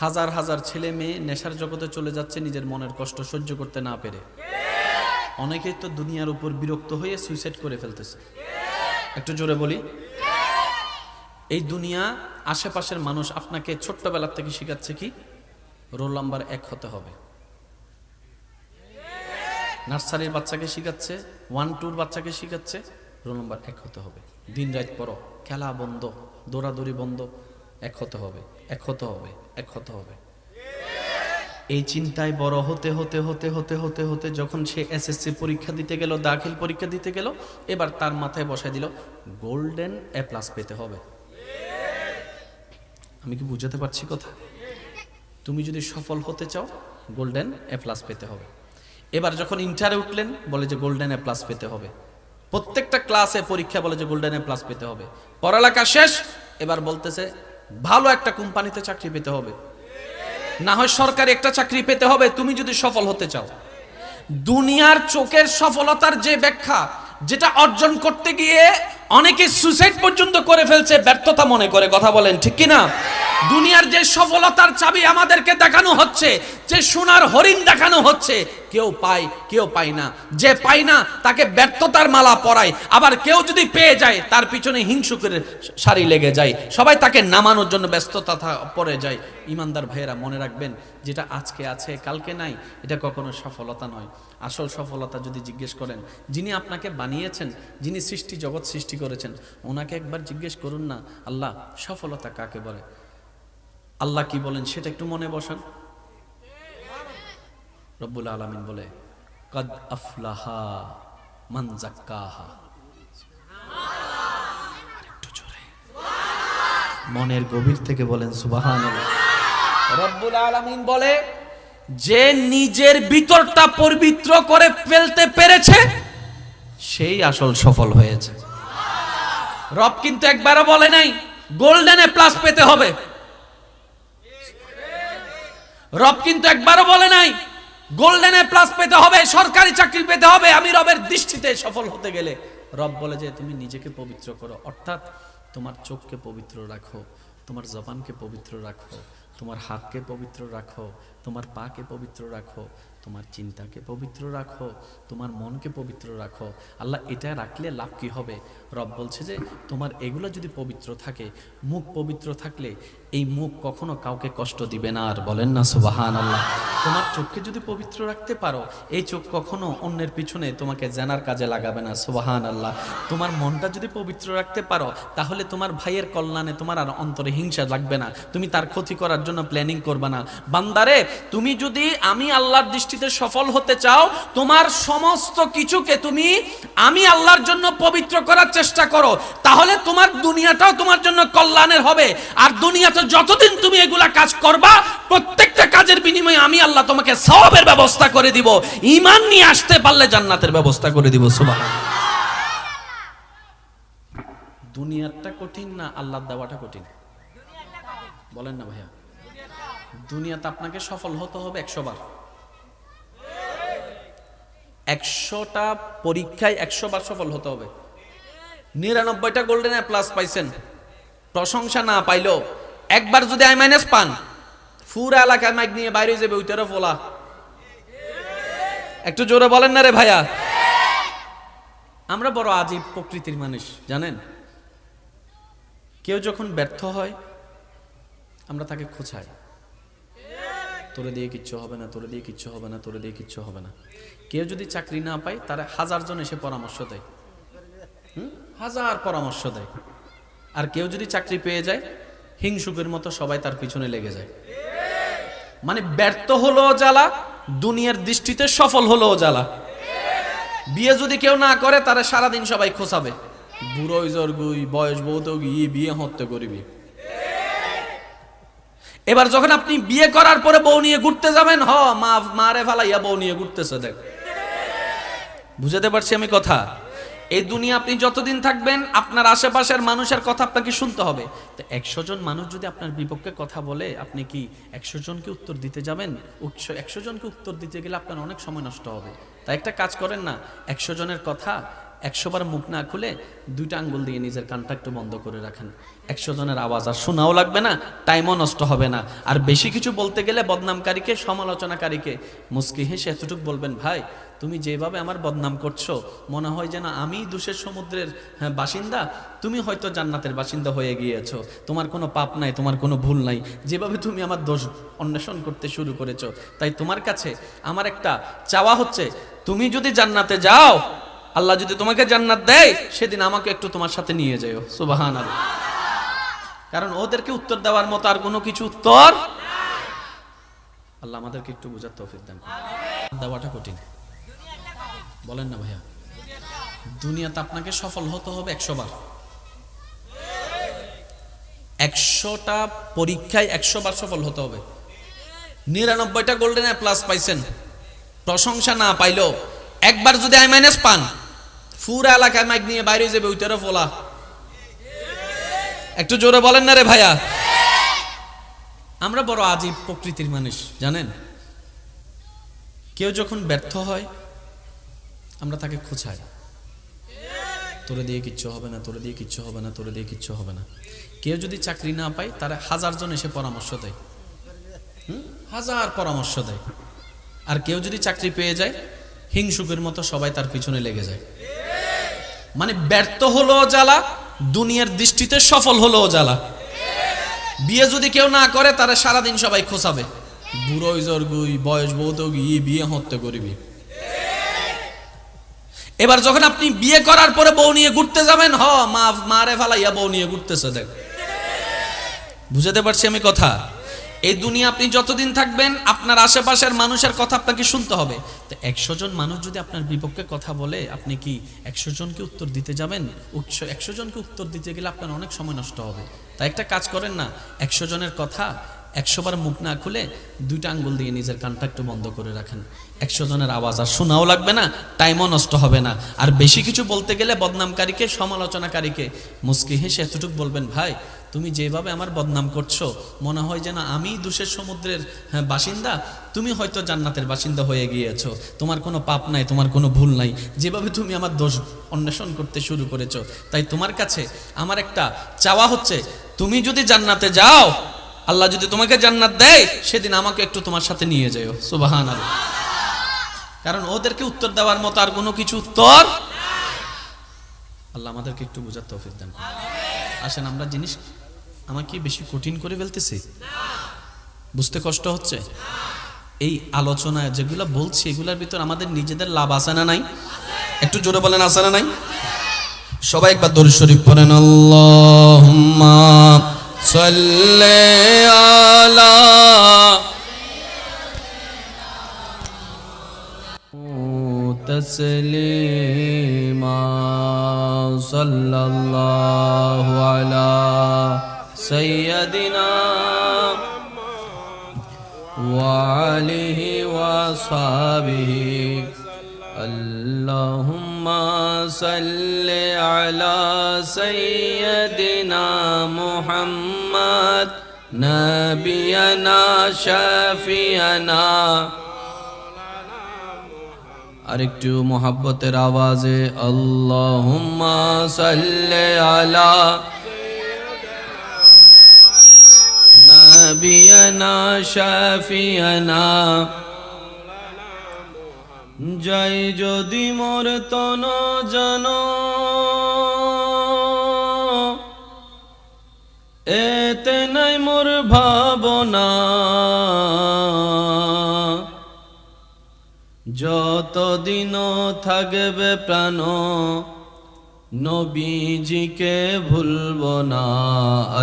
হাজার হাজার ছেলে মেয়ে নেশার জগতে চলে যাচ্ছে নিজের মনের কষ্ট সহ্য করতে না পেরে। অনেকেই তো দুনিয়ার উপর বিরক্ত হয়ে সুইসাইড করে ফেলতেছে। একটু জোরে বলি। এই দুনিয়া, আশেপাশের মানুষ আপনাকে ছোট্টবেলার থেকে শিখাচ্ছে কি? রোল নাম্বার 1 হতে হবে। নার্সারির বাচ্চাকে শিখাচ্ছে, 1-2 বাচ্চাকে শিখাচ্ছে রোল নাম্বার 1 হতে হবে। দিন রাত পড়ো, খেলা বন্ধ, দৌড়াদৌড়ি বন্ধ, 1 হতে হবে, 1 হতে হবে, 1 হতে হবে। এই চিন্তায় বড় হতে হতে হতে হতে হতে হতে যখন সে এসএসসি পরীক্ষা দিতে গেল, দাখিল পরীক্ষা দিতে গেল, এবার তার মাথায় বসায় দিল গোল্ডেন A+ পেতে হবে। আমি কি বুঝাতে পারছি কথা? তুমি যদি সফল হতে চাও গোল্ডেন A+ পেতে হবে। এবার যখন ইন্টারে উঠলেন বলে যে গোল্ডেন A+ পেতে হবে। প্রত্যেকটা ক্লাসে পরীক্ষা বলে যে গোল্ডেন A+ পেতে হবে। পড়ালেখা শেষ, এবার বলতেছে ভালো একটা কোম্পানিতে চাকরি পেতে হবে, না হয় সরকারি একটা চাকরি পেতে হবে তুমি যদি সফল হতে চাও। দুনিয়ার চোখের সফলতার যে ব্যাখ্যা, যেটা অর্জন করতে গিয়ে অনেকে সুইসাইড পর্যন্ত করে ফেলছে ব্যর্থতা মনে করে। কথা বলেন ঠিক কিনা? দুনিয়ার যে সফলতার চাবি আমাদেরকে দেখানো হচ্ছে, যে সোনার হরিণ দেখানো হচ্ছে, কেউ পায় কেউ পায় না। যে পায় না তাকে ব্যর্থতার মালা পরায়, আবার কেউ যদি পেয়ে যায় তার পিছনে হিংসুকের সারি লেগে যায়, সবাই তাকে নামানোর জন্য ব্যস্ততা পড়ে যায়। ইমানদার ভাইয়েরা মনে রাখবেন, যেটা আজকে আছে কালকে নাই, এটা কখনো সফলতা নয়। আসল সফলতা যদি জিজ্ঞেস করেন, যিনি আপনাকে বানিয়েছেন, যিনি সৃষ্টি জগৎ সৃষ্টি করেছেন, ওনাকে একবার জিজ্ঞেস করুন না, আল্লাহ সফলতা কাকে বলে? আল্লাহ কি বলেন সেটা একটু মনে বসান। রব্বুল আলামিন বলে, কদ আফলাহা মান যাক্কাহা। একটু জোরে মনের গভীর থেকে বলেন সুবহানাল্লাহ। রব্বুল আলামিন বলে, যে নিজের ভিতরটা পবিত্র করে ফেলতে পেরেছে সেই আসল সফল হয়েছে। রব কিন্তু একবারও বলে নাই গোল্ডেন এ প্লাস পেতে হবে। রব কিন্তু একবারও বলে নাই গোল্ডেন এ প্লাস পেতে হবে, সরকারি চাকরি পেতে হবে আমি রবের দৃষ্টিতে সফল হতে গেলে। রব বলে যে তুমি নিজেকে পবিত্র করো, অর্থাৎ তোমার চোখকে পবিত্র রাখো, তোমার জবানকে পবিত্র রাখো, তোমার হাতকে পবিত্র রাখো, তোমার পাকে পবিত্র রাখো, তোমার চিন্তাকে পবিত্র রাখো, তোমার মনকে পবিত্র রাখো। আল্লাহ এটা রাখলে লাভ কি হবে? রব বলছে যে তোমার এগুলো যদি পবিত্র থাকে, মুখ পবিত্র থাকলে এই মুখ কখনো কাউকে কষ্ট দিবে না। আর বলেন না সুবহানাল্লাহ। তোমার চোখকে যদি পবিত্র রাখতে পারো, এই চোখ কখনো অন্যের পিছনে তোমাকে জানার কাজে লাগাবে না। সুবহানাল্লাহ। তোমার মনটা যদি পবিত্র রাখতে পারো, তাহলে তোমার ভাইয়ের কল্যাণে তোমার আর অন্তরে হিংসা লাগবে না, তুমি তার ক্ষতি করার জন্য প্ল্যানিং করবে না। বান্দারে, তুমি যদি আমি আল্লাহর দৃষ্টিতে সফল হতে চাও, তোমার সমস্ত কিছুকে তুমি আমি আল্লাহর জন্য পবিত্র করার চেষ্টা করো, তাহলে তোমার দুনিয়াটাও তোমার জন্য কল্যাণের হবে। আর দুনিয়াতে যতদিন তুমি এগুলা কাজ করবা, প্রত্যেকটা কাজের বিনিময়ে আমি আল্লাহ তোমাকে সওয়াবের ব্যবস্থা করে দিব। ঈমান নিয়ে আসতে পারলে জান্নাতের ব্যবস্থা করে দিব। সুবহানাল্লাহ। দুনিয়াটা কঠিন না আল্লাহর দেওয়াটা কঠিন? বলেন না ভাইয়া। দুনিয়াতে আপনাকে সফল হতে হবে 100 বার। 100টা পরীক্ষায় 100 বার সফল হতে হবে। 99টা গোল্ডেন এ প্লাস পাইছেন, প্রশংসা না পাইলেও একবার যদি আই মাইনাস পান, পুরো এলাকায় মাইক নিয়ে বাইরে যাবে ওইটারও ফলা। একটু জোরে বলেন না রে ভাইয়া। আমরা বড় আজীব প্রকৃতির মানুষ জানেন। কেউ যখন ব্যর্থ হয় আমরা তাকে খোঁচাই, তোরে দিয়ে কিচ্ছু হবে না, তোরে দিয়ে কিচ্ছু হবে না, তোরে দিয়ে কিচ্ছু হবে না। কেউ যদি চাকরি না পায়, তারা 1000 জন এসে পরামর্শ দেয়, 1000 পরামর্শ দেয়। আর কেউ যদি চাকরি পেয়ে যায়, হিংসুকের মতো সবাই তার পিছনে লেগে যায়। মানে ব্যর্থ হলো জ্বালা, দুনিয়ার দৃষ্টিতে সফল হলো জ্বালা। বিয়ে যদি কেউ না করে, তারা সারাদিন সবাই খোঁচাবে, বুড়োই জর্গুই বয়স বহুত গিয়ে বিয়ে হতে করবি। এবার যখন আপনি বিয়ে করার পরে বউ নিয়ে ঘুরতে যাবেন, মারে ফালাইয়া বউ নিয়ে ঘুরতেছে। দেখ, বুঝাতে পারছি আমি কথা? এই দুনিয়া আপনি যতদিন থাকবেন, আপনার আশেপাশের মানুষের কথা আপনাকে শুনতে হবে। তো 100 জন মানুষ যদি আপনার বিপক্ষে কথা বলে, আপনি কি 100 জনকে উত্তর দিতে যাবেন? 100 জনকে উত্তর দিতে গেলে আপনার অনেক সময় নষ্ট হবে। তাই একটা কাজ করেন না, 100 জনের কথা 100 বার মুখ না খুলে 2টা আঙ্গুল দিয়ে নিজের কানটা একটু বন্ধ করে রাখেন। 100 জনের আওয়াজ আর শোনাও লাগবে না, টাইমও নষ্ট হবে না। আর বেশি কিছু বলতে গেলে বদনামকারীকে, সমালোচনাকারীকে মুস্কি হেসে এতটুকু বলবেন, ভাই তুমি যেভাবে আমার বদনাম করছো, মনে হয় যেন আমি দোষের সমুদ্রের বাসিন্দা, তুমি হয়তো জান্নাতের বাসিন্দা হয়ে গিয়েছো। তোমার কোনো পাপ নাই, তোমার কোনো ভুল নাই, যেভাবে তুমি আমার দোষ অন্বেষণ করতে শুরু করেছো। তাই তোমার কাছে আমার একটা চাওয়া হচ্ছে, তুমি যদি জান্নাতে যাও, আল্লাহ যদি তোমাকে জান্নাত দেয়, সেদিন আমাকে একটু তোমার সাথে নিয়ে যাও। সুবহানাল্লাহ। কারণ ওদেরকে উত্তর দেওয়ার মতো আর কোনো কিছু উত্তর আল্লাহ আমাদেরকে একটু বোঝার তৌফিক দান করুন। দেওয়াটা কঠিন, বলেন না ভাইয়া। দুনিয়াতে আপনাকে সফল হতে হবে 100 বার। 100টা পরীক্ষায় 100 বার সফল হতে হবে। 99টা গোল্ডেন এ প্লাস পাইছেন, প্রশংসা না পাইলেও একবার যদি আই মাইনাস পান, পুরো এলাকায় মাইক নিয়ে বাইরে যাবে ওইটারও ফলা। একটু জোরে বলেন না রে ভাইয়া। আমরা বড় আজীব প্রকৃতির মানুষ জানেন। কেউ যখন ব্যর্থ হয়, আমরা তাকে খোঁচাই, তোরে দিয়ে কিচ্ছু হবে না, তোরে দিয়ে কিচ্ছু হবে না, তোরে দিয়ে কিচ্ছু হবে না। কেউ যদি চাকরি না পায় তার 1000 জন এসে পরামর্শ দেয়, 1000 পরামর্শ দেয়। আর কেউ যদি চাকরি পেয়ে যায় হিংসুকের মতো সবাই তার পিছনে লেগে যায়। মানে ব্যর্থ হলো জ্বালা, দুনিয়ার দৃষ্টিতে সফল হলো জ্বালা। বিয়ে যদি কেউ না করে তারা সারাদিন সবাই খোঁচাবে, বুড়ো জর্গুই বয়স বহুত গিয়ে বিয়ে হতে করবি। এবার যখন আপনি বিয়ে করার পরে বউ নিয়ে ঘুরতে যাবেন, মারে ফালাইয়া বউ নিয়ে ঘুরতেছে। দেখ, বুঝাতে পারছি আমি কথা? এই দুনিয়া আপনি যতদিন থাকবেন আপনার আশেপাশের মানুষের কথা আপনাকে শুনতে হবে। তো 100 জন মানুষ যদি আপনার বিপক্ষে কথা বলে, আপনি কি 100 জনকে উত্তর দিতে যাবেন? 100 জনকে উত্তর দিতে গেলে আপনার অনেক সময় নষ্ট হবে। তাই একটা কাজ করেন না, 100 জনের কথা 100 বার মুখ না খুলে 2টা আঙ্গুল দিয়ে নিজের কানটা একটু বন্ধ করে রাখেন। 100 জনের আওয়াজ আর শোনাও লাগবে না, টাইমও নষ্ট হবে না। আর বেশি কিছু বলতে গেলে বদনামকারীকে, সমালোচনাকারীকে মুস্কি হেসে এতটুকু বলবেন, ভাই তুমি যেভাবে আমার বদনাম করছো মনে হয় যেন আমি দুষের সমুদ্রের বাসিন্দা, তুমি হয়তো জান্নাতের বাসিন্দা হয়ে গিয়েছো। তোমার কোনো পাপ নাই, তোমার কোনো ভুল নাই। যেভাবে তুমি আমার দোষ অন্বেষণ করতে শুরু করেছো, তাই তোমার কাছে আমার একটা চাওয়া হচ্ছে, তুমি যদি জান্নাতে যাও, আল্লাহ যদি তোমাকে জান্নাত দেয়, সেদিন আমাকে একটু তোমার সাথে নিয়ে যাও। সুবহানাল্লাহ। কারণ ওদেরকে উত্তর দেওয়ার মতো আর কোনো কিছু উত্তর, আল্লাহ আমাদেরকে একটু বোঝার তৌফিক দেন। আসেন, আমরা জিনিস আমাকে বেশি কঠিন করে ফেলতেছি, বুঝতে কষ্ট হচ্ছে। এই আলোচনা যেগুলো বলছি এগুলোর ভিতর আমাদের নিজেদের লাভ আছে না নাই? একটু জোরে বলেন, আছে না নাই? সবাই একবার দরুদ শরীফ পড়েন। আল্লাহুম্মা সাল্লি আলা তাসলিমা সাল্লাল্লাহু আলা সাইয়্যিদিনা ওয়া আলিহি ওয়া সাহবিহি। আল্লাহুম্মা সাল্লি আলা সাইয়্যিদিনা মুহাম্মদ নাবিয়ানা শাফিয়ানা। আরেকটু মোহাব্বতের আওয়াজে আল্লাহুম্মা সাল্লি আলা নাবিয়ানা শাফিয়ানা। যাই যদি মোর তন জন এতে নাই মোর ভাবনা, যতদিন থাকবে প্রাণ নবীজিকে ভুলব না।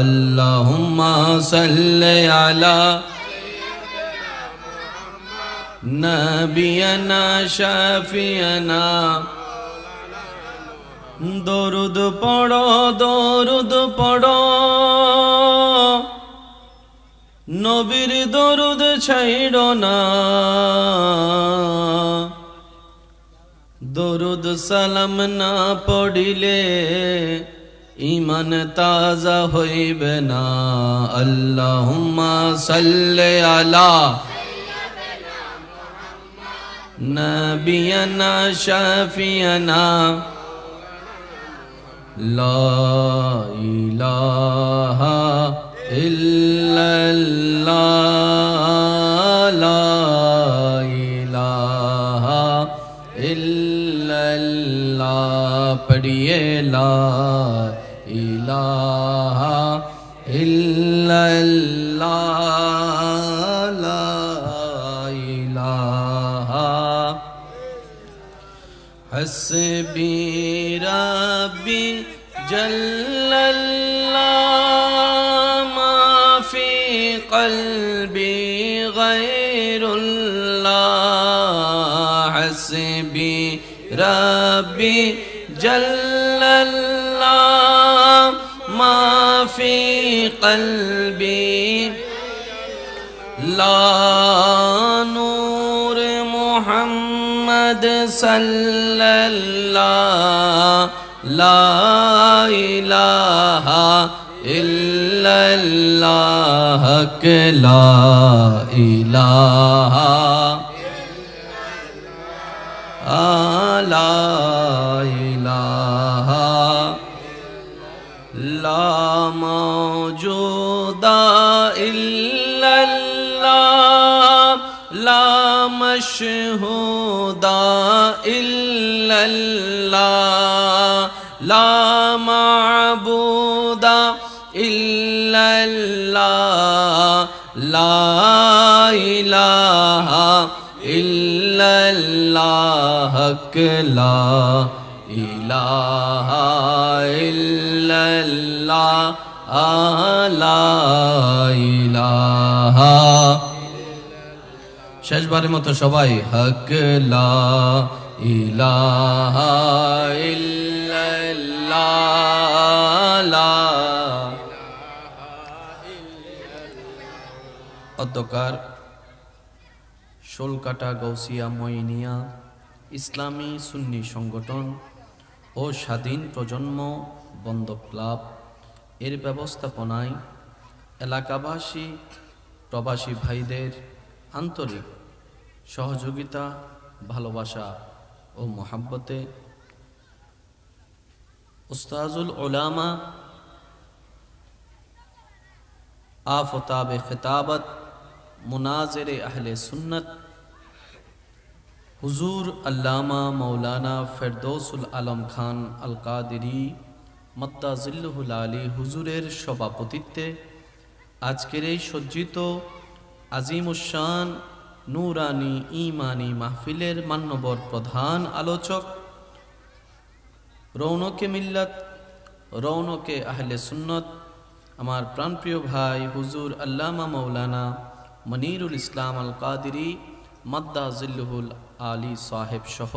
আল্লাহুম্মা সাল্লি আলা নাবিয়ানা শাফিয়ানা। দরুদ পড়ো, দরুদ পড়ো, নবীর দরুদ ছাইড়ো না। দরুদ সালাম না পড়িলে ঈমান তাজা হইবে না। আল্লাহুম্মা সাল্লি আলা নাবিয়ানা শাফিয়ানা। লা ইলাহা ইল্লাল্লাহ, লা ইলাহা ইল্লাল্লাহ। পড়িয়ে লা ইলাহা ইল্লাল্লাহ, লা ইলাহা। হাসবি রাব্বি জাল্লাল্লাহ, মা ফি কলবি গায়রুল্লাহ। হাসবি রাব্বি জাল্লাল্লাহ, মা ফি কলবি। লা নূর মুহাম্মদ সাল্লাল্লাহ, লা ইলাহা ইল্লাল্লাহ, লা ইলাহা লা ইলাহা। লা मौजूदा इल्लल्लाह ला मशहूदा इल्लल्लाह ला माबूदा इल्लल्लाह ला इलाहा इल्लल्लाह हक ला इलाहा इल्लल्लाह ला इलाहा। শেষবারের মতো সবাই হক লা ইলাহা ইল্লাল্লাহ লা। অধ্যকার শোলকাটা গৌসিয়া মইনিয়া ইসলামী সুন্নি সংগঠন ও স্বাধীন প্রজন্ম বন্ধ ক্লাব এর ব্যবস্থাপনায় এলাকাবাসী প্রবাসী ভাইদের আন্তরিক সহযোগিতা ভালোবাসা ও মোহাব্বতে উস্তাজুল উলামা আফতাবে খিতাবত মুনাজিরে আহলে সুন্নত হুজুর আল্লামা মৌলানা ফেরদৌসুল আলম খান আল কাদেরী মত্তাজিল্লুহুল আলী হুজুরের সভাপতিত্বে আজকের এই সজ্জিত আজিমুশান নূরানি ঈমানি মাহফিলের মান্যবর প্রধান আলোচক রৌনকে মিল্লাত রৌনকে আহলে সুন্নত আমার প্রাণপ্রিয় ভাই হুজুর আল্লামা মৌলানা মনিরুল ইসলাম আল কাদেরী মদ্দাজিল্লুহুল আলী সাহেব সহ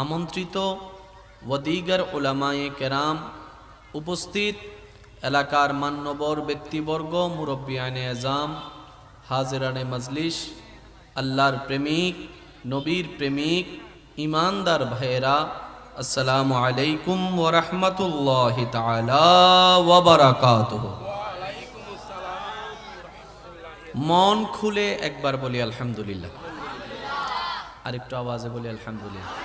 আমন্ত্রিত ওয়াদিগার উলামায়ে কেরাম, উপস্থিত এলাকার মান্যবর ব্যক্তিবর্গ, মুরব্বিয়ানে আযাম, হাজিরানে মজলিস, আল্লাহর প্রেমিক, নবীর প্রেমিক, ইমানদার ভাইয়েরা, আসসালামু আলাইকুম ওয়া রাহমাতুল্লাহি তাআলা ওয়া বারাকাতুহু। মন খুলে একবার বলি আলহামদুলিল্লাহ, আরেকটু আওয়াজে বলি আলহামদুলিল্লাহ।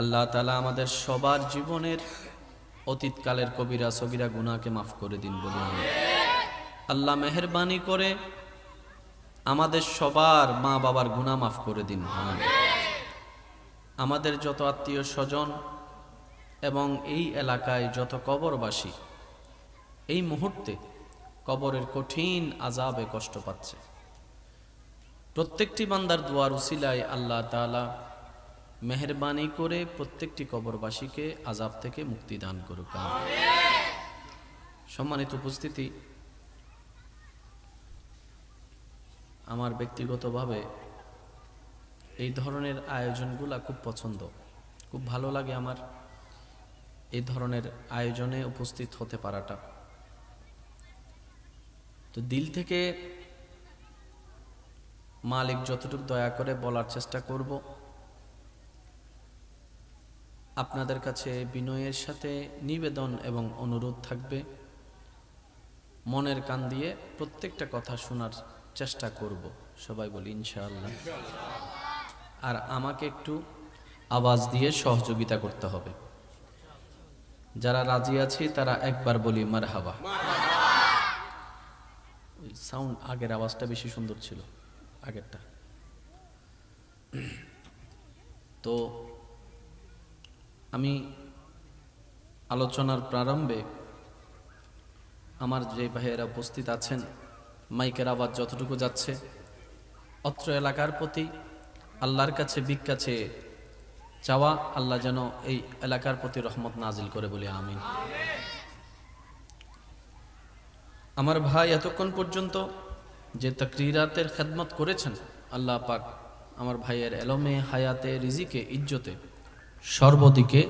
আল্লাহ তাআলা আমাদের সবার জীবনের অতীতকালের কবিরা সগীরা গুনাহকে মাফ করে দিন বলি আমিন। আল্লাহ মেহেরবানি করে আমাদের সবার মা বাবার গুনাহ মাফ করে দিন আমিন। আমাদের যত আত্মীয় স্বজন এবং এই এলাকায় যত কবরবাসী এই মুহূর্তে কবরের কঠিন আযাবে কষ্ট পাচ্ছে, প্রত্যেকটি বান্দার দুয়ার উসিলায় আল্লাহ তাআলা মেহেরবানি করে প্রত্যেকটি কবরবাসীকে আযাব থেকে মুক্তি দান করুক আমিন। সম্মানিত উপস্থিতি, আমার ব্যক্তিগতভাবে এই ধরনের আয়োজনগুলা খুব পছন্দ, খুব ভালো লাগে আমার এই ধরনের আয়োজনে উপস্থিত হতে পারাটা। তো দিল থেকে মালিক যতটুকু দয়া করে বলার চেষ্টা করব, আপনাদের কাছে বিনয়ের সাথে নিবেদন এবং অনুরোধ থাকবে, মনের কান দিয়ে প্রত্যেকটা কথা শোনার চেষ্টা করব। সবাই বলি ইনশাআল্লাহ। আর আমাকে একটু আওয়াজ দিয়ে সহযোগিতা করতে হবে। যারা রাজি আছে তারা একবার বলি মারহাবা। সাউন্ড আগের আওয়াজটা বেশি সুন্দর ছিল, আগেরটা। তো আমি আলোচনার প্রারম্ভে আমার যে ভাইয়েরা উপস্থিত আছেন, মাইকের আওয়াজ যতটুকু যাচ্ছে, অত্র এলাকার প্রতি আল্লাহর কাছে ভিক্ষা চেয়ে চাওয়া, আল্লাহ যেন এই এলাকার প্রতি রহমত নাজিল করে বলি আমিন। আমার ভাই এতক্ষণ পর্যন্ত যে তাকরিরাতের খেদমত করেছেন, আল্লাহ পাক আমার ভাইয়ের এলমে, হায়াতে, রিজিকে, ইজ্জতে সর্বদিকে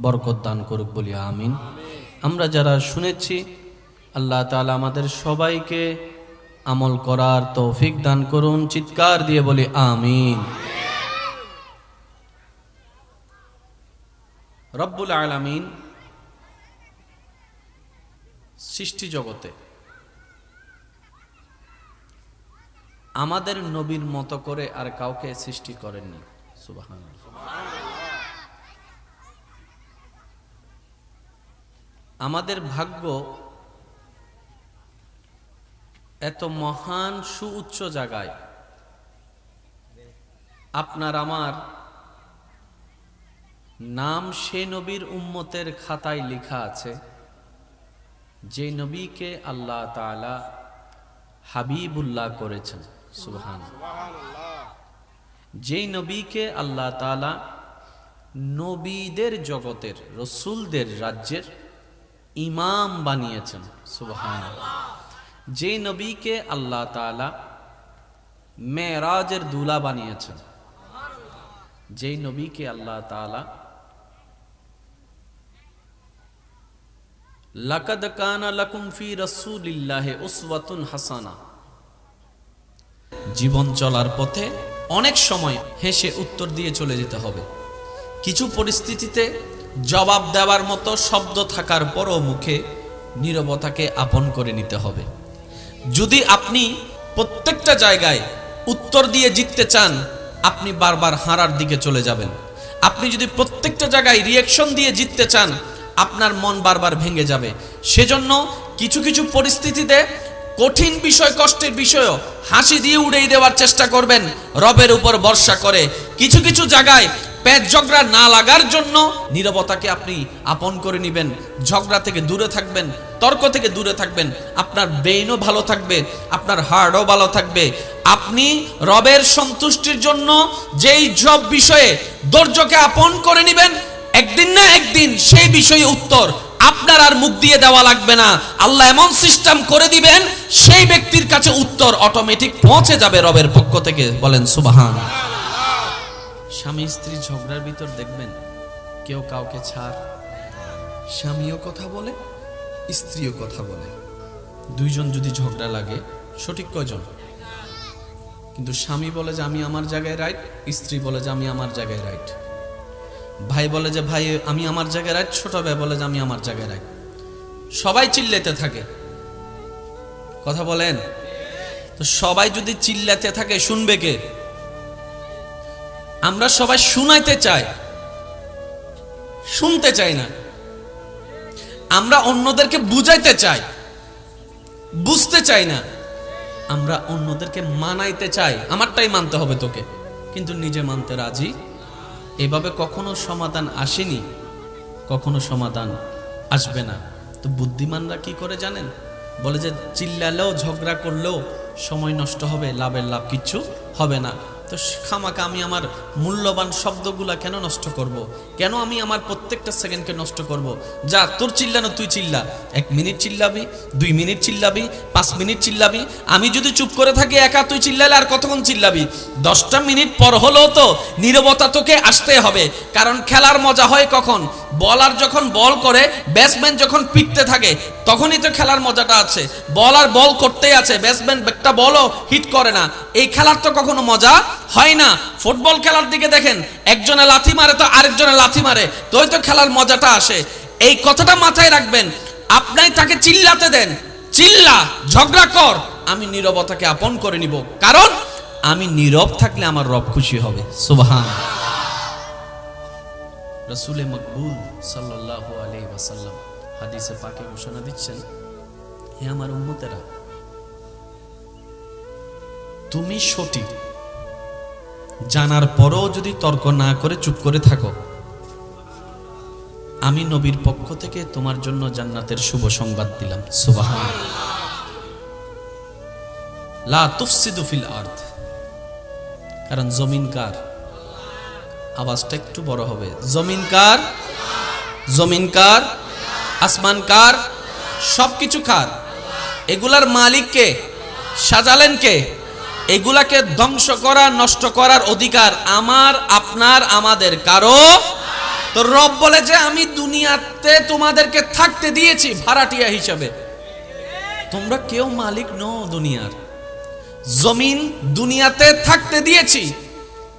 বরকত দান করুক বলি আমিন। আমরা যারা শুনেছি, আল্লাহ তাআলা আমাদের সবাইকে আমল করার তৌফিক দান করুন। চিৎকার দিয়ে বলি আমিন। রব্বুল আলামিন সৃষ্টি জগতে আমাদের নবীর মতো করে আর কাউকে সৃষ্টি করেননি। সুবহানাল্লাহ। আমাদের ভাগ্য এত মহান সুউচ্চ জায়গায় আপনার আমার নাম সে নবীর উম্মতের খাতায় লেখা আছে যে নবীকে আল্লাহ তাআলা হাবিবুল্লাহ করেছেন। সুবহানাল্লাহ। যেই নবীকে আল্লাহ তাআলা নবীদের জগতের রসুলদের রাজ্যের ইমাম বানিয়েছেন। সুবহানাল্লাহ। যে নবীকে আল্লাহ তাআলা মেরাজের দুলা বানিয়েছেন, যেই নবীকে আল্লাহ তাআলা লাকাদ কানা লাকুম ফি রাসূলিল্লাহি উসওয়াতুন হাসানা, জীবন চলার পথে অনেক সময় হেসে উত্তর দিয়ে চলে যেতে হবে। কিছু পরিস্থিতিতে জবাব দেওয়ার মতো শব্দ থাকার পরও মুখে নীরবতাকে আপন করে নিতে হবে। যদি আপনি প্রত্যেকটা জায়গায় উত্তর দিয়ে জিততে চান, আপনি বারবার হারার দিকে চলে যাবেন। আপনি যদি প্রত্যেকটা জায়গায় রিঅ্যাকশন দিয়ে জিততে চান, আপনার মন বারবার ভেঙে যাবে। সেজন্য কিছু কিছু পরিস্থিতিতে কঠিন বিষয়, কষ্টের বিষয়ও হাসি দিয়ে উড়িয়ে দেওয়ার চেষ্টা করবেন রবের উপর ভরসা করে। কিছু কিছু জায়গায় পেট ঝগড়া না লাগার জন্য নীরবতাকে আপনি আপন করে নেবেন। ঝগড়া থেকে দূরে থাকবেন, তর্ক থেকে দূরে থাকবেন। আপনার ব্রেইনও ভালো থাকবে, আপনার হার্টও ভালো থাকবে। আপনি রবের সন্তুষ্টির জন্য যেই সব বিষয়ে ধৈর্যকে আপন করে নেবেন, একদিন না একদিন সেই বিষয়ে উত্তর আপনার আর মুখ দিয়ে দেওয়া লাগবে না। আল্লাহ এমন সিস্টেম করে দিবেন, সেই ব্যক্তির কাছে উত্তর অটোমেটিক পৌঁছে যাবে রবের পক্ষ থেকে। বলেন সুবহানাল্লাহ। স্বামী স্ত্রী ঝগড়ার ভিতর দেখবেন কেউ কাউকে ছাড়, স্বামীও কথা বলে, স্ত্রীও কথা বলে। দুইজন যদি ঝগড়া লাগে, সঠিক কয়জন? কিন্তু স্বামী বলে যে আমি আমার জায়গায় রাইট, স্ত্রী বলে যে আমি আমার জায়গায় রাইট। ভাই বলে যে ভাই আমি আমার জায়গায় রাইট, ছোট ভাই বলে যে আমি আমার জায়গায় রাইট। সবাই চিল্লাতে থাকে, কথা বলেন তো। সবাই যদি চিল্লাতে থাকে, শুনবে কে? আমরা সবাই শুনাইতে চাই, শুনতে চাই না। আমরা অন্যদেরকে বুঝাইতে চাই, বুঝতে চাই না। আমরা অন্যদেরকে মানাইতে চাই, আমারটাই মানতে হবে তোকে, কিন্তু নিজে মানতে রাজি। এভাবে কখনো সমাধান আসেনি, কখনো সমাধান আসবে না। তো বুদ্ধিমানরা কি করে জানেন? বলে যে চিল্লালেও ঝগড়া করলেও সময় নষ্ট হবে, লাভের লাভ কিচ্ছু হবে না। তো খামাকা আমি আমার মূল্যবান শব্দগুলা কেন নষ্ট করব? কেন আমি আমার প্রত্যেকটা সেকেন্ডকে নষ্ট করব? যা তোর চিল্লানো তুই চিল্লা, 1 মিনিট চিল্লাবি, 2 মিনিট চিল্লাবি, 5 মিনিট চিল্লাবি। আমি যদি চুপ করে থাকি একা, তুই চিল্লালে আর কতক্ষণ চিল্লাবি? 10টা মিনিট পর হলেও তো নীরবতা তোকে আসতে হবে। কারণ খেলার মজা হয় কখন? বলার যখন বল করে, ব্যাটসম্যান যখন পিটতে থাকে, তখনই তো খেলার মজাটা আছে। বলার বল করতেই আছে, ব্যাটসম্যান একটা বলও হিট করে না, এই খেলার তো কখনো মজা হয় না। ফুটবল খেলার দিকে দেখেন, একজনে লাথি মারে তো আরেকজনে লাথি মারে, তোই তো খেলার মজাটা আসে। এই কথাটা মাথায় রাখবেন। আপনি তাকে চিল্লাতে দেন, চিল্লা, ঝগড়া কর, আমি নীরবতাকে আপন করে নিব। কারণ আমি নীরব থাকলে আমার রব খুশি হবে। সুবহানাল্লাহ। রাসূলে মকবুল সাল্লাল্লাহু আলাইহি ওয়াসাল্লাম হাদিসে পাকে ঘোষণা দিচ্ছেন, হে আমার উম্মতেরা, তুমি সঠিক জানার পরও যদি তর্ক না করে চুপ করে থাকো, আমি নবীর পক্ষ থেকে তোমার জন্য জান্নাতের শুভ সংবাদ দিলাম। সুবহানাল্লাহ। লা তুফসিদু ফিল আরদ, কারণ জমিন কার? আওয়াজটা একটু বড় হবে। জমিন কার? জমিন কার? আসমান কার? সবকিছু কার? এগুলার মালিক কে? সাজালেন কে? এগুলাকে ধ্বংস করা, নষ্ট করার অধিকার আমার, আপনার, আমাদের কারো। তো রব বলে যে আমি দুনিয়াতে তোমাদেরকে থাকতে দিয়েছি ভাড়াটিয়া হিসাবে, তোমরা কেউ মালিক নও দুনিয়ার। জমিন দুনিয়াতে থাকতে দিয়েছি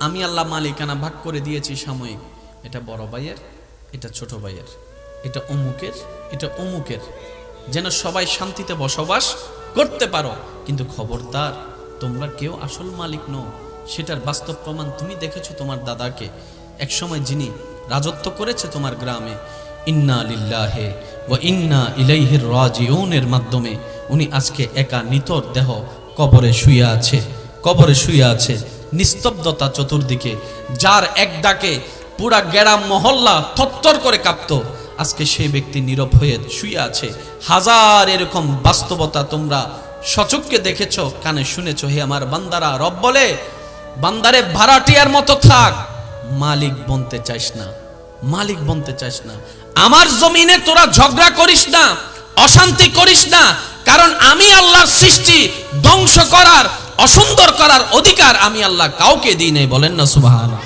আমি, আল্লাহ মালিকানা ভাগ করে দিয়েছি সাময়িক। এটা বড় ভাইয়ের, এটা ছোট ভাইয়ের, এটা অমুকের, এটা অমুকের, যেন সবাই শান্তিতে বসবাস করতে পারো। কিন্তু খবরদার, তোমরা কেউ আসল মালিক নও। সেটার বাস্তব প্রমাণ তুমি দেখেছো তোমার দাদাকে, একসময় যিনি রাজত্ব করেছে তোমার গ্রামে। ইন্না লিল্লাহি ওয়া ইন্না ইলাইহির রাজিউনের মাধ্যমে উনি আজকে একা নিতর দেহ কবরে শুয়ে আছে, কবরে শুয়ে আছে। নিস্তব্ধতা চতুর্দিকে, যার এক ডাকে পুরা গ্রাম মহল্লা থরথর করে কাঁপতো, আজকে সেই ব্যক্তি নীরব হয়ে শুয়ে আছে। হাজার এরকম বাস্তবতা তোমরা সচক্ষে দেখেছো, কানে শুনেছো। হে আমার বান্দারা, রব বলে বান্দারে ভাড়াটিয়ার মতো থাক, মালিক বনতে চাইস না, মালিক বনতে চাইস না। আমার জমিনে তোরা ঝগড়া করিস না, অশান্তি করিস না, কারণ আমি আল্লাহর সৃষ্টি ধ্বংস করার, অসুন্দর করার অধিকার আমি আল্লাহ কাউকে দিই নাই। বলেন না সুবহানাল্লাহ।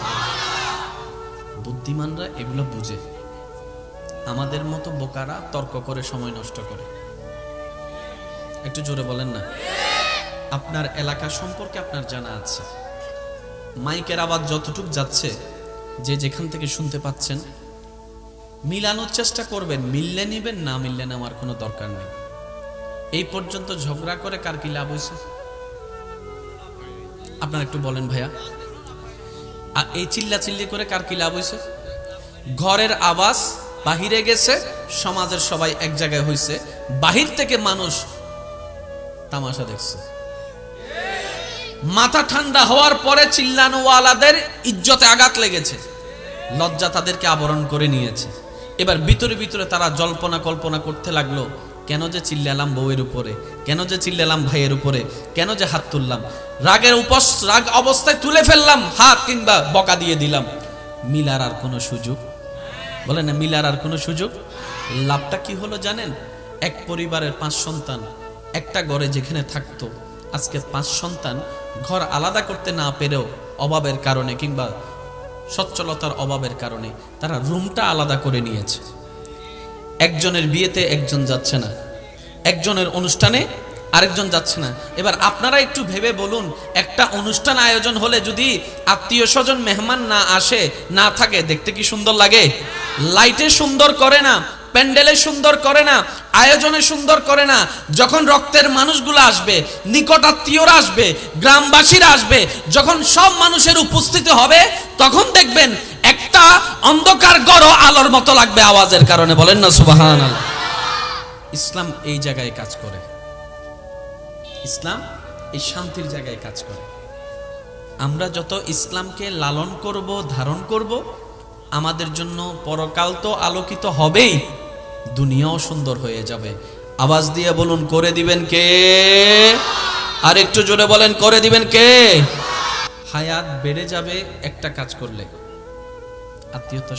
বুদ্ধিমানরা এগুলো বুঝে, আমাদের মতো বোকারা তর্ক করে সময় নষ্ট করে। একটু জোরে বলেন না। আপনার এলাকা সম্পর্কে আপনার জানা আছে, মাইকের আওয়াজ যতটুক যাচ্ছে, যে যেখান থেকে শুনতে পাচ্ছেন, মিলানোর চেষ্টা করবেন। মিললে নিবেন, না মিললে আমার কোনো দরকার নেই। এই পর্যন্ত ঝগড়া করে কার কি লাভ হয়েছে আপনারা একটু বলেন ভাইয়া। আর এই চিল্লাচিল্লি করে কার কি লাভ হয়েছে? ঘরের আওয়াজ বাহিরে গেছে, সমাজের সবাই এক জায়গায় হয়েছে, বাহির থেকে মানুষ তামাশা দেখছে। মাথা ঠান্ডা হওয়ার পরে চিল্লানোওয়ালাদের ইজ্জতে আঘাত লেগেছে, লজ্জা তাদেরকে আবরণ করে নিয়েছে। এবার ভিতরে ভিতরে তারা জল্পনা কল্পনা করতে লাগলো, কেন যে চিল্লালাম বউয়ের উপরে, কেন যে চিল্লালাম ভাইয়ের উপরে, কেন যে হাত তুললাম, রাগ অবস্থায় তুলে ফেললাম হাত, কিংবা বকা দিয়ে দিলাম। মিলার আর কোনো সুযোগ, বলে না, মিলার আর কোনো সুযোগ। লাভটা কি হলো জানেন? এক পরিবারের 5 সন্তান একটা ঘরে যেখানে থাকতো, আজকে 5 সন্তান ঘর আলাদা করতে না পেরেও অভাবের কারণে কিংবা সচ্ছলতার অভাবের কারণে তারা রুমটা আলাদা করে নিয়েছে। একজনের বিয়েতে একজন যাচ্ছে না, একজনের অনুষ্ঠানে আরেকজন যাচ্ছে না। এবার আপনারা একটু ভেবে বলুন, একটা অনুষ্ঠান আয়োজন হলে যদি আত্মীয় স্বজন মেহমান না আসে, না থাকে, দেখতে কি সুন্দর লাগে? লাইটে সুন্দর করে না, প্যান্ডেলে সুন্দর করে না, আয়োজনে সুন্দর করে না। যখন রক্তের মানুষগুলো আসবে, নিকট আত্মীয়রা আসবে, গ্রামবাসীরা আসবে, যখন সব মানুষের উপস্থিতি হবে, তখন দেখবেন একটা অন্ধকার গড় আলোর মতো লাগবে আওয়াজের কারণে। বলেন না সুবহানাল্লাহ। ইসলাম এই জায়গায় কাজ করে, ইসলাম এই শান্তির জায়গায় কাজ করে। আমরা যত ইসলামকে লালন করব, ধারণ করব, আমাদের জন্য পরকাল তো আলোকিত হবেই, দুনিয়াও সুন্দর হয়ে যাবে। আওয়াজ দিয়ে বলুন, করে দিবেন কে? আর একটু জোরে বলেন, করে দিবেন কে? হায়াত বেড়ে যাবে একটা কাজ করলে, আত্মীয়তা